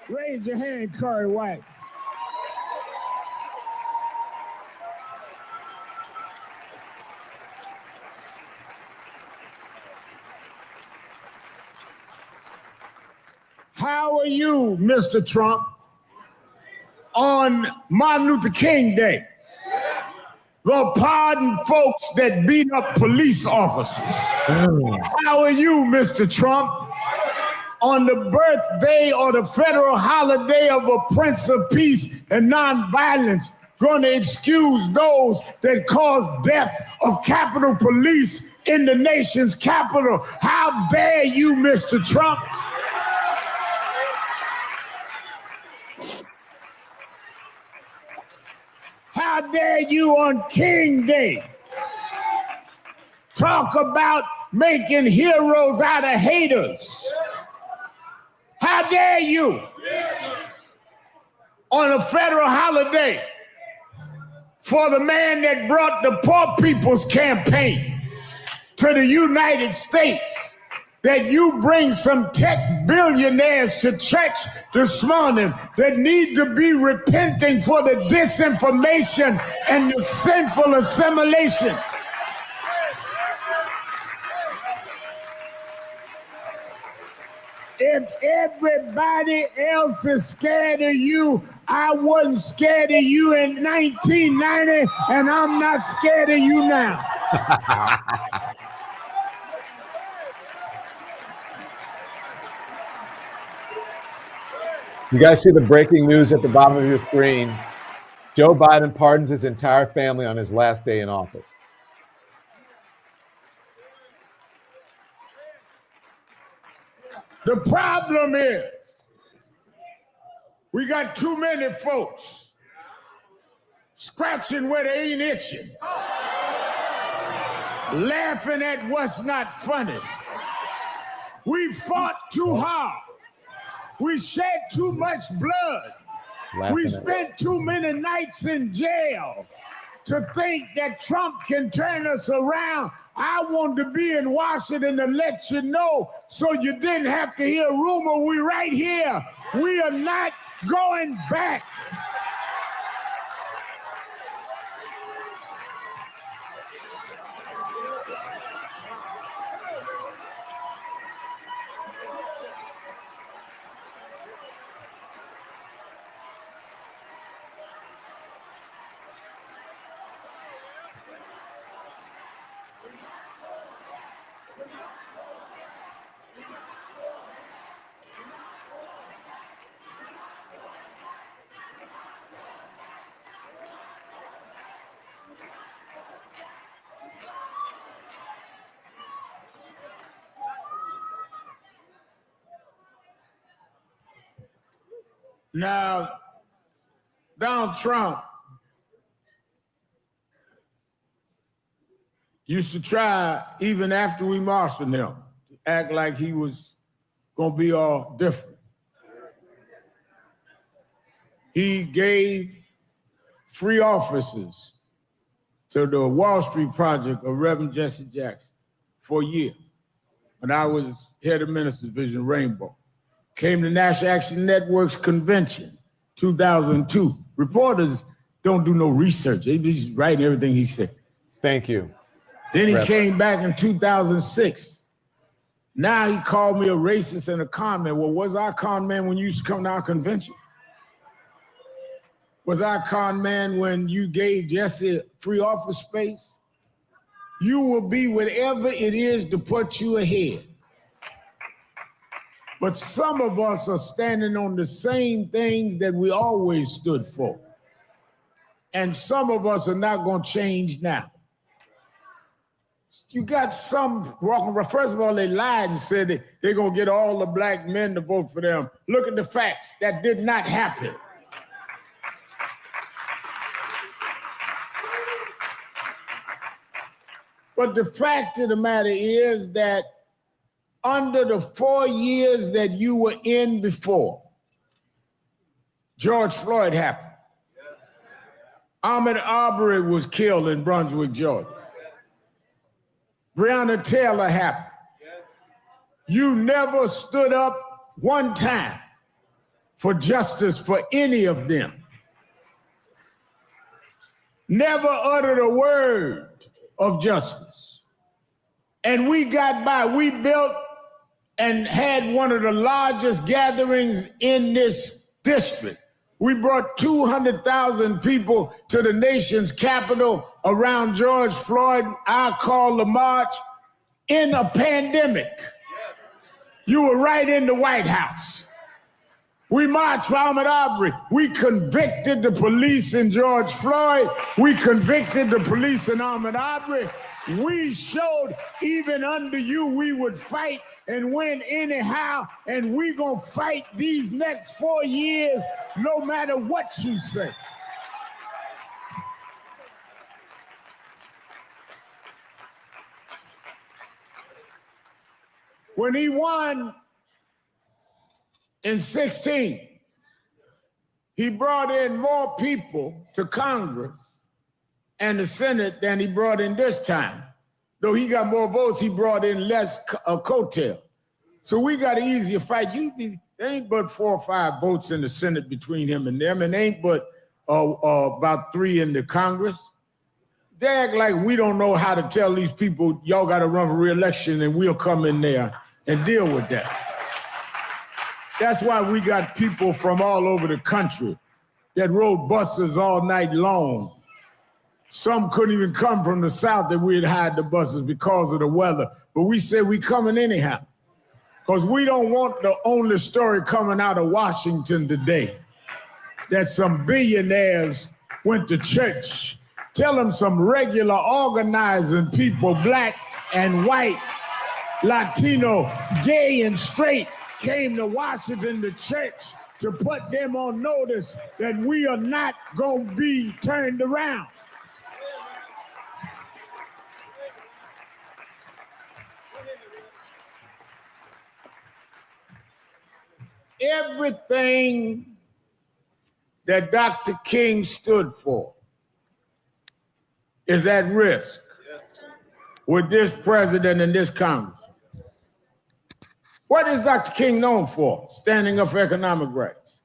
Raise your hand, Corey White. How are you, Mr. Trump, on Martin Luther King Day? Well, pardon folks that beat up police officers. How are you, Mr. Trump, on the birthday or the federal holiday of a Prince of Peace and Nonviolence, going to excuse those that caused death of Capitol Police in the nation's capital? How dare you, Mr. Trump? How dare you on King Day talk about making heroes out of haters? How dare you on a federal holiday for the man that brought the Poor People's Campaign to the United States, that you bring some tech billionaires to church this morning that need to be repenting for the disinformation and the sinful assimilation. If everybody else is scared of you, I wasn't scared of you in 1990, and I'm not scared of you now. You guys see the breaking news at the bottom of your screen. Joe Biden pardons his entire family on his last day in office. The problem is we got too many folks scratching where they ain't itching, laughing at what's not funny. We fought too hard. We shed too much blood. We spent too many nights in jail to think that Trump can turn us around. I wanted to be in Washington to let you know so you didn't have to hear rumor. We right here. We are not going back. Now, Donald Trump used to try, even after we marshaled him, to act like he was going to be all different. He gave free offices to the Wall Street project of Reverend Jesse Jackson for a year. When I was head of Ministers Vision Rainbow. Came to National Action Network's convention, 2002. Reporters don't do no research. They just write everything he said. Thank you. Then he came back in 2006. Now he called me a racist and a con man. Well, was I a con man when you used to come to our convention? Was I a con man when you gave Jesse free office space? You will be whatever it is to put you ahead. But some of us are standing on the same things that we always stood for. And some of us are not going to change now. You got some walking around. First of all, they lied and said that they're going to get all the black men to vote for them. Look at the facts. That did not happen. But the fact of the matter is that under the 4 years that you were in before, George Floyd happened. Ahmaud Arbery was killed in Brunswick, Georgia. Breonna Taylor happened. You never stood up one time for justice for any of them. Never uttered a word of justice. And we got by. We built and had one of the largest gatherings in this district. We brought 200,000 people to the nation's capital around George Floyd. I call the march in a pandemic. You were right in the White House. We marched for Ahmaud Arbery. We convicted the police in George Floyd. We convicted the police in Ahmaud Arbery. We showed even under you we would fight and win anyhow, and we gonna fight these next 4 years no matter what you say. When he won in 16, he brought in more people to Congress and the Senate than he brought in this time. Though he got more votes, he brought in less coattail. So we got an easier fight. There ain't but 4 or 5 votes in the Senate between him and them, and ain't but about 3 in the Congress. They act like we don't know how to tell these people, y'all got to run for re-election, and we'll come in there and deal with that. That's why we got people from all over the country that rode buses all night long. Some couldn't even come from the South that we'd hide the buses because of the weather. But we said we coming anyhow. Because we don't want the only story coming out of Washington today that some billionaires went to church. Tell them some regular organizing people, black and white, Latino, gay and straight, came to Washington to church to put them on notice that we are not going to be turned around. Everything that Dr. King stood for is at risk with this president and this Congress. What is Dr. King known for? Standing up for economic rights,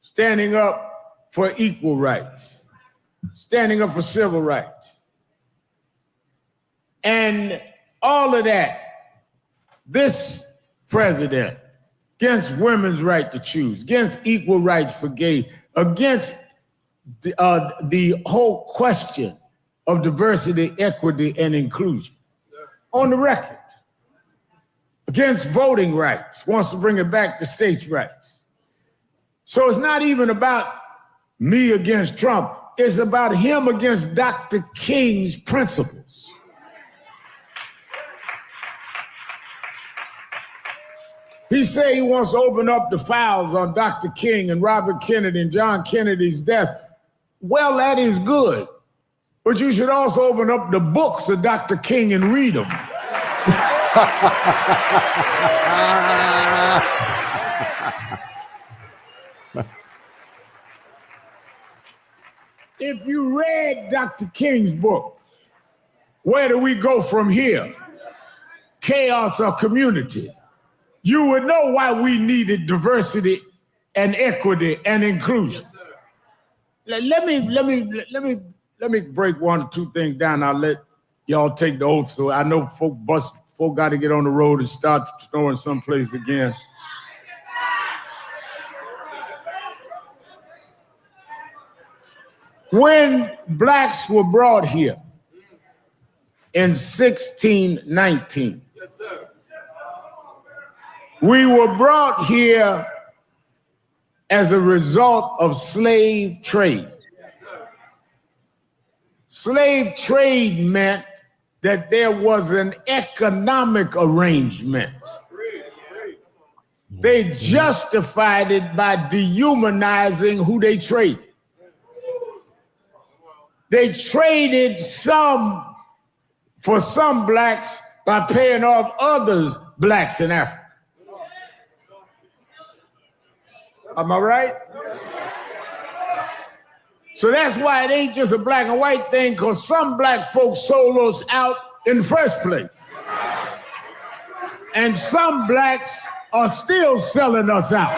standing up for equal rights, standing up for civil rights. And all of that, this president, against women's right to choose, against equal rights for gays, against the whole question of diversity, equity, and inclusion. On the record, against voting rights, wants to bring it back to states' rights. So it's not even about me against Trump, it's about him against Dr. King's principles. He said he wants to open up the files on Dr. King and Robert Kennedy and John Kennedy's death. Well, that is good. But you should also open up the books of Dr. King and read them. If you read Dr. King's book, Where Do We Go From Here? Chaos or Community? You would know why we needed diversity and equity and inclusion. Let me break 1 or 2 things down. I'll let y'all take the oath. So I know folk got to get on the road and start snowing someplace again. When blacks were brought here in 1619, we were brought here as a result of slave trade. Slave trade meant that there was an economic arrangement. They justified it by dehumanizing who they traded. They traded some for some blacks by paying off others blacks in Africa. Am I right? So that's why it ain't just a black and white thing, because some black folks sold us out in the first place. And some blacks are still selling us out.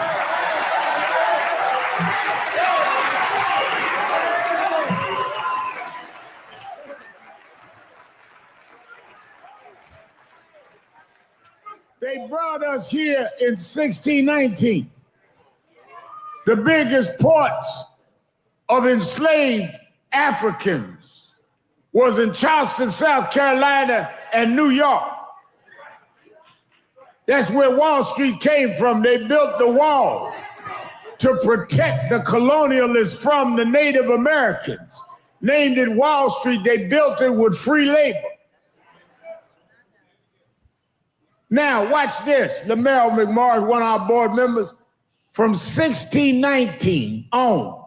they brought us here in 1619. The biggest ports of enslaved Africans was in Charleston, South Carolina, and New York. That's where Wall Street came from. They built the wall to protect the colonialists from the Native Americans. Named it Wall Street, they built it with free labor. Now, watch this. Lamel McMorris, one of our board members, from 1619 on,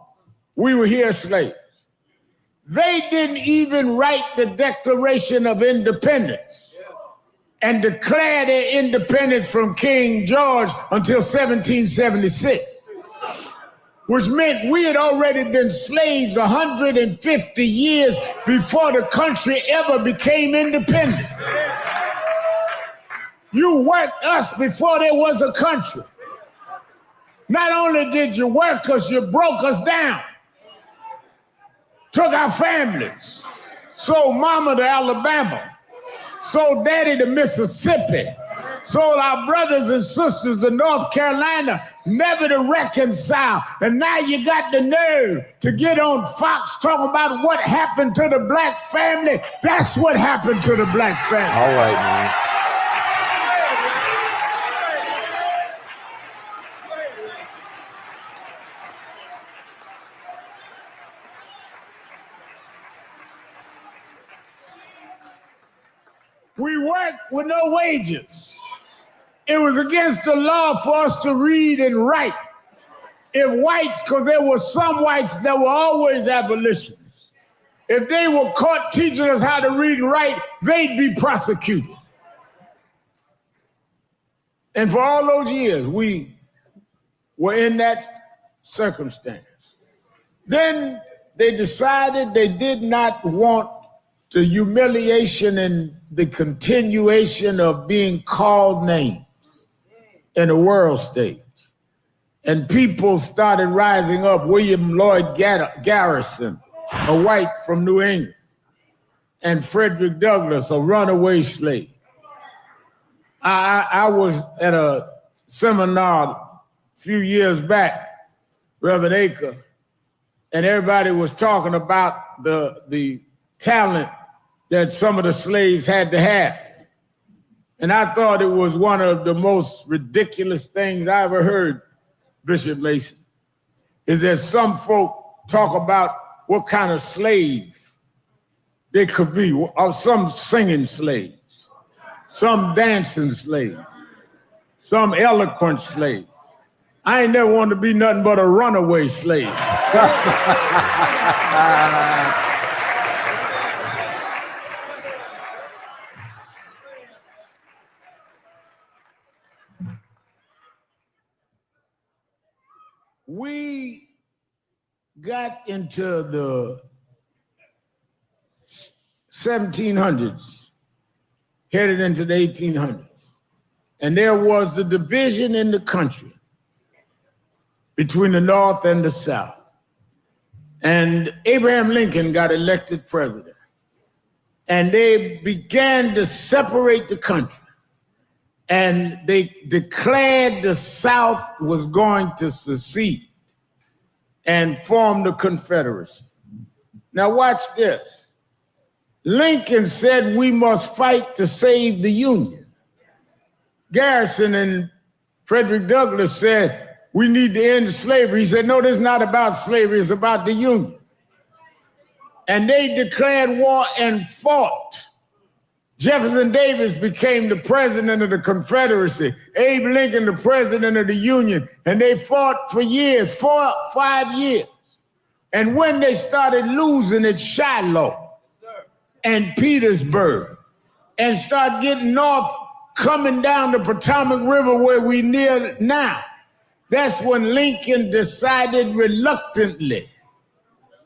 we were here slaves. They didn't even write the Declaration of Independence and declare their independence from King George until 1776, which meant we had already been slaves 150 years before the country ever became independent. You worked us before there was a country. Not only did you work us, you broke us down. Took our families. Sold mama to Alabama. Sold daddy to Mississippi. Sold our brothers and sisters to North Carolina, never to reconcile. And now you got the nerve to get on Fox talking about what happened to the black family. That's what happened to the black family. All right, man. We worked with no wages. It was against the law for us to read and write. If whites, because there were some whites that were always abolitionists, if they were caught teaching us how to read and write, they'd be prosecuted. And for all those years, we were in that circumstance. Then they decided they did not want the humiliation and the continuation of being called names in a world stage. And people started rising up. William Lloyd Garrison, a white from New England, and Frederick Douglass, a runaway slave. I was at a seminar a few years back, Reverend Acre, and everybody was talking about the talent that some of the slaves had to have. And I thought it was one of the most ridiculous things I ever heard, Bishop Mason, is that some folk talk about what kind of slave they could be, or some singing slaves, some dancing slaves, some eloquent slaves. I ain't never wanted to be nothing but a runaway slave. We got into the 1700s, headed into the 1800s, and there was the division in the country between the North and the South. And Abraham Lincoln got elected president, and they began to separate the country. And they declared the South was going to secede and form the Confederacy. Now watch this. Lincoln said we must fight to save the Union. Garrison and Frederick Douglass said we need to end slavery. He said, no, this is not about slavery, it's about the Union. And they declared war and fought. Jefferson Davis became the president of the Confederacy, Abe Lincoln the president of the Union, and they fought for years, 5 years. And when they started losing at Shiloh and Petersburg and start getting north, coming down the Potomac River where we near now, that's when Lincoln decided reluctantly,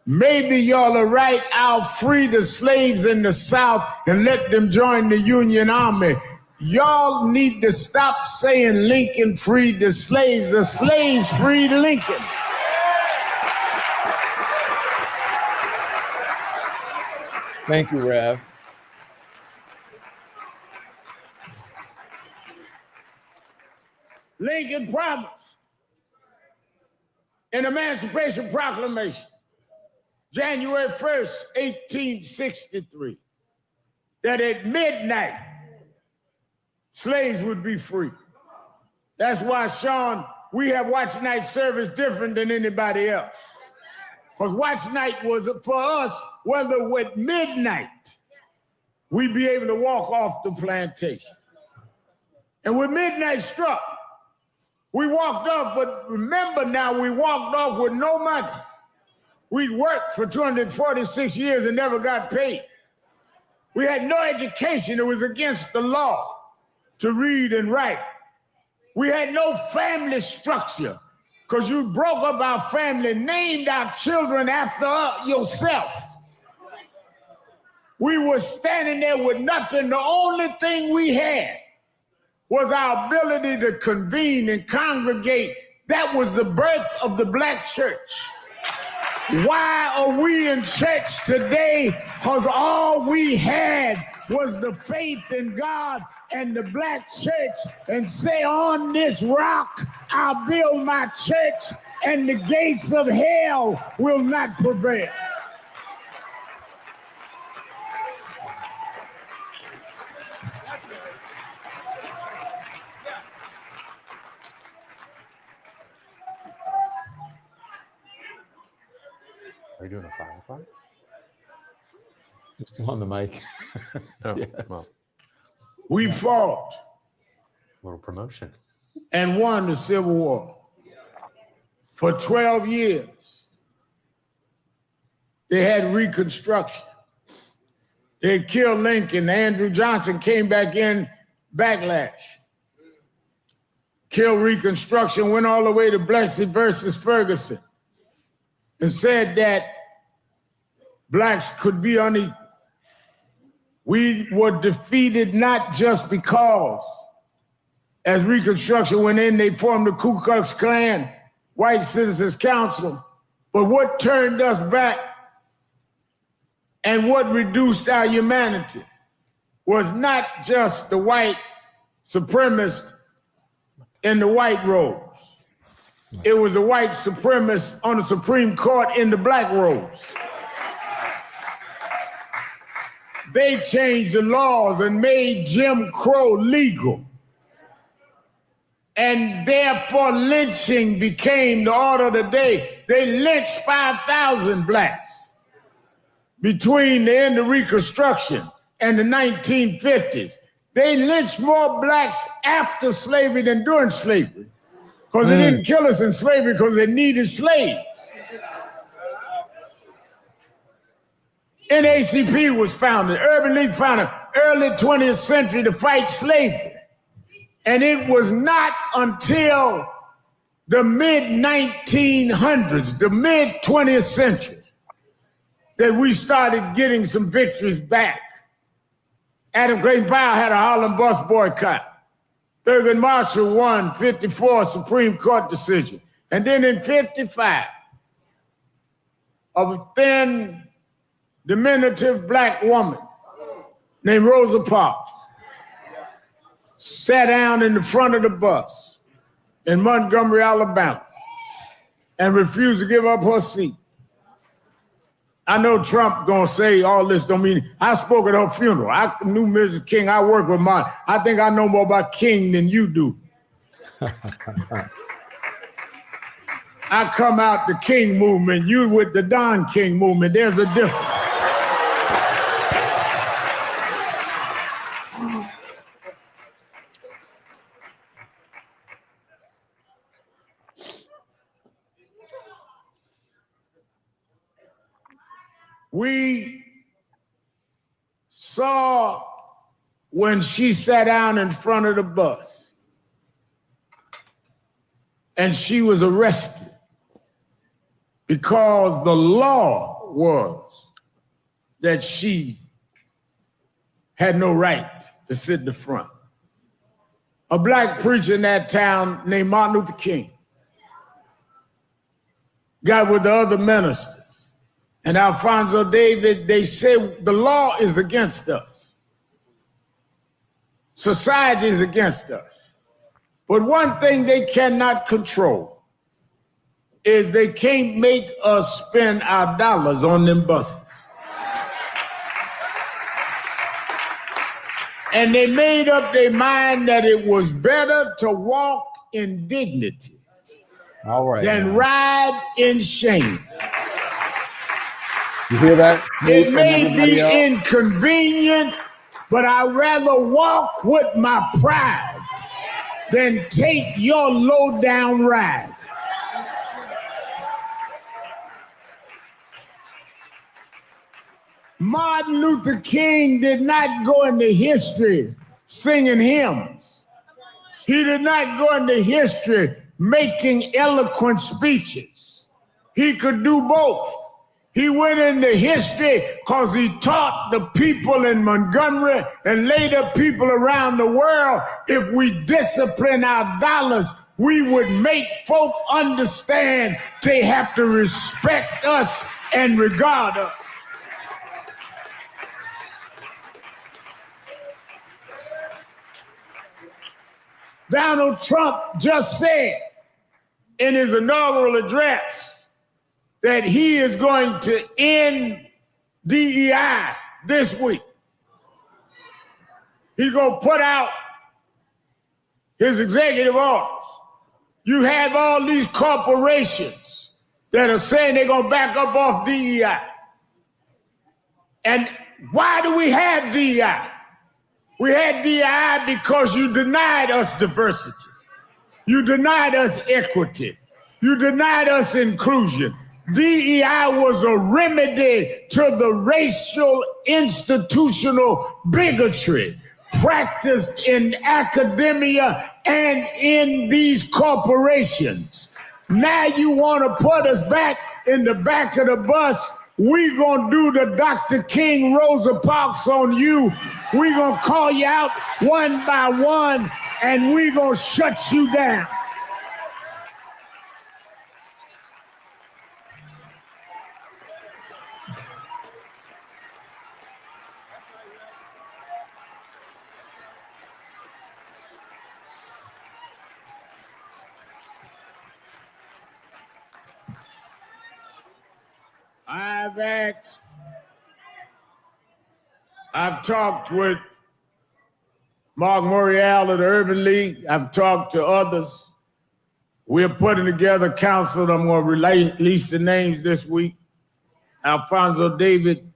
maybe y'all are right, I'll free the slaves in the South and let them join the Union Army. Y'all need to stop saying Lincoln freed the slaves freed Lincoln. Thank you, Rev. Lincoln promised in Emancipation Proclamation, January 1st, 1863, that at midnight, slaves would be free. That's why, Sean, we have watch night service different than anybody else. Because watch night was for us, whether with midnight, we'd be able to walk off the plantation. And when midnight struck, we walked off, but remember now, we walked off with no money. We'd worked for 246 years and never got paid. We had no education. It was against the law to read and write. We had no family structure because you broke up our family, named our children after yourself. We were standing there with nothing. The only thing we had was our ability to convene and congregate. That was the birth of the Black church. Why are we in church today? Because all we had was the faith in God and the Black church, and say, on this rock, I'll build my church, and the gates of hell will not prevail. Are you doing a 5 o'clock? You're still on the mic. Oh, Yes. well, We fought little promotion. and won the Civil War. For 12 years, they had Reconstruction. They killed Lincoln. Andrew Johnson came back in, backlash. Killed Reconstruction, went all the way to Plessy versus Ferguson, and said that blacks could be unequal. We were defeated not just because, as Reconstruction went in, they formed the Ku Klux Klan, White Citizens Council, but what turned us back and what reduced our humanity was not just the white supremacists in the white robes. It was the white supremacists on the Supreme Court in the black robes. They changed the laws and made Jim Crow legal. And therefore lynching became the order of the day. They lynched 5,000 blacks between the end of Reconstruction and the 1950s. They lynched more blacks after slavery than during slavery, because they didn't kill us in slavery because they needed slaves. NAACP was founded, Urban League founded early 20th century to fight slavery. And it was not until the mid-1900s, the mid-20th century, that we started getting some victories back. Adam Clayton Powell had a Harlem bus boycott. Thurgood Marshall won 54 Supreme Court decision. And then in 55, a thin, diminutive black woman named Rosa Parks sat down in the front of the bus in Montgomery, Alabama, and refused to give up her seat. I know Trump gonna say all this don't mean, I spoke at her funeral. I knew Mrs. King, I worked with mine. I think I know more about King than you do. I come out the King movement, you with the Don King movement. There's a difference. We saw when she sat down in front of the bus and she was arrested because the law was that she had no right to sit in the front. A black preacher in that town named Martin Luther King got with the other ministers. And Alphonso David, they said the law is against us. Society is against us. But one thing they cannot control is they can't make us spend our dollars on them buses. And they made up their mind that it was better to walk in dignity than ride in shame. You hear that? It may be inconvenient, but I'd rather walk with my pride than take your low-down ride. Martin Luther King did not go into history singing hymns. He did not go into history making eloquent speeches. He could do both. He went into history because he taught the people in Montgomery and later people around the world, if we discipline our dollars, we would make folk understand they have to respect us and regard us. Donald Trump just said in his inaugural address that he is going to end DEI this week. He's going to put out his executive orders. You have all these corporations that are saying they're going to back up off DEI. And why do we have DEI? We had DEI because you denied us diversity. You denied us equity. You denied us inclusion. DEI was a remedy to the racial institutional bigotry practiced in academia and in these corporations. Now you want to put us back in the back of the bus. We're going to do the Dr. King Rosa Parks on you. We're going to call you out one by one, and we're going to shut you down. I've talked with Mark Morial of the Urban League. I've talked to others. We're putting together a council. I'm going to release the names this week. Alfonso David,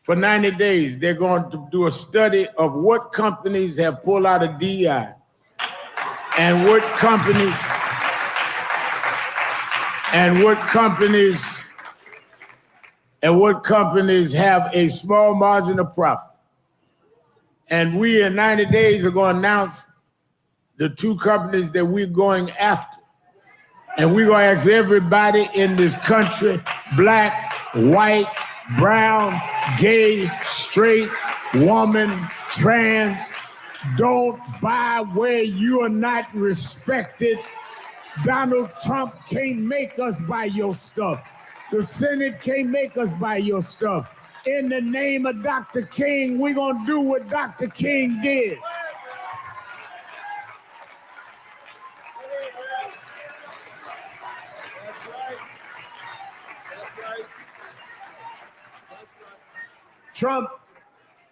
for 90 days, they're going to do a study of what companies have pulled out of DEI and what companies have a small margin of profit. And we in 90 days are going to announce the two companies that we're going after. And we're going to ask everybody in this country, black, white, brown, gay, straight, woman, trans, don't buy where you are not respected. Donald Trump can't make us buy your stuff. The Senate can't make us buy your stuff. In the name of Dr. King, we're going to do what Dr. King did. Trump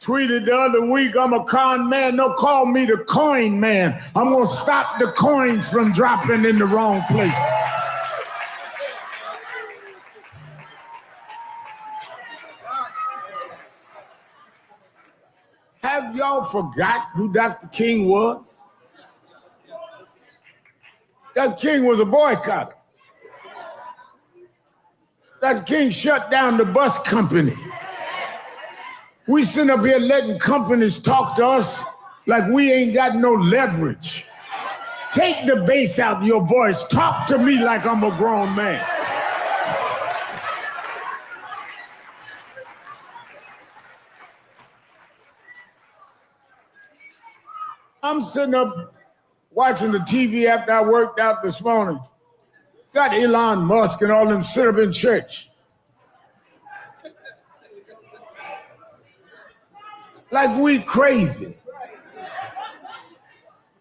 tweeted the other week, I'm a con man. No, call me the coin man. I'm going to stop the coins from dropping in the wrong place. Have y'all forgot who Dr. King was? Dr. King was a boycotter. Dr. King shut down the bus company. We sit up here letting companies talk to us like we ain't got no leverage. Take the bass out of your voice. Talk to me like I'm a grown man. I'm sitting up watching the TV after I worked out this morning. Got Elon Musk and all them sit up in church. Like we crazy.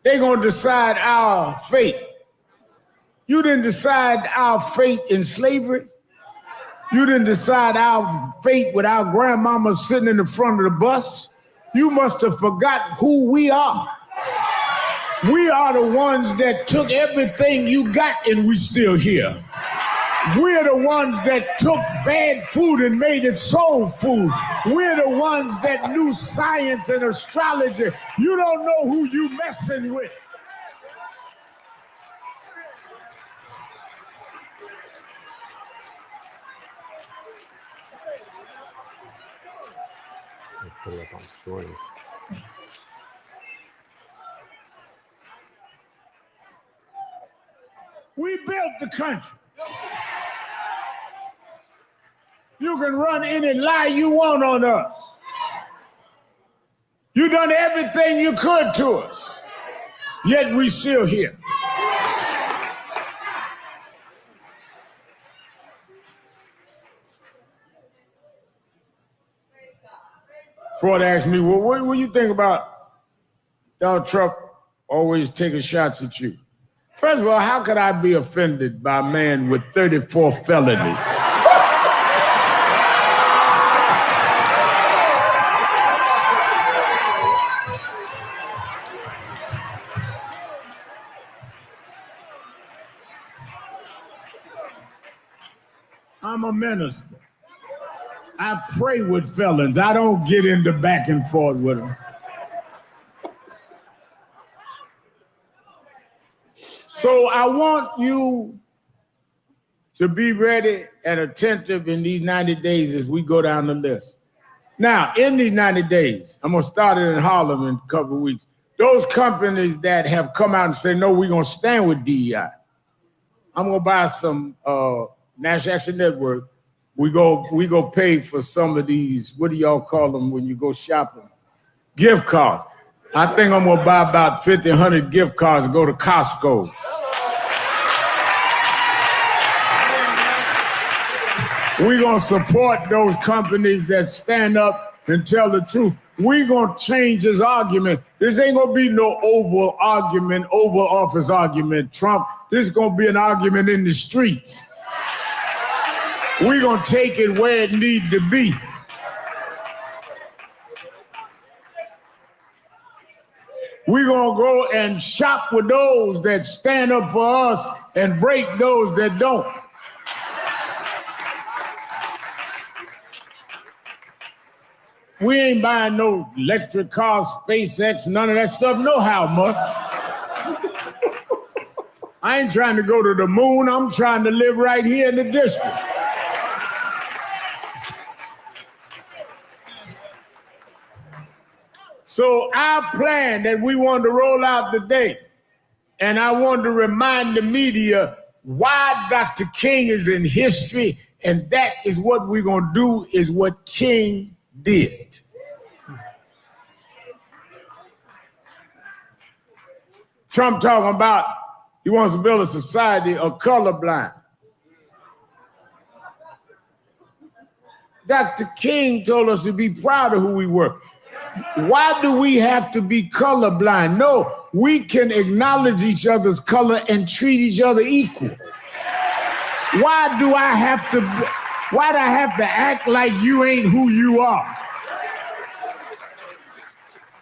they're going to decide our fate. You didn't decide our fate in slavery. You didn't decide our fate with our grandmama sitting in the front of the bus. You must have forgot who we are. We are the ones that took everything you got and we still here. We're the ones that took bad food and made it soul food. We're the ones that knew science and astrology. You don't know who you messing with. Put it up on story. We built the country. You can run any lie you want on us. You done everything you could to us, yet we still here. Ford asked me, well, what do you think about Donald Trump always taking shots at you? First of all, how could I be offended by a man with 34 felonies? I'm a minister. I pray with felons. I don't get into back and forth with them. So I want you to be ready and attentive in these 90 days as we go down the list. Now, in these 90 days, I'm going to start it in Harlem in a couple of weeks. Those companies that have come out and say, no, we're going to stand with DEI. I'm going to buy some National Action Network. We go pay for some of these, what do y'all call them when you go shopping? Gift cards. I think I'm gonna buy about 50, 100 gift cards and go to Costco. We're gonna support those companies that stand up and tell the truth. We're gonna change this argument. This ain't gonna be no Oval Office argument, Trump. This is gonna be an argument in the streets. We're going to take it where it needs to be. We're going to go and shop with those that stand up for us and break those that don't. We ain't buying no electric cars, SpaceX, none of that stuff, no how much. I ain't trying to go to the moon. I'm trying to live right here in the district. So our plan that we wanted to roll out today, and I wanted to remind the media why Dr. King is in history, and that is what we're going to do is what King did. Trump talking about he wants to build a society of colorblind. Dr. King told us to be proud of who we were. Why do we have to be colorblind? No, we can acknowledge each other's color and treat each other equal. Why do I have to act like you ain't who you are?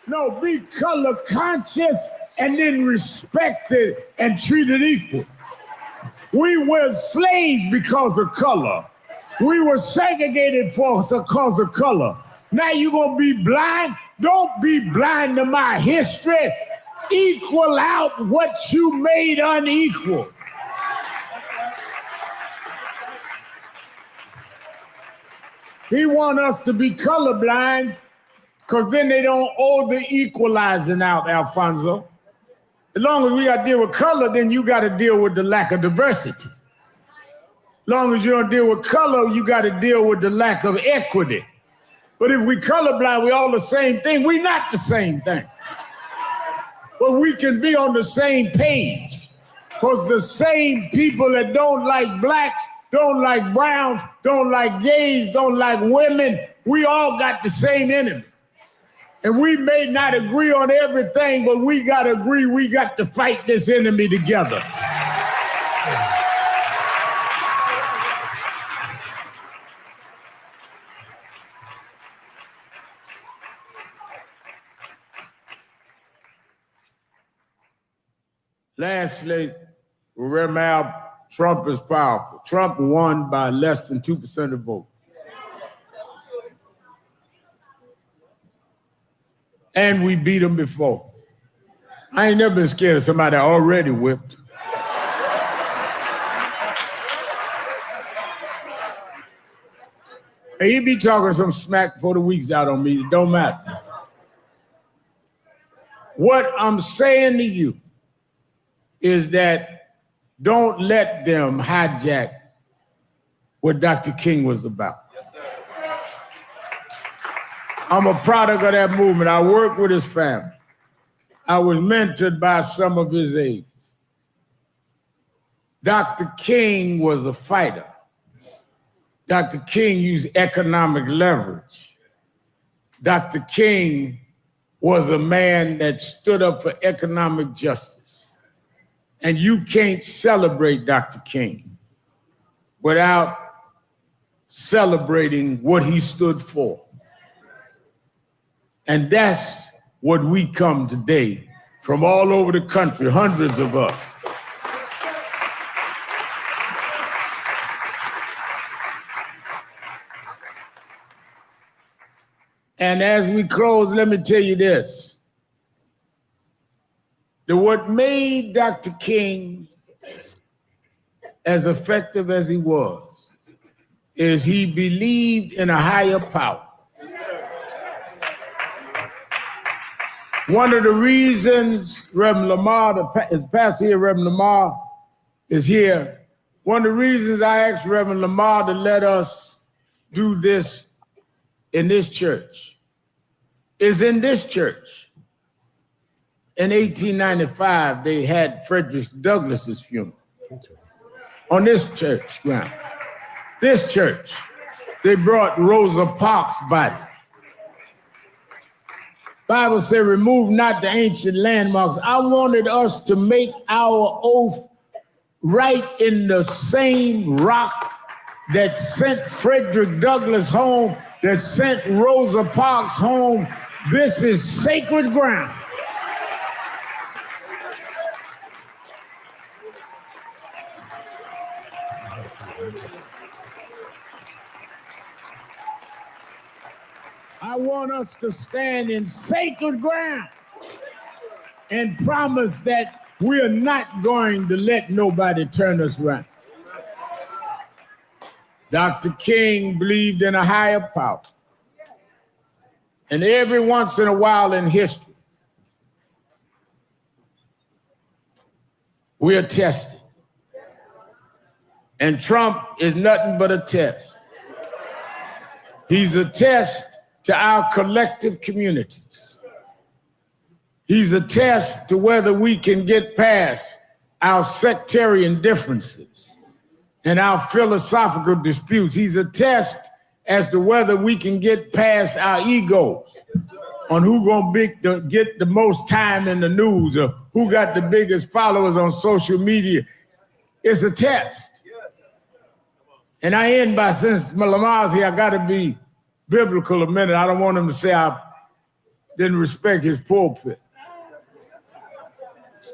No, be color conscious and then respected and treated equal. We were slaves because of color. We were segregated because of color. Now you're going to be blind? Don't be blind to my history. Equal out what you made unequal. He wants us to be colorblind because then they don't owe the equalizing out, Alfonso. As long as we got to deal with color, then you got to deal with the lack of diversity. As long as you don't deal with color, you got to deal with the lack of equity. But if we colorblind, we all the same thing. We're not the same thing. But we can be on the same page. Because the same people that don't like blacks, don't like browns, don't like gays, don't like women, we all got the same enemy. And we may not agree on everything, but we got to agree we got to fight this enemy together. Lastly, remember, Trump is powerful. Trump won by less than 2% of the vote. And we beat him before. I ain't never been scared of somebody already whipped. And he be talking some smack before the week's out on me. It don't matter. What I'm saying to you is that don't let them hijack what Dr. King was about. I'm a product of that movement. I worked with his family. I was mentored by some of his aides. Dr. King was a fighter. Dr. King used economic leverage. Dr. King was a man that stood up for economic justice. And you can't celebrate Dr. King without celebrating what he stood for. And that's what we come today from all over the country, hundreds of us. And as we close, let me tell you this. That what made Dr. King as effective as he was is he believed in a higher power. One of the reasons Reverend Lamar, his pastor here, Reverend Lamar, is here. One of the reasons I asked Reverend Lamar to let us do this in this church is in this church. In 1895, they had Frederick Douglass's funeral on this church ground. This church, they brought Rosa Parks' body. Bible said, remove not the ancient landmarks. I wanted us to make our oath right in the same rock that sent Frederick Douglass home, that sent Rosa Parks home. This is sacred ground. I want us to stand in sacred ground and promise that we're not going to let nobody turn us around. Dr. King believed in a higher power. And every once in a while in history, we are tested. And Trump is nothing but a test. He's a test to our collective communities. He's a test to whether we can get past our sectarian differences and our philosophical disputes. He's a test as to whether we can get past our egos on who gonna get the most time in the news or who got the biggest followers on social media. It's a test. And I end by, since Lamar's here, I gotta be biblical a minute. I don't want him to say I didn't respect his pulpit.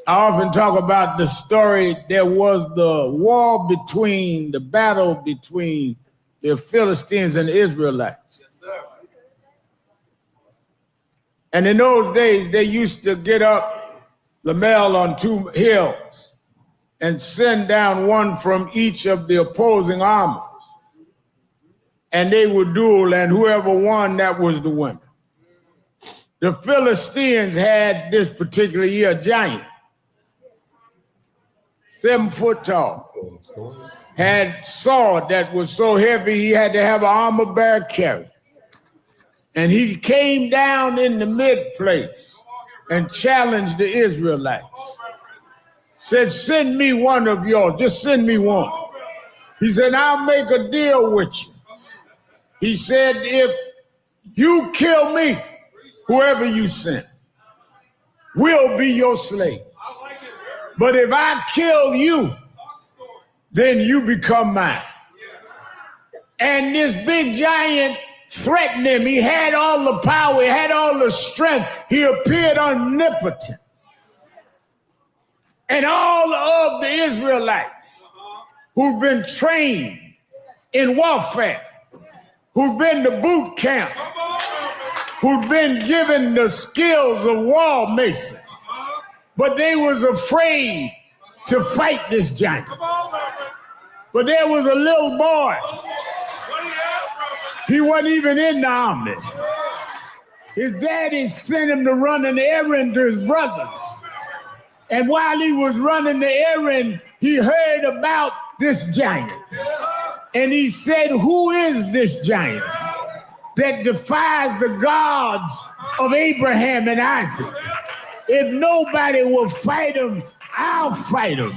I often talk about the story. There was the war between, the battle between the Philistines and the Israelites. Yes, sir. And in those days, they used to get up Lamel on two hills and send down one from each of the opposing armies. And they would duel, and whoever won, that was the winner. The Philistines had this particular year a giant, 7 foot tall, had sword that was so heavy he had to have an armor bearer carry. And he came down in the mid place and challenged the Israelites. Said, send me one of yours, just send me one. He said, I'll make a deal with you. He said, if you kill me, whoever you send, will be your slave. But if I kill you, then you become mine. And this big giant threatened him. He had all the power, he had all the strength. He appeared omnipotent. And all of the Israelites who've been trained in warfare, who've been to boot camp, who've been given the skills of wall mason, but they was afraid to fight this giant. But there was a little boy. He wasn't even in the army. His daddy sent him to run an errand to his brothers. And while he was running the errand, he heard about this giant. And he said, who is this giant that defies the gods of Abraham and Isaac? If nobody will fight him, I'll fight him.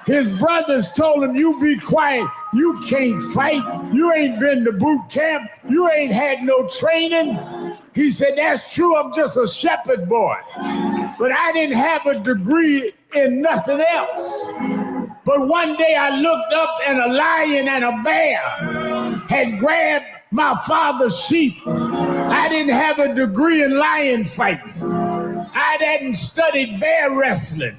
His brothers told him, you be quiet. You can't fight. You ain't been to boot camp. You ain't had no training. He said, that's true. I'm just a shepherd boy. But I didn't have a degree in nothing else. But one day I looked up and a lion and a bear had grabbed my father's sheep. I didn't have a degree in lion fighting. I hadn't studied bear wrestling.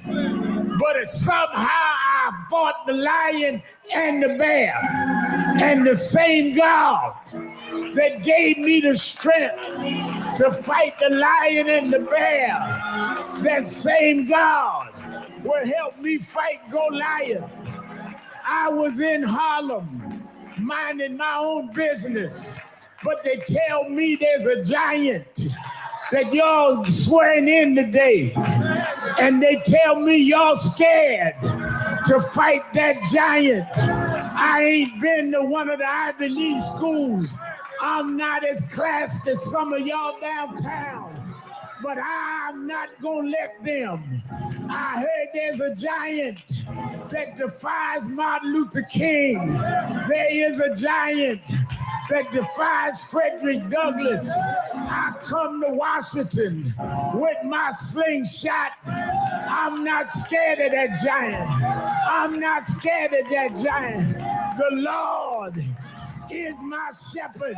But somehow I fought the lion and the bear. And the same God that gave me the strength to fight the lion and the bear, that same God will help me fight Goliath. I was in Harlem minding my own business, but they tell me there's a giant that y'all swearing in today. And they tell me y'all scared to fight that giant. I ain't been to one of the Ivy League schools. I'm not as classy as some of y'all downtown, but I'm not gonna let them. I heard there's a giant that defies Martin Luther King. There is a giant that defies Frederick Douglass. I come to Washington with my slingshot. I'm not scared of that giant. I'm not scared of that giant. The Lord is my shepherd.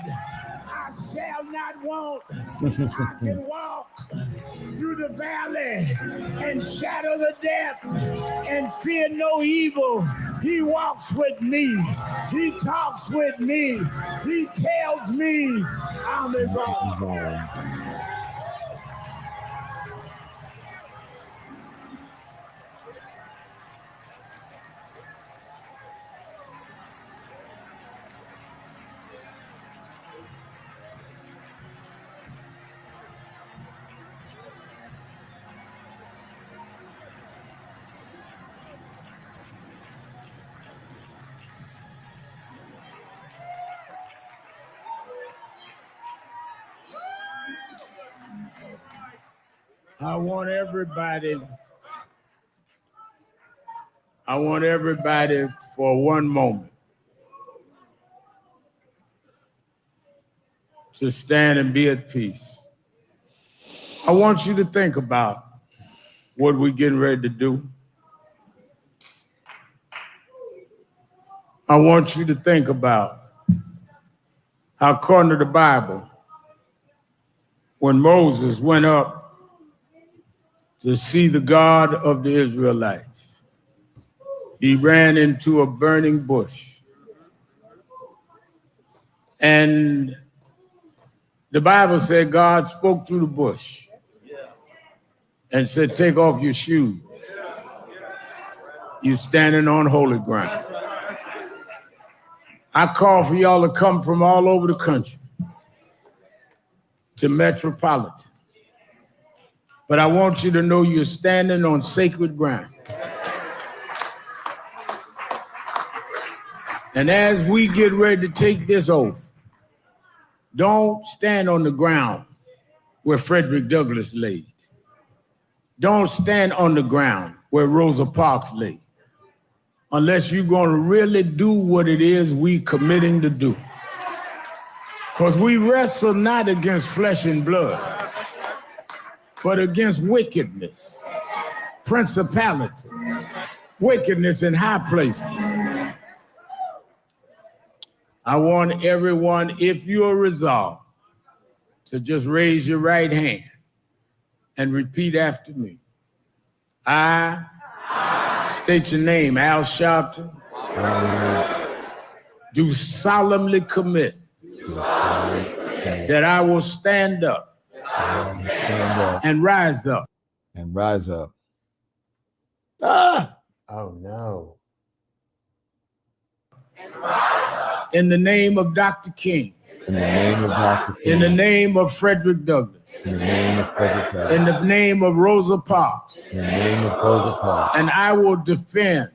I shall not want. I can walk through the valley and shadow the death and fear no evil. He walks with me. He talks with me. He tells me I'm his own. I want everybody for one moment to stand and be at peace. I want you to think about what we're getting ready to do. I want you to think about how, according to the Bible, when Moses went up to see the God of the Israelites, he ran into a burning bush. And the Bible said God spoke through the bush and said, take off your shoes. You're standing on holy ground. I call for y'all to come from all over the country to Metropolitan. But I want you to know you're standing on sacred ground. And as we get ready to take this oath, don't stand on the ground where Frederick Douglass laid. Don't stand on the ground where Rosa Parks laid, unless you're going to really do what it is we committing to do. Because we wrestle not against flesh and blood, but against wickedness, principalities, wickedness in high places. I want everyone, if you are resolved, to just raise your right hand and repeat after me. I state your name, Al Sharpton, do solemnly commit that I will stand up and rise up. And rise up. Ah! Oh no. In the name of Dr. King. In the name of Dr. King. In the name of Frederick Douglass. In the name of Frederick Douglass. In the name of Rosa Parks. In the name of Rosa Parks. And I will defend.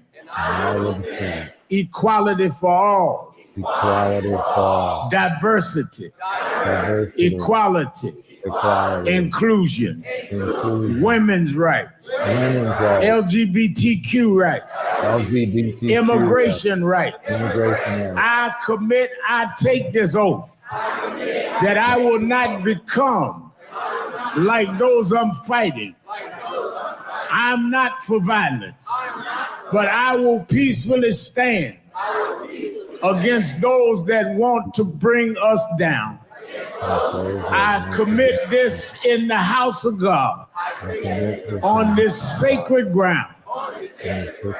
Equality for all. Equality for all. Diversity. Equality. Inclusion. Women's rights. LGBTQ rights. Immigration rights. I commit, I take this oath that I will not become like those I'm fighting. I'm not for violence, but I will peacefully stand against those that want to bring us down. I commit this in the house of God on this sacred ground.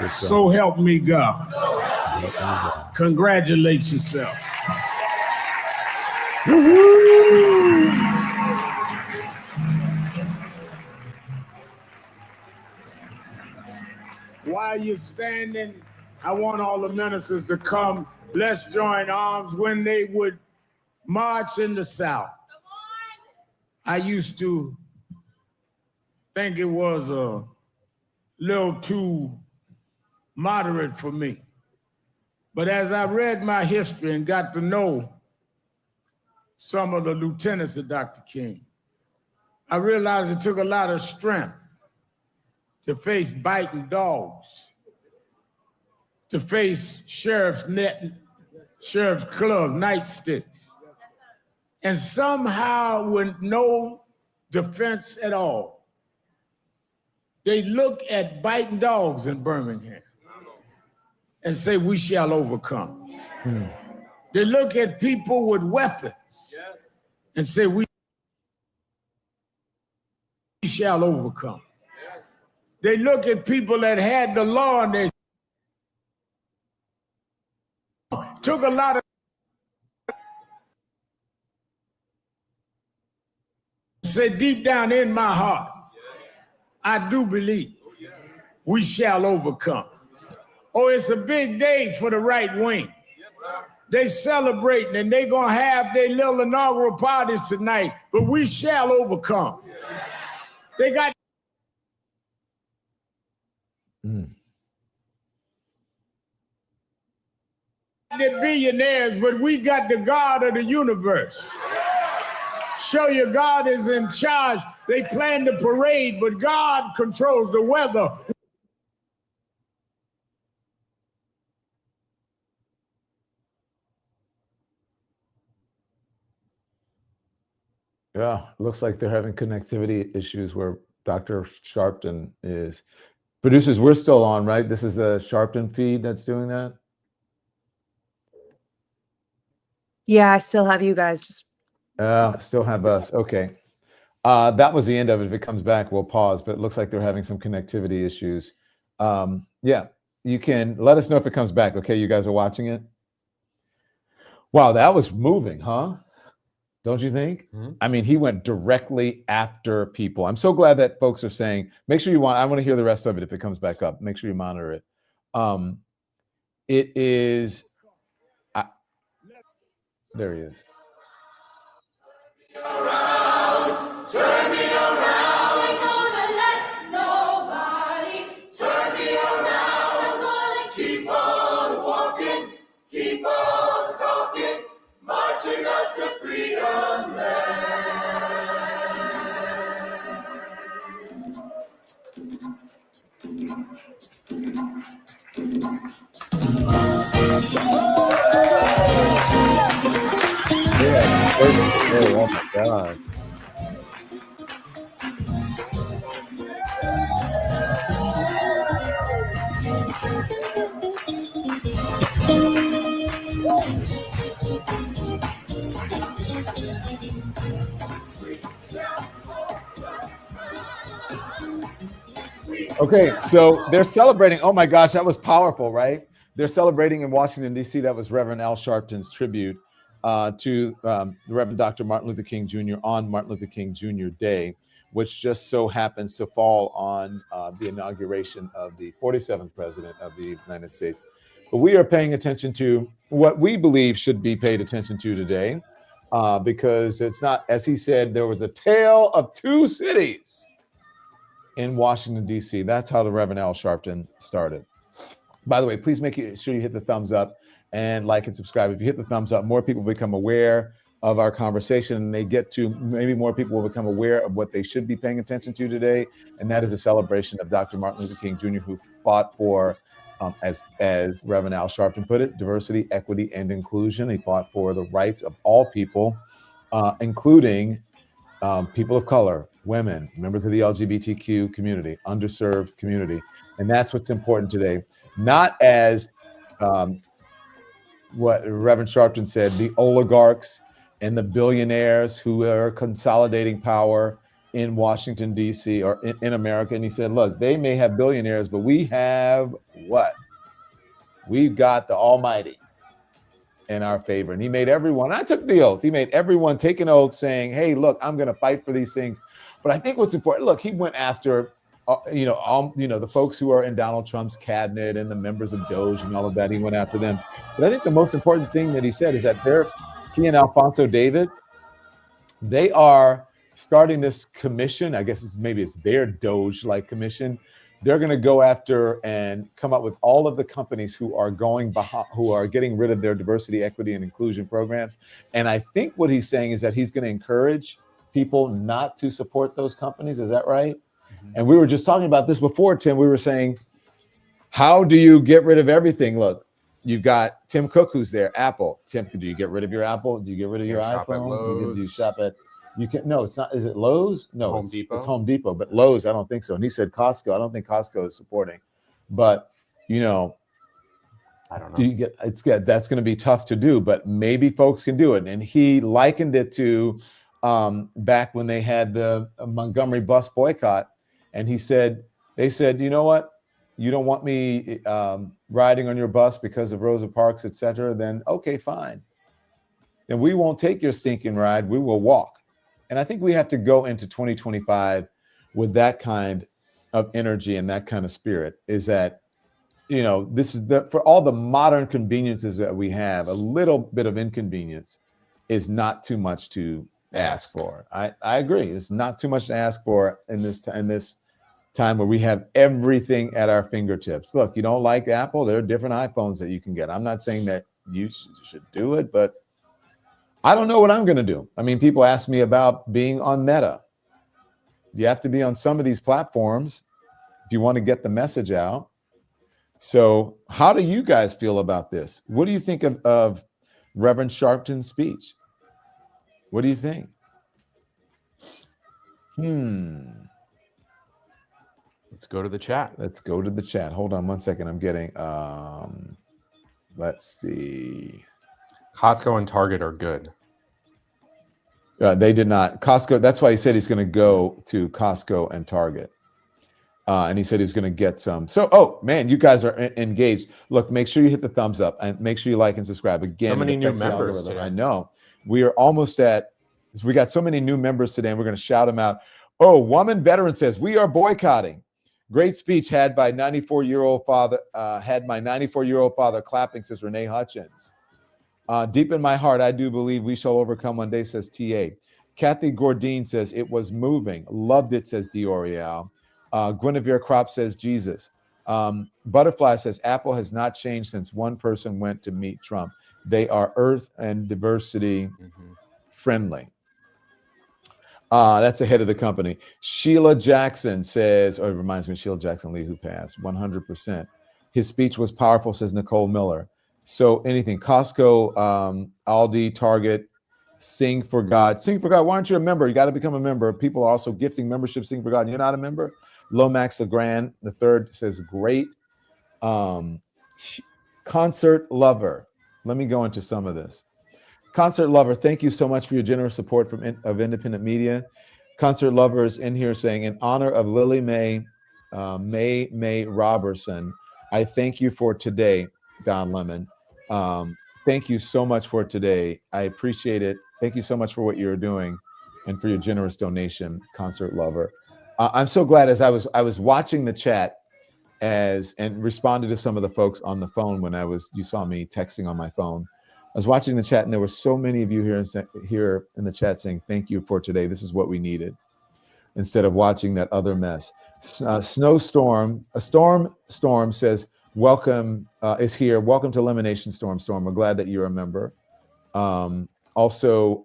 So help me God. Congratulate yourself. While you're standing, I want all the ministers to come. Let's join arms when they would march in the South. I used to think it was a little too moderate for me. But as I read my history and got to know some of the lieutenants of Dr. King, I realized it took a lot of strength to face biting dogs, to face sheriff's club nightsticks, and somehow with no defense at all, they look at biting dogs in Birmingham and say, we shall overcome. They look at people with weapons and say, we shall overcome. They look at people that had the law and they took a lot of say deep down in my heart, I do believe we shall overcome. Oh, it's a big day for the right wing. They celebrating and they gonna have their little inaugural parties tonight, but we shall overcome. They got the billionaires, but we got the God of the universe. Show you God is in charge. They plan the parade, but God controls the weather. Yeah, looks like they're having connectivity issues where Dr. Sharpton is. Producers, we're still on, right? This is the Sharpton feed that's doing that? Yeah, I still have you guys. Just Still have us. Okay. That was the end of it. If it comes back, we'll pause, but it looks like they're having some connectivity issues. Yeah, you can let us know if it comes back. Okay, you guys are watching it? Wow, that was moving, huh? Don't you think? I mean, he went directly after people. I'm so glad that folks are saying, make sure I want to hear the rest of it if it comes back up. Make sure you monitor it. It is, there he is. Turn me around, ain't gonna let nobody turn me around. I'm gonna keep on walking, keep on talking, marching up to freedom land. Yeah, oh my God. Okay, so they're celebrating. Oh my gosh, that was powerful, right? They're celebrating in Washington, D.C. That was Reverend Al Sharpton's tribute to the Reverend Dr. Martin Luther King Jr. on Martin Luther King Jr. Day, which just so happens to fall on the inauguration of the 47th president of the United States. But we are paying attention to what we believe should be paid attention to today, because it's not, as he said, there was a tale of two cities in Washington, D.C. That's how the Reverend Al Sharpton started. By the way, please make sure you hit the thumbs up and like and subscribe. If you hit the thumbs up, more people become aware of our conversation, and they get to, maybe more people will become aware of what they should be paying attention to today, and that is a celebration of Dr. Martin Luther King Jr., who fought for, as Reverend Al Sharpton put it, diversity, equity, and inclusion. He fought for the rights of all people, including people of color, women, members of the LGBTQ community, underserved community. And that's what's important today. Not as what Reverend Sharpton said, the oligarchs and the billionaires who are consolidating power in Washington, D.C. or in America. And he said, look, they may have billionaires, but we have what? We've got the Almighty in our favor. And he made everyone, I took the oath, he made everyone take an oath saying, hey, look, I'm going to fight for these things. But I think what's important, look, he went after, the folks who are in Donald Trump's cabinet and the members of Doge and all of that. He went after them. But I think the most important thing that he said is that he and Alfonso David, they are starting this commission. I guess maybe it's their Doge-like commission. They're going to go after and come up with all of the companies who are getting rid of their diversity, equity, and inclusion programs. And I think what he's saying is that he's going to encourage people not to support those companies. Is that right? Mm-hmm. And we were just talking about this before, Tim. We were saying, how do you get rid of everything? Look, you've got Tim Cook, who's there, Apple. Tim, do you get rid of your Apple? Do you get rid of your iPhone? Do you shop at no, it's not. Is it Lowe's? No, Home Depot. It's Home Depot, but Lowe's, I don't think so. And he said Costco. I don't think Costco is supporting. But I don't know. That's going to be tough to do, but maybe folks can do it. And he likened it to back when they had the Montgomery bus boycott, and they said, you know what? You don't want me riding on your bus because of Rosa Parks, et cetera. Then okay, fine. Then we won't take your stinking ride. We will walk. And I think we have to go into 2025 with that kind of energy and that kind of spirit, is that, this is for all the modern conveniences that we have, a little bit of inconvenience is not too much to ask for. I agree. It's not too much to ask for in this time where we have everything at our fingertips. Look, you don't like Apple, there are different iPhones that you can get. I'm not saying that you should do it, but I don't know what I'm going to do. I mean, people ask me about being on Meta. You have to be on some of these platforms if you want to get the message out. So how do you guys feel about this? What do you think of Reverend Sharpton's speech? What do you think? Let's go to the chat. Hold on one second. I'm getting, let's see. Costco and Target are good. They did not. Costco, that's why he said he's going to go to Costco and Target. And he said he was going to get some. So, oh, man, you guys are engaged. Look, make sure you hit the thumbs up and make sure you like and subscribe. Again, so many new members today. I know. We are almost we got so many new members today, and we're going to shout them out. Oh, Woman Veteran says, we are boycotting. Great speech had by 94-year-old father, had my 94-year-old father clapping, says Renee Hutchins. Deep in my heart, I do believe we shall overcome one day, says TA. Kathy Gordine says, it was moving. Loved it, says Diorial. Guinevere Crop says, Jesus. Butterfly says, Apple has not changed since one person went to meet Trump. They are earth and diversity friendly. That's the head of the company. Sheila Jackson says, it reminds me of Sheila Jackson Lee, who passed, 100%. His speech was powerful, says Nicole Miller. So anything, Costco, Aldi, Target, Sing for God. Sing for God, why aren't you a member? You got to become a member. People are also gifting membership, Sing for God, and you're not a member. Lomax Legrand, the third, says great. Concert Lover. Let me go into some of this. Concert Lover, thank you so much for your generous support of independent media. Concert Lover is in here saying, in honor of Lily Mae Robertson, I thank you for today, Don Lemon. Thank you so much for today. I appreciate it. Thank you so much for what you're doing and for your generous donation, Concert Lover. I'm so glad as I was watching the chat and responded to some of the folks on the phone when you saw me texting on my phone. I was watching the chat and there were so many of you here in the chat saying, thank you for today. This is what we needed, instead of watching that other mess. Snowstorm, Storm says, welcome, is here. Welcome to Elimination Storm. We're glad that you're a member. Also,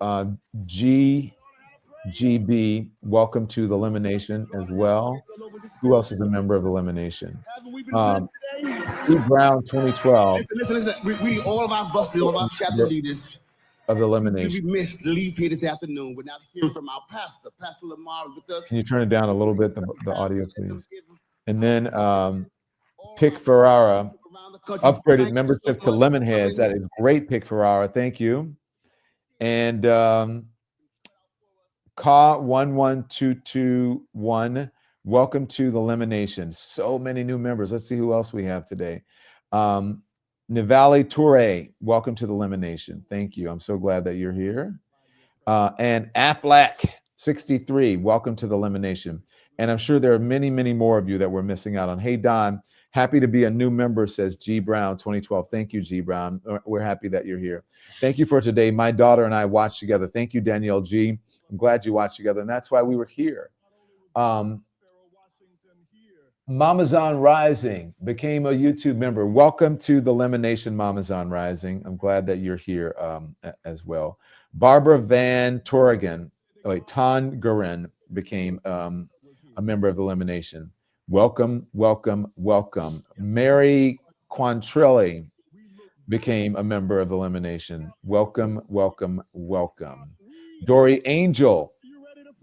GB, welcome to the Elimination as well. Who else is a member of Elimination? Steve Brown, 2012. Listen. We all of our busters, all of our chapter leaders of the Elimination. We missed to leave here this afternoon without hearing from our pastor, Pastor Lamar, with us. Can you turn it down a little bit, the audio, please? And then Pick Ferrara upgraded membership to Lemonheads. That is great, Pick Ferrara. Thank you. And Ka11221, welcome to the Elimination. So many new members. Let's see who else we have today. Nivali Toure, welcome to the Elimination. Thank you. I'm so glad that you're here. And Aflac 63, welcome to the Elimination. And I'm sure there are many, many more of you that we're missing out on. Hey, Don, happy to be a new member, says G Brown 2012. Thank you, G Brown. We're happy that you're here. Thank you for today. My daughter and I watched together. Thank you, Danielle G. I'm glad you watched together. And that's why we were here. Mamazon Rising became a YouTube member. Welcome to the Elimination, Mamazon Rising. I'm glad that you're here as well. Barbara Van Torrigan, Tongaren became a member of the Elimination. Welcome, welcome, welcome. Mary Quantrelli became a member of the Elimination. Welcome, welcome, welcome. Dory Angel,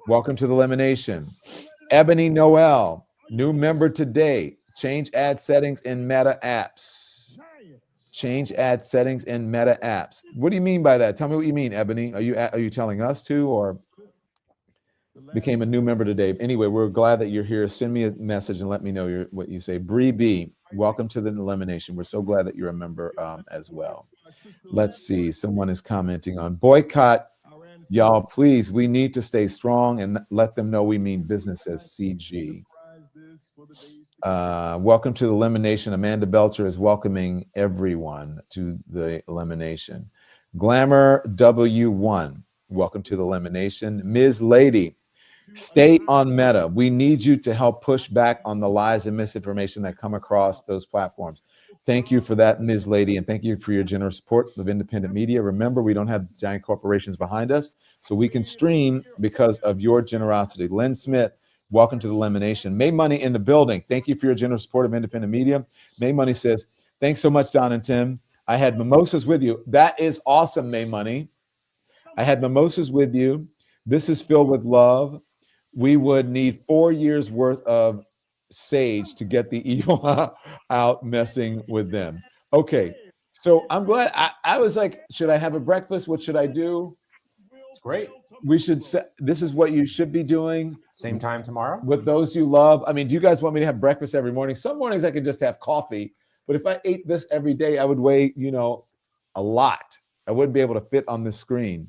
welcome to the Elimination. Ebony Noel, new member today. Change ad settings in Meta apps. Change ad settings in Meta apps. What do you mean by that? Tell me what you mean, Ebony. Are you telling us to, or became a new member today? Anyway, we're glad that you're here. Send me a message and let me know what you say. Bree B, welcome to the Elimination. We're so glad that you're a member as well. Let's see. Someone is commenting on boycott. Y'all, please, we need to stay strong and let them know we mean business as CG. Welcome to the Elimination. Amanda Belcher is welcoming everyone to the Elimination. Glamour W1, welcome to the Elimination. Ms. Lady, stay on Meta. We need you to help push back on the lies and misinformation that come across those platforms. Thank you for that, Ms. Lady, and thank you for your generous support of independent media. Remember, we don't have giant corporations behind us, so we can stream because of your generosity. Lynn Smith, welcome to the Elimination. May Money in the building. Thank you for your generous support of independent media. May Money says, thanks so much, Don and Tim. I had mimosas with you. That is awesome, May Money. I had mimosas with you. This is filled with love. We would need 4 years worth of sage to get the evil out messing with them. Okay, so I'm glad. I was like, should I have a breakfast? What should I do? It's great. We should this is what you should be doing. Same time tomorrow? With those you love. I mean, do you guys want me to have breakfast every morning? Some mornings I can just have coffee, but if I ate this every day, I would weigh, a lot. I wouldn't be able to fit on the screen.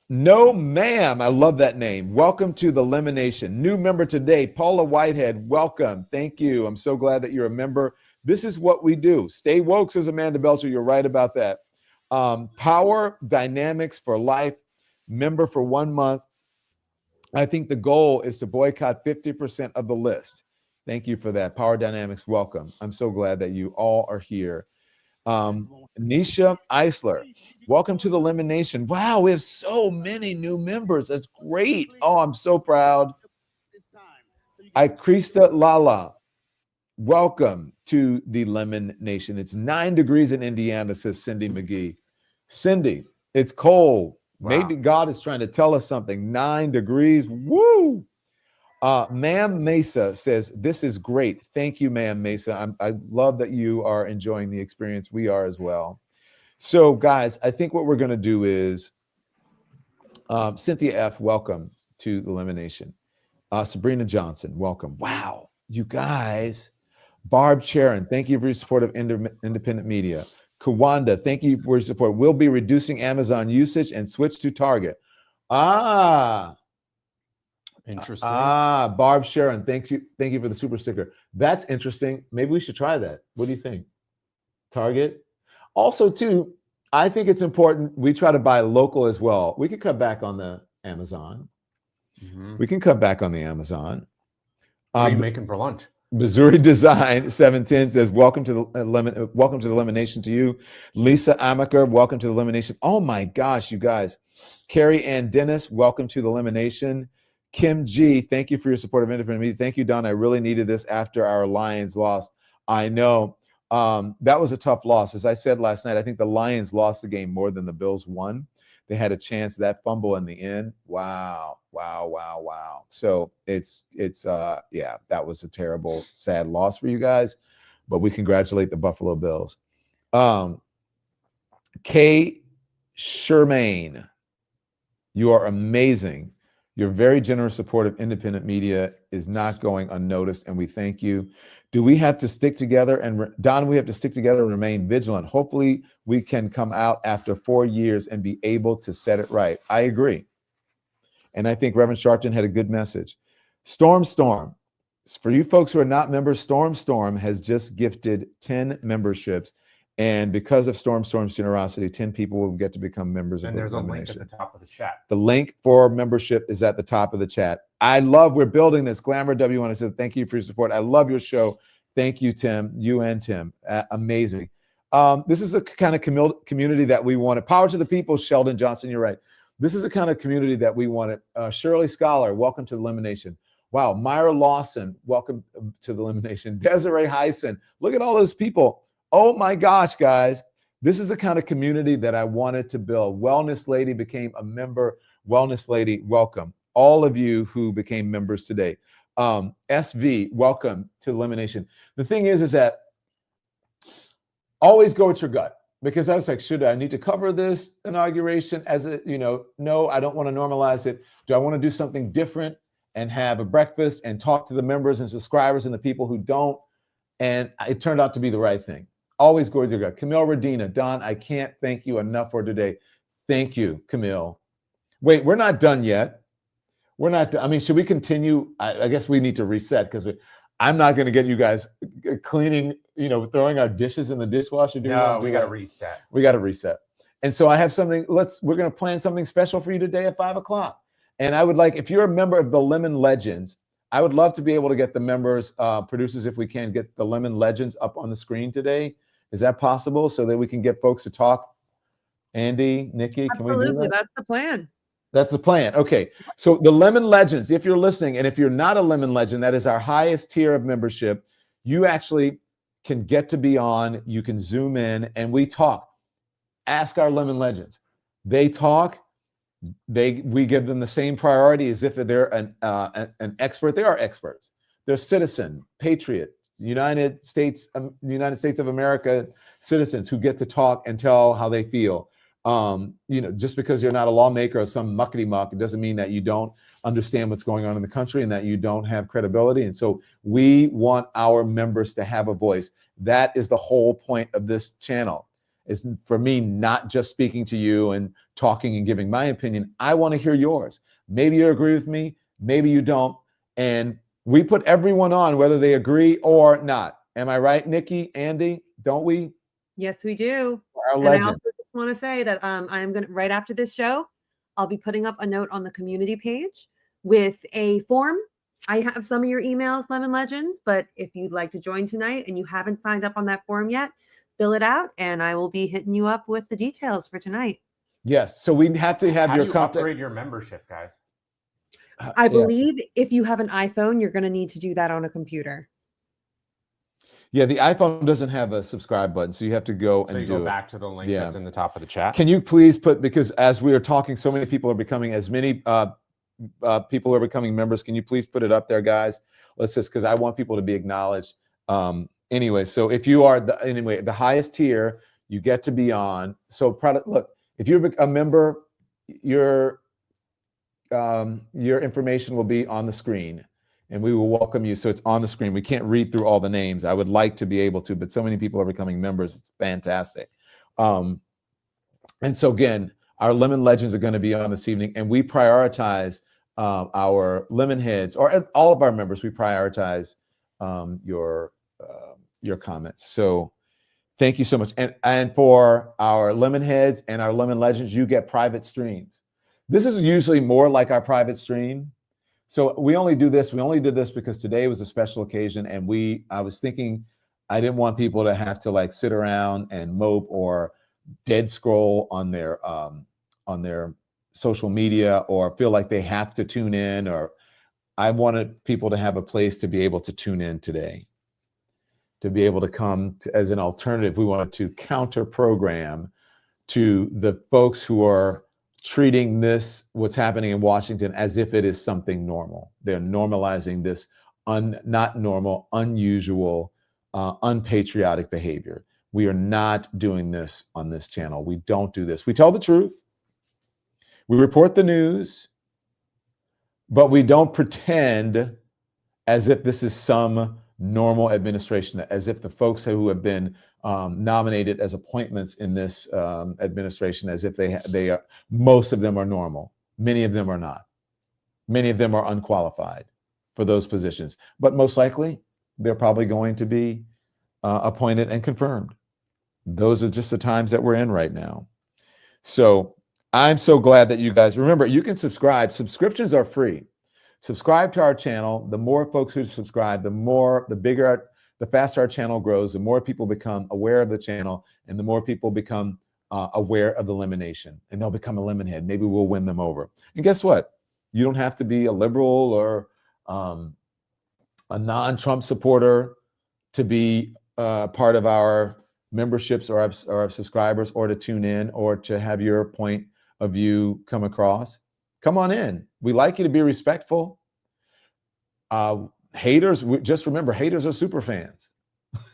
No, ma'am. I love that name. Welcome to the Elimination. New member today, Paula Whitehead. Welcome. Thank you. I'm so glad that you're a member. This is what we do. Stay woke, says Amanda Belcher. You're right about that. Power Dynamics for Life, member for 1 month. I think the goal is to boycott 50% of the list. Thank you for that. Power Dynamics, welcome. I'm so glad that you all are here. Nisha Eisler, welcome to the Elimination. Wow, we have so many new members. That's great. Oh, I'm so proud. Krista Lala, welcome to the Lemon Nation. It's 9 degrees in Indiana, says Cindy McGee. Cindy, it's cold. Wow. Maybe God is trying to tell us something. 9 degrees. Woo! Ma'am Mesa says, this is great. Thank you, Ma'am Mesa. I love that you are enjoying the experience. We are as well. So, guys, I think what we're going to do is Cynthia F., welcome to the Elimination. Sabrina Johnson, welcome. Wow, you guys. Barb Sharon, thank you for your support of independent media. Kawanda, thank you for your support. We'll be reducing Amazon usage and switch to Target. Interesting. Barb Sharon, thank you for the super sticker. That's interesting. Maybe we should try that. What do you think? Target. Also, too, I think it's important we try to buy local as well. We could cut back on the Amazon. We can cut back on the Amazon. What are you making for lunch? Missouri Design 710 says, welcome to the Elimination to you. Lisa Amaker, welcome to the Elimination. Oh my gosh, you guys. Carrie Ann Dennis, welcome to the Elimination. Kim G, thank you for your support of independent media. Thank you, Don. I really needed this after our Lions lost. I know. That was a tough loss. As I said last night, I think the Lions lost the game more than the Bills won. They had a chance, that fumble in the end. Wow. So yeah, that was a terrible, sad loss for you guys, but we congratulate the Buffalo Bills. Kay Shermaine, you are amazing. Your very generous support of independent media is not going unnoticed, and we thank you. Do we have to stick together? And Don, we have to stick together and remain vigilant. Hopefully, we can come out after 4 years and be able to set it right. I agree. And I think Reverend Sharpton had a good message. Storm. For you folks who are not members, Storm has just gifted 10 memberships. And because of Storm's generosity, 10 people will get to become members of the Elimination. And there's a link at the top of the chat. The link for membership is at the top of the chat. We're building this. Glamour W1 said, thank you for your support. I love your show. Thank you, Tim. You and Tim. Amazing. This is a kind of community that we wanted. Power to the people, Sheldon Johnson, you're right. This is a kind of community that we wanted. Shirley Scholar, welcome to the Elimination. Wow, Myra Lawson, welcome to the Elimination. Desiree Heisen, look at all those people. Oh my gosh, guys. This is the kind of community that I wanted to build. Wellness Lady became a member. Wellness Lady, welcome. All of you who became members today. SV, welcome to Elimination. The thing is that always go with your gut, because I was like, should I need to cover this inauguration as a, no, I don't want to normalize it. Do I want to do something different and have a breakfast and talk to the members and subscribers and the people who don't? And it turned out to be the right thing. Always go with your gut. Camille Redina, Don, I can't thank you enough for today. Thank you, Camille. Wait, we're not done yet. We're not. I mean, should we continue? I guess we need to reset, because I'm not going to get you guys cleaning, throwing our dishes in the dishwasher. No, we got to reset. We got to reset. And so I have something. We're going to plan something special for you today at 5 o'clock. And I would like, if you're a member of the Lemon Legends, I would love to be able to get the members, producers, if we can, get the Lemon Legends up on the screen today. Is that possible, so that we can get folks to talk? Andy, Nikki, can we do that? That's the plan. That's the plan. Okay. So the Lemon Legends, if you're listening, and if you're not a Lemon Legend, that is our highest tier of membership. You actually can get to be on. You can zoom in and we talk. Ask our Lemon Legends. They talk. We give them the same priority as if they're an expert. They are experts. They're citizen, patriot, United States of America citizens who get to talk and tell how they feel. Just because you're not a lawmaker or some muckety muck, it doesn't mean that you don't understand what's going on in the country and that you don't have credibility. And so we want our members to have a voice. That is the whole point of this channel. It's for me, not just speaking to you and talking and giving my opinion. I want to hear yours. Maybe you agree with me, maybe you don't. And we put everyone on, whether they agree or not. Am I right, Nikki, Andy? Don't we? Yes, we do. Our and legend. I also just want to say that I'm going to, right after this show, I'll be putting up a note on the community page with a form. I have some of your emails, Lemon Legends, but if you'd like to join tonight and you haven't signed up on that form yet, fill it out and I will be hitting you up with the details for tonight. Yes. So we have to have your contact. Upgrade your membership, guys? I believe if you have an iPhone, you're going to need to do that on a computer. Yeah, the iPhone doesn't have a subscribe button, so you have to go and do it. Go back to the link that's in the top of the chat. Can you please put, because as we are talking, so many people are becoming, as many people who are becoming members, can you please put it up there, guys? Let's just, because I want people to be acknowledged. Anyway, so if you are the highest tier, you get to be on. So look, if you're a member, your information will be on the screen, and we will welcome you. So it's on the screen. We can't read through all the names. I would like to be able to, but so many people are becoming members. It's fantastic. And so again, our Lemon Legends are going to be on this evening, and we prioritize our Lemon Heads, or all of our members. We prioritize your comments. So thank you so much. And for our Lemon Heads and our Lemon Legends, you get private streams. This is usually more like our private stream. So we only do this. We only did this because today was a special occasion, and I was thinking I didn't want people to have to like sit around and mope or dead scroll on their social media or feel like they have to tune in. Or I wanted people to have a place to be able to tune in today, to be able to come to, as an alternative. We wanted to counter program to the folks who are treating this, what's happening in Washington, as if it is something normal. They're normalizing this not normal, unusual, unpatriotic behavior. We are not doing this on this channel. We don't do this. We tell the truth. We report the news, but we don't pretend as if this is some normal administration, as if the folks who have been nominated as appointments in this administration, as if they are, most of them are normal. Many of them are not. Many of them are unqualified for those positions, but most likely they're probably going to be appointed and confirmed. Those are just the times that we're in right now. So I'm so glad that you guys, remember, you can subscribe. Subscriptions are free. Subscribe to our channel. The more folks who subscribe, the faster our channel grows, the more people become aware of the channel, and the more people become aware of the Lemon Nation, and they'll become a lemon head. Maybe we'll win them over. And guess what? You don't have to be a liberal or a non-Trump supporter to be part of our memberships or our subscribers, or to tune in, or to have your point of view come across. Come on in. We like you to be respectful. Haters, just remember, haters are super fans.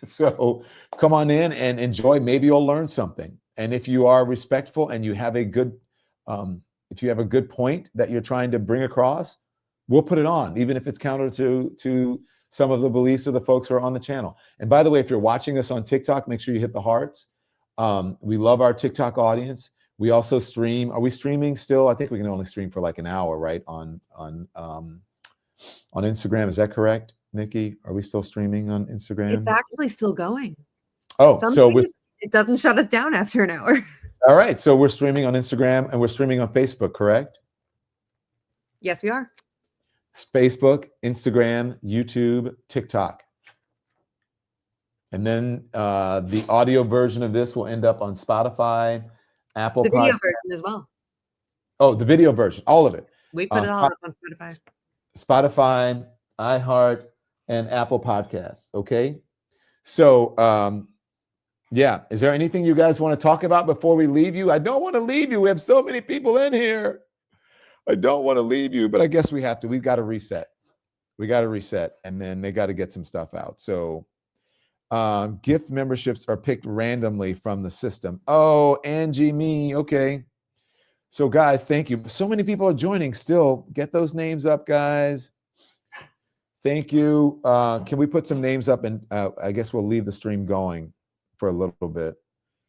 So come on in and enjoy. Maybe you'll learn something. And if you are respectful and you have a good, if you have a good point that you're trying to bring across, we'll put it on, even if it's counter to some of the beliefs of the folks who are on the channel. And by the way, if you're watching us on TikTok, make sure you hit the hearts. We love our TikTok audience. We also stream. Are we streaming still? I think we can only stream for like an hour, right? On Instagram. Is that correct, Nikki? Are we still streaming on Instagram? It's actually still going. Oh, so it doesn't shut us down after an hour. All right. So we're streaming on Instagram and we're streaming on Facebook, correct? Yes, we are. Facebook, Instagram, YouTube, TikTok. And then the audio version of this will end up on Spotify, Apple The video version as well. Oh, the video version, all of it. We put it all up on Spotify. Spotify, iHeart, and Apple Podcasts. Okay. So, yeah. Is there anything you guys want to talk about before we leave you? I don't want to leave you. We have so many people in here. I don't want to leave you, but I guess we have to. We've got to reset. We got to reset, and then they got to get some stuff out. So, gift memberships are picked randomly from the system. Oh, Angie, me. Okay. So, guys, thank you. So many people are joining still. Get those names up, guys. Thank you. Can we put some names up? And I guess we'll leave the stream going for a little bit.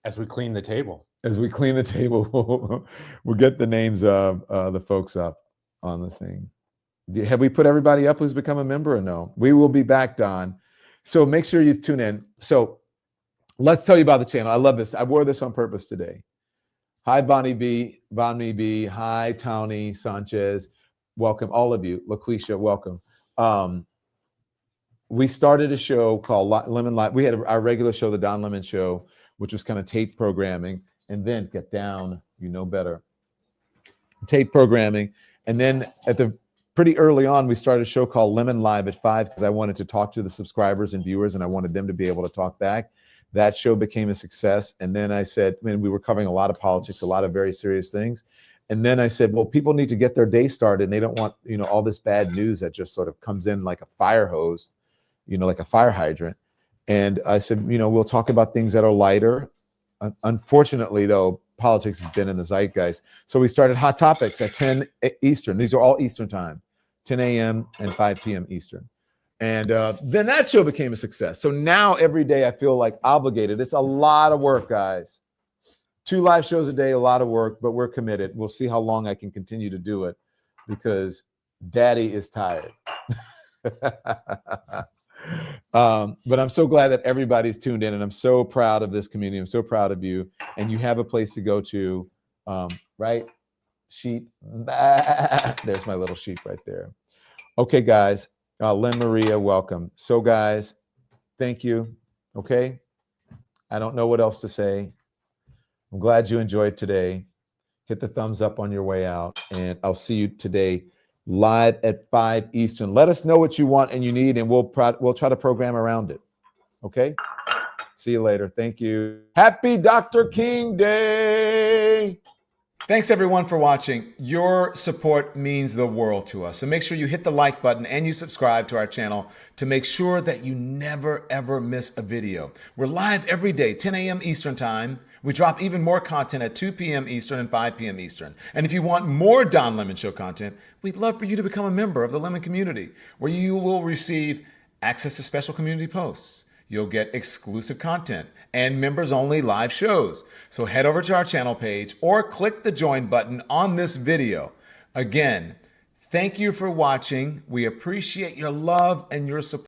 As we clean the table. As we clean the table, we'll get the names of the folks up on the thing. Have we put everybody up who's become a member or no? We will be back, Don. So make sure you tune in. So let's tell you about the channel. I love this. I wore this on purpose today. Hi, Bonnie B. Hi, Townie Sanchez. Welcome, all of you. LaQuisha, welcome. We started a show called Lemon Live. We had our regular show, the Don Lemon Show, which was kind of tape programming. And then get down, you know better. Tape programming. And then pretty early on, we started a show called Lemon Live at 5 because I wanted to talk to the subscribers and viewers, and I wanted them to be able to talk back. That show became a success. And then I said, when we were covering a lot of politics, a lot of very serious things. And then I said, well, people need to get their day started, and they don't want, all this bad news that just sort of comes in like a fire hose, like a fire hydrant. And I said, we'll talk about things that are lighter. Unfortunately, though, politics has been in the zeitgeist. So we started Hot Topics at 10 Eastern. These are all Eastern time, 10 a.m. and 5 p.m. Eastern. And then that show became a success. So now every day I feel like obligated. It's a lot of work, guys. 2 live shows a day, a lot of work, but we're committed. We'll see how long I can continue to do it because Daddy is tired. But I'm so glad that everybody's tuned in, and I'm so proud of this community. I'm so proud of you, and you have a place to go to, right? Sheep. There's my little sheep right there. Okay, guys. Lynn Maria, welcome. So, guys, thank you. Okay. I don't know what else to say. I'm glad you enjoyed today. Hit the thumbs up on your way out, and I'll see you today live at 5 Eastern. Let us know what you want and you need, and we'll try to program around it. Okay? See you later. Thank you. Happy Dr. King Day. Thanks, everyone, for watching. Your support means the world to us. So make sure you hit the like button and you subscribe to our channel to make sure that you never, ever miss a video. We're live every day, 10 a.m. Eastern time. We drop even more content at 2 p.m. Eastern and 5 p.m. Eastern. And if you want more Don Lemon Show content, we'd love for you to become a member of the Lemon community, where you will receive access to special community posts. You'll get exclusive content and members-only live shows. So head over to our channel page or click the join button on this video. Again, thank you for watching. We appreciate your love and your support.